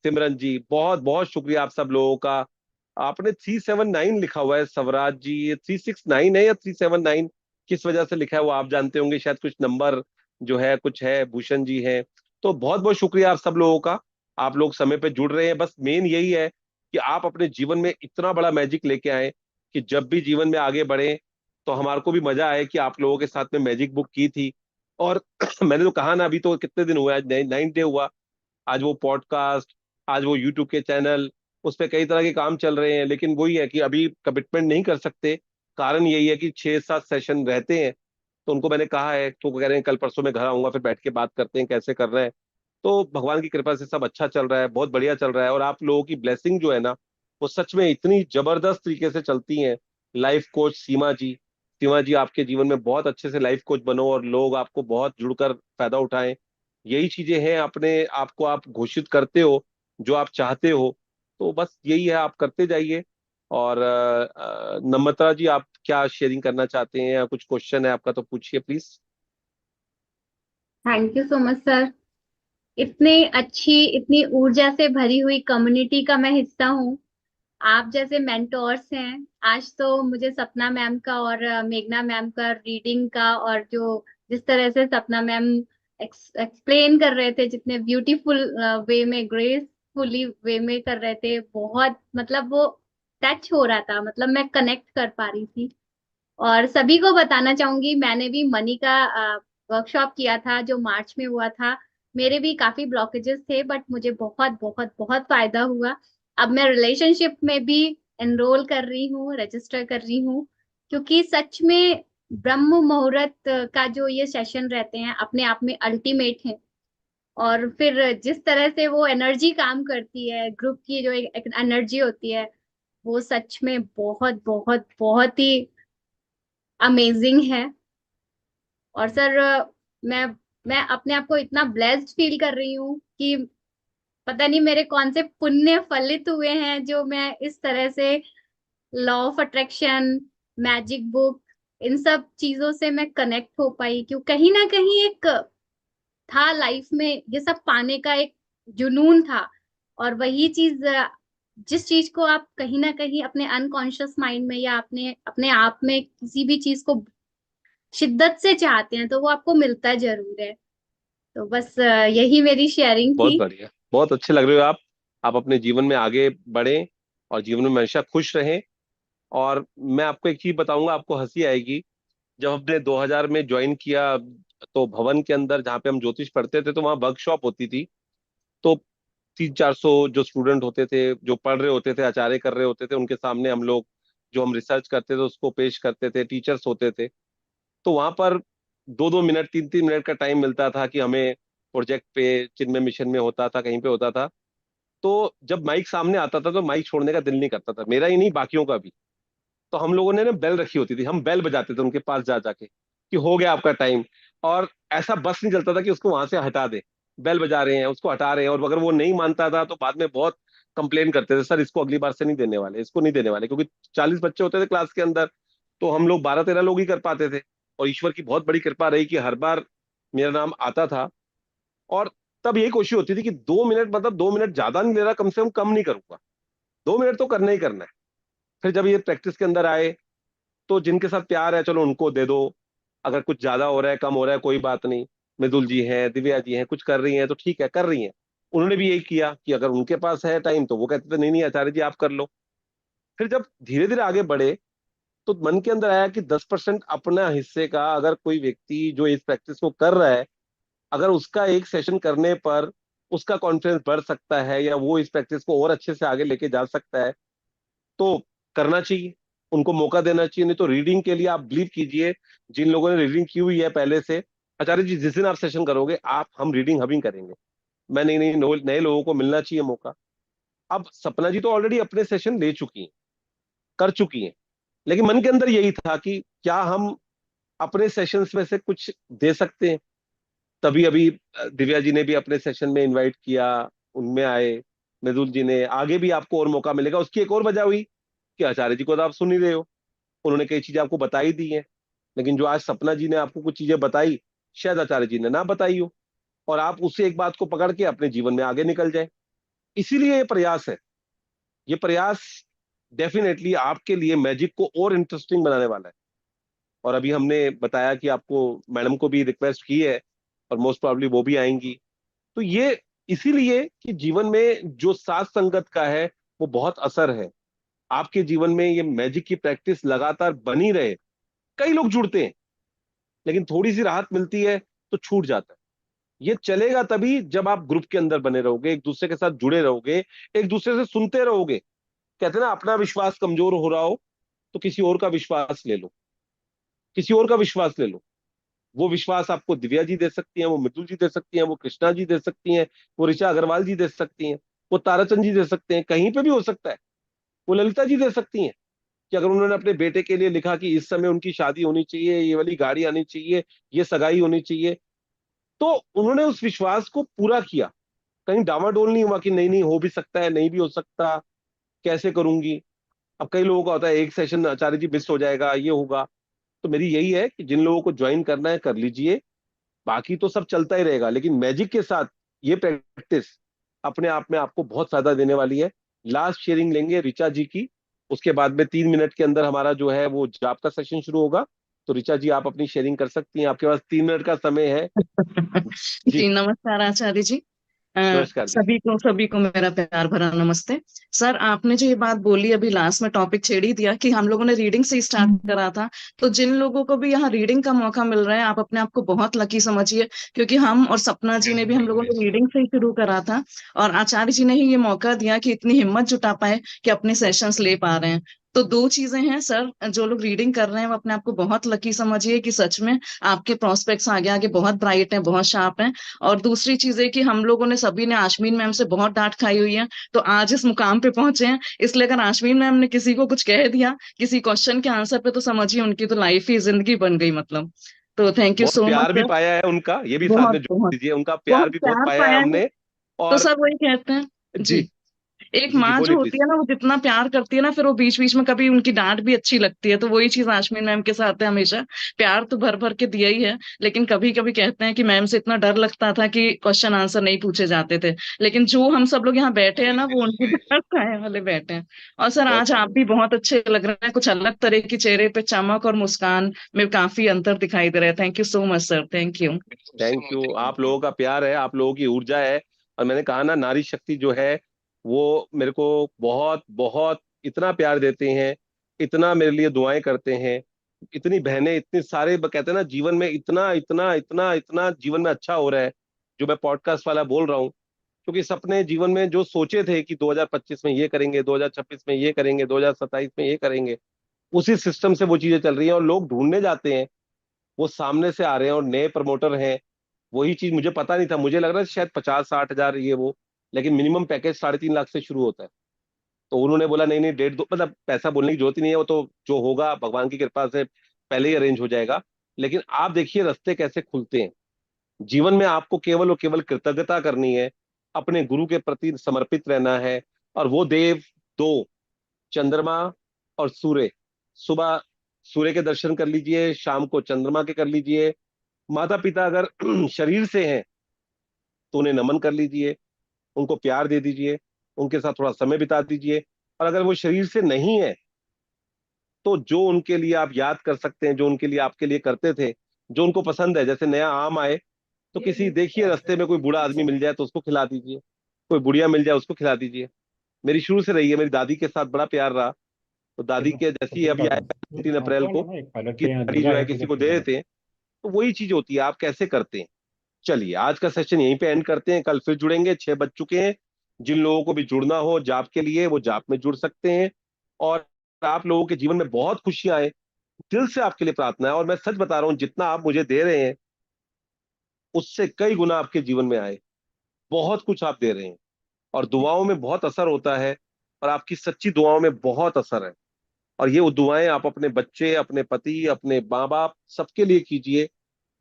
सिमरन जी, बहुत बहुत शुक्रिया आप सब लोगों का। आपने 379 लिखा हुआ है स्वराज जी, ये 369 है या 379, किस वजह से लिखा है वो आप जानते होंगे शायद, कुछ नंबर जो है कुछ है। भूषण जी है। तो बहुत बहुत शुक्रिया आप सब लोगों का। आप लोग समय पे जुड़ रहे हैं। बस मेन यही है कि आप अपने जीवन में इतना बड़ा मैजिक लेके आए कि जब भी जीवन में आगे बढ़े तो हमारे को भी मजा आए कि आप लोगों के साथ में मैजिक बुक की थी। और मैंने तो कहा ना, अभी तो कितने दिन हुए, आज 9 डे हुआ। आज वो पॉडकास्ट, आज वो यूट्यूब के चैनल, उस पे कई तरह के काम चल रहे हैं। लेकिन वही है कि अभी कमिटमेंट नहीं कर सकते। कारण यही है कि 6-7 सेशन रहते हैं। तो उनको मैंने कहा है, तो वो कह रहे हैं कल परसों में घर आऊंगा, फिर बैठ के बात करते हैं कैसे कर रहे हैं। तो भगवान की कृपा से सब अच्छा चल रहा है, बहुत बढ़िया चल रहा है। और आप लोगों की ब्लेसिंग जो है ना, वो सच में इतनी जबरदस्त तरीके से चलती हैं। लाइफ कोच सीमा जी आपके जीवन में बहुत अच्छे से लाइफ कोच बनो और लोग आपको बहुत जुड़कर फायदा उठाएं। यही चीजें हैं, अपने आपको आप घोषित करते हो जो आप चाहते हो। तो बस यही है, आप करते जाइए। और नम्रता जी, आप क्या शेयरिंग करना चाहते हैं या कुछ क्वेश्चन है आपका तो पूछिए please. Thank you so much sir. इतने अच्छी, इतनी ऊर्जा से भरी हुई कम्युनिटी का मैं हिस्सा हूँ। आप जैसे मेंटोर्स हैं। आज तो मुझे सपना मैम का और मेघना मैम का रीडिंग का, और जो जिस तरह से सपना मैम एक्सप्लेन कर रहे थे, जितने ब्यूटीफुल वे में, ग्रेसफुली वे में कर रहे थे, बहुत मतलब वो टच हो रहा था, मतलब मैं कनेक्ट कर पा रही थी। और सभी को बताना चाहूंगी, मैंने भी मनी का वर्कशॉप किया था जो मार्च में हुआ था। मेरे भी काफी ब्लॉकेजेस थे, बट मुझे बहुत बहुत बहुत फायदा हुआ। अब मैं रिलेशनशिप में भी एनरोल कर रही हूँ, रजिस्टर कर रही हूँ, क्योंकि सच में ब्रह्म मुहूर्त का जो ये सेशन रहते हैं अपने आप में अल्टीमेट है। और फिर जिस तरह से वो एनर्जी काम करती है, ग्रुप की जो एक एनर्जी होती है, वो सच में बहुत बहुत बहुत ही अमेजिंग है। और सर मैं मैं अपने आप को इतना ब्लेस्ड फील कर रही हूँ कि पता नहीं मेरे कौन से पुण्य फलित हुए हैं जो मैं इस तरह से law of attraction, magic book, इन सब चीजों से मैं कनेक्ट हो पाई। क्यों कहीं ना कहीं एक था लाइफ में ये सब पाने का एक जुनून था। और वही चीज जिस चीज को आप कहीं ना कहीं अपने अनकॉन्शियस माइंड में या अपने अपने आप में किसी भी चीज को शिद्दत से चाहते हैं तो वो आपको मिलता जरूर है। तो बस यही मेरी शेयरिंग बहुत थी। बढ़िया, बहुत अच्छे लग रहे हो आप अपने जीवन में आगे बढ़ें और जीवन में हमेशा खुश रहें। और मैं आपको एक चीज बताऊंगा, आपको हंसी आएगी। जब हमने 2000 में ज्वाइन किया, तो भवन के अंदर जहाँ पे हम ज्योतिष पढ़ते थे, तो वहाँ वर्कशॉप होती थी। तो 300-400 जो स्टूडेंट होते थे, जो पढ़ रहे होते थे, आचार्य कर रहे होते थे, उनके सामने हम लोग जो हम रिसर्च करते थे उसको पेश करते थे, टीचर्स होते थे। तो वहां पर 2-2 मिनट, 3-3 मिनट का टाइम मिलता था कि हमें प्रोजेक्ट पे, चिन्मय मिशन में होता था, कहीं पे होता था। तो जब माइक सामने आता था तो माइक छोड़ने का दिल नहीं करता था, मेरा ही नहीं बाकियों का भी। तो हम लोगों ने ना बेल रखी होती थी, हम बेल बजाते थे उनके पास जा जाके कि हो गया आपका टाइम। और ऐसा बस नहीं चलता था कि उसको वहां से हटा दे। बेल बजा रहे हैं, उसको हटा रहे हैं, और अगर वो नहीं मानता था तो बाद में बहुत कंप्लेन करते थे, सर इसको अगली बार से नहीं देने वाले, इसको नहीं देने वाले, क्योंकि 40 बच्चे होते थे क्लास के अंदर। तो हम लोग 12-13 लोग ही कर पाते थे। और ईश्वर की बहुत बड़ी कृपा रही कि हर बार मेरा नाम आता था। और तब यही कोशिश होती थी कि 2 मिनट, मतलब 2 मिनट ज्यादा नहीं ले रहा, कम से कम नहीं करूंगा, 2 मिनट तो करना ही करना है। फिर जब ये प्रैक्टिस के अंदर आए, तो जिनके साथ प्यार है चलो उनको दे दो, अगर कुछ ज्यादा हो रहा है, कम हो रहा है, कोई बात नहीं। मृदुल जी हैं, दिव्या जी हैं, कुछ कर रही हैं तो ठीक है, कर रही हैं। उन्होंने भी यही किया कि अगर उनके पास है टाइम तो वो कहते थे नहीं नहीं आचार्य जी आप कर लो। फिर जब धीरे धीरे आगे बढ़े, तो मन के अंदर आया कि 10% अपना हिस्से का, अगर कोई व्यक्ति जो इस प्रैक्टिस को कर रहा है, अगर उसका एक सेशन करने पर उसका कॉन्फिडेंस बढ़ सकता है, या वो इस प्रैक्टिस को और अच्छे से आगे लेके जा सकता है, तो करना चाहिए, उनको मौका देना चाहिए। नहीं तो रीडिंग के लिए आप बिलीव कीजिए, जिन लोगों ने रीडिंग की हुई है पहले से, आचार्य जी जिस दिन आप सेशन करोगे, आप हम रीडिंग हम ही करेंगे। मैं नहीं नहीं नए लोगों को मिलना चाहिए मौका। अब सपना जी तो ऑलरेडी अपने सेशन ले चुकी हैं, कर चुकी हैं, लेकिन मन के अंदर यही था कि क्या हम अपने सेशंस में से कुछ दे सकते हैं। तभी अभी दिव्या जी ने भी अपने सेशन में इनवाइट किया, उनमें आए। मृदुल जी ने, आगे भी आपको और मौका मिलेगा। उसकी एक और वजह हुई कि आचार्य जी को तो आप सुन ही रहे हो, उन्होंने कई चीजें आपको बताई दी हैं। लेकिन जो आज सपना जी ने आपको कुछ चीजें बताई, शायद आचार्य जी ने ना बताई हो, और आप उससे एक बात को पकड़ के अपने जीवन में आगे निकल जाए। इसीलिए ये प्रयास है। ये प्रयास डेफिनेटली आपके लिए मैजिक को और इंटरेस्टिंग बनाने वाला है। और अभी हमने बताया कि आपको मैडम को भी रिक्वेस्ट की है, और मोस्ट प्रोबेबली वो भी आएंगी। तो ये इसीलिए कि जीवन में जो साथ संगत का है वो बहुत असर है। आपके जीवन में ये मैजिक की प्रैक्टिस लगातार बनी रहे। कई लोग जुड़ते हैं, लेकिन थोड़ी सी राहत मिलती है तो छूट जाता है। ये चलेगा तभी जब आप ग्रुप के अंदर बने रहोगे, एक दूसरे के साथ जुड़े रहोगे, एक दूसरे से सुनते रहोगे। कहते हैं ना, अपना विश्वास कमजोर हो रहा हो तो किसी और का विश्वास ले लो, किसी और का विश्वास ले लो। वो विश्वास आपको दिव्या जी दे सकती हैं, वो मृदुल जी दे सकती हैं, वो कृष्णा जी दे सकती हैं, वो ऋचा अग्रवाल जी दे सकती हैं, वो ताराचंद जी दे सकते हैं, कहीं पे भी हो सकता है। वो ललिता जी दे सकती हैं कि अगर उन्होंने अपने बेटे के लिए लिखा कि इस समय उनकी शादी होनी चाहिए, ये वाली गाड़ी आनी चाहिए, ये सगाई होनी चाहिए, तो उन्होंने उस विश्वास को पूरा किया। कहीं डावाडोल नहीं हुआ कि नहीं नहीं हो भी सकता है, नहीं भी हो सकता, कैसे करूंगी। अब कई लोगों का होता है एक सेशन आचार्य जी मिस हो जाएगा, ये होगा। तो मेरी यही है कि जिन लोगों को ज्वाइन करना है कर लीजिए, बाकी तो सब चलता ही रहेगा। लेकिन मैजिक के साथ ये प्रैक्टिस अपने आप में आपको बहुत फायदा देने वाली है। लास्ट शेयरिंग लेंगे ऋचा जी की, उसके बाद में 3 मिनट के अंदर हमारा जो है वो जाप का सेशन शुरू होगा। तो ऋचा जी आप अपनी शेयरिंग कर सकती हैं, आपके पास 3 मिनट का समय है। जी जी नमस्कार आचार्य जी। नमस्कार जी। सभी को मेरा प्यार भरा नमस्ते। सर आपने जो ये बात बोली अभी लास्ट में टॉपिक छेड़ ही दिया कि हम लोगों ने रीडिंग से स्टार्ट करा था। तो जिन लोगों को भी यहाँ रीडिंग का मौका मिल रहा है आप अपने आप को बहुत लकी समझिए, क्योंकि हम और सपना जी ने भी हम लोगों ने रीडिंग से ही शुरू करा था और आचार्य जी ने ही ये मौका दिया कि इतनी हिम्मत जुटा पाए कि अपने सेशंस ले पा रहे हैं। तो 2 चीजें हैं सर, जो लोग रीडिंग कर रहे हैं वो अपने आप को बहुत लकी समझिए कि सच में आपके प्रोस्पेक्ट्स आगे आगे बहुत ब्राइट हैं, बहुत शार्प हैं। और दूसरी चीज है कि हम लोगों ने सभी ने आशमीन मैम से बहुत डांट खाई हुई है, तो आज इस मुकाम पे पहुंचे हैं। इसलिए अगर आशमीन मैम ने किसी को कुछ कह दिया किसी क्वेश्चन के आंसर पे, तो समझिए उनकी तो लाइफ ही जिंदगी बन गई मतलब। तो थैंक यू बहुत सो मच प्यार भी सर। पाया है उनका, ये भी साथ बहुत में जोड़ बहुत दीजिए, उनका प्यार बहुत भी बहुत प्यार पाया है पाया है। हमने। तो और सर वही कहते हैं जी जी, एक जी जी माँ जो बोलिए होती प्लीज। है ना, वो जितना प्यार करती है ना, फिर वो बीच बीच में कभी उनकी डांट भी अच्छी लगती है। तो वही चीज आशमीन मैम के साथ है हमेशा। प्यार तो भर भर के दिया ही है, लेकिन कभी कभी कहते हैं कि मैम से इतना डर लगता था कि क्वेश्चन आंसर नहीं पूछे जाते थे। लेकिन जो हम सब लोग यहाँ बैठे हैं ना, वो उनकी डांट खाने वाले बैठे हैं। और सर बहुत आज आप भी बहुत अच्छे लग रहे हैं, कुछ अलग तरह की चेहरे पे चमक और मुस्कान में काफी अंतर दिखाई दे रहा है। Thank you so much sir, thank you. Thank you. आप लोगों का प्यार है, आप लोगों की ऊर्जा है। और मैंने कहा ना, नारी शक्ति जो है वो मेरे को बहुत बहुत इतना प्यार देते हैं, इतना मेरे लिए दुआएं करते हैं, इतनी बहनें, इतने सारे कहते हैं ना, जीवन में इतना इतना इतना इतना जीवन में अच्छा हो रहा है, जो मैं पॉडकास्ट वाला बोल रहा हूँ। क्योंकि सपने जीवन में जो सोचे थे कि 2025 में ये करेंगे, 2026 में ये करेंगे, 2027 में ये करेंगे, उसी सिस्टम से वो चीजें चल रही हैं और लोग ढूंढने जाते हैं, वो सामने से आ रहे हैं और नए प्रमोटर हैं। वही चीज मुझे पता नहीं था, मुझे लग रहा है शायद 50-60 हजार ये वो, लेकिन मिनिमम पैकेज 3.5 लाख से शुरू होता है। तो उन्होंने बोला नहीं नहीं, 1.5-2, मतलब पैसा बोलने की जरूरत ही नहीं है, वो तो जो होगा भगवान की कृपा से पहले ही अरेंज हो जाएगा। लेकिन आप देखिए रास्ते कैसे खुलते हैं। जीवन में आपको केवल और केवल कृतज्ञता करनी है, अपने गुरु के प्रति समर्पित रहना है। और वो देव दो, चंद्रमा और सूर्य, सुबह सूर्य के दर्शन कर लीजिए, शाम को चंद्रमा के कर लीजिए। माता पिता अगर शरीर से हैं तो उन्हें नमन कर लीजिए, उनको प्यार दे दीजिए, उनके साथ थोड़ा समय बिता दीजिए। और अगर वो शरीर से नहीं है तो जो उनके लिए आप याद कर सकते हैं, जो उनके लिए आपके लिए करते थे, जो उनको पसंद है, जैसे नया आम आए तो किसी देखिए रास्ते में कोई बूढ़ा आदमी मिल जाए तो उसको खिला दीजिए, कोई बुढ़िया मिल जाए उसको खिला दीजिए। मेरी शुरू से रही है, मेरी दादी के साथ बड़ा प्यार रहा। तो दादी के जैसे ही अभी आया 3 अप्रैल को, की गाड़ी जो है किसी को दे देते हैं, तो वही चीज होती है, आप कैसे करते हैं। चलिए आज का सेशन यहीं पे एंड करते हैं, कल फिर जुड़ेंगे, 6 बज चुके हैं। जिन लोगों को भी जुड़ना हो जाप के लिए, वो जाप में जुड़ सकते हैं। और आप लोगों के जीवन में बहुत खुशियां आए, दिल से आपके लिए प्रार्थना है। और मैं सच बता रहा हूं, जितना आप मुझे दे रहे हैं उससे कई गुना आपके जीवन में आए। बहुत कुछ आप दे रहे हैं और दुआओं में बहुत असर होता है, और आपकी सच्ची दुआओं में बहुत असर है। और ये दुआएं आप अपने बच्चे, अपने पति, अपने माँ बाप, सबके लिए कीजिए।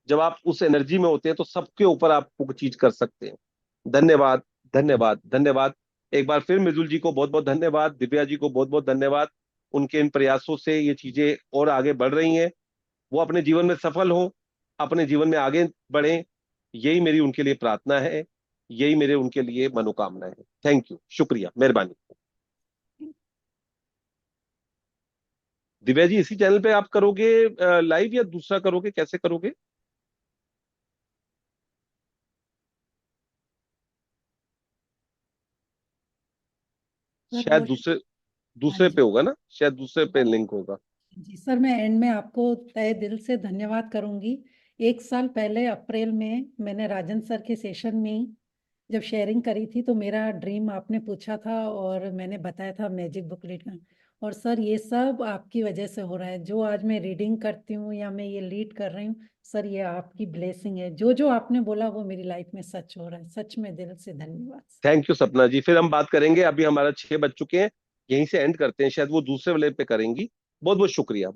जब आप उस एनर्जी में होते हैं तो सबके ऊपर आप वो चीज कर सकते हैं। धन्यवाद, धन्यवाद, धन्यवाद। एक बार फिर मृदुल जी को बहुत बहुत धन्यवाद, दिव्या जी को बहुत बहुत धन्यवाद। उनके इन प्रयासों से ये चीजें और आगे बढ़ रही हैं, वो अपने जीवन में सफल हो, अपने जीवन में आगे बढ़ें, यही मेरी उनके लिए प्रार्थना है, यही मेरे उनके लिए मनोकामना है। थैंक यू, शुक्रिया, मेहरबानी। दिव्या जी इसी चैनल पे आप करोगे लाइव, या दूसरा करोगे, कैसे करोगे? सर शायद वो दूसरे हाँ दूसरे जी। पे होगा ना, शायद दूसरे पे लिंक होगा। जी सर, मैं एंड में आपको तहे दिल से धन्यवाद करूंगी। 1 साल पहले अप्रैल में मैंने राजन सर के सेशन में ही जब शेयरिंग करी थी, तो मेरा ड्रीम आपने पूछा था और मैंने बताया था मैजिक बुक लीड का। और सर ये सब आपकी वजह से हो रहा है, जो आज मैं रीडिंग करती हूँ या मैं ये लीड कर रही हूँ, सर ये आपकी ब्लेसिंग है। जो जो आपने बोला वो मेरी लाइफ में सच हो रहा है। सच में दिल से धन्यवाद। थैंक यू सपना जी, फिर हम बात करेंगे। अभी हमारा 6 बज चुके हैं, यहीं से एंड करते हैं, शायद वो दूसरे वाले पे करेंगी। बहुत बहुत शुक्रिया।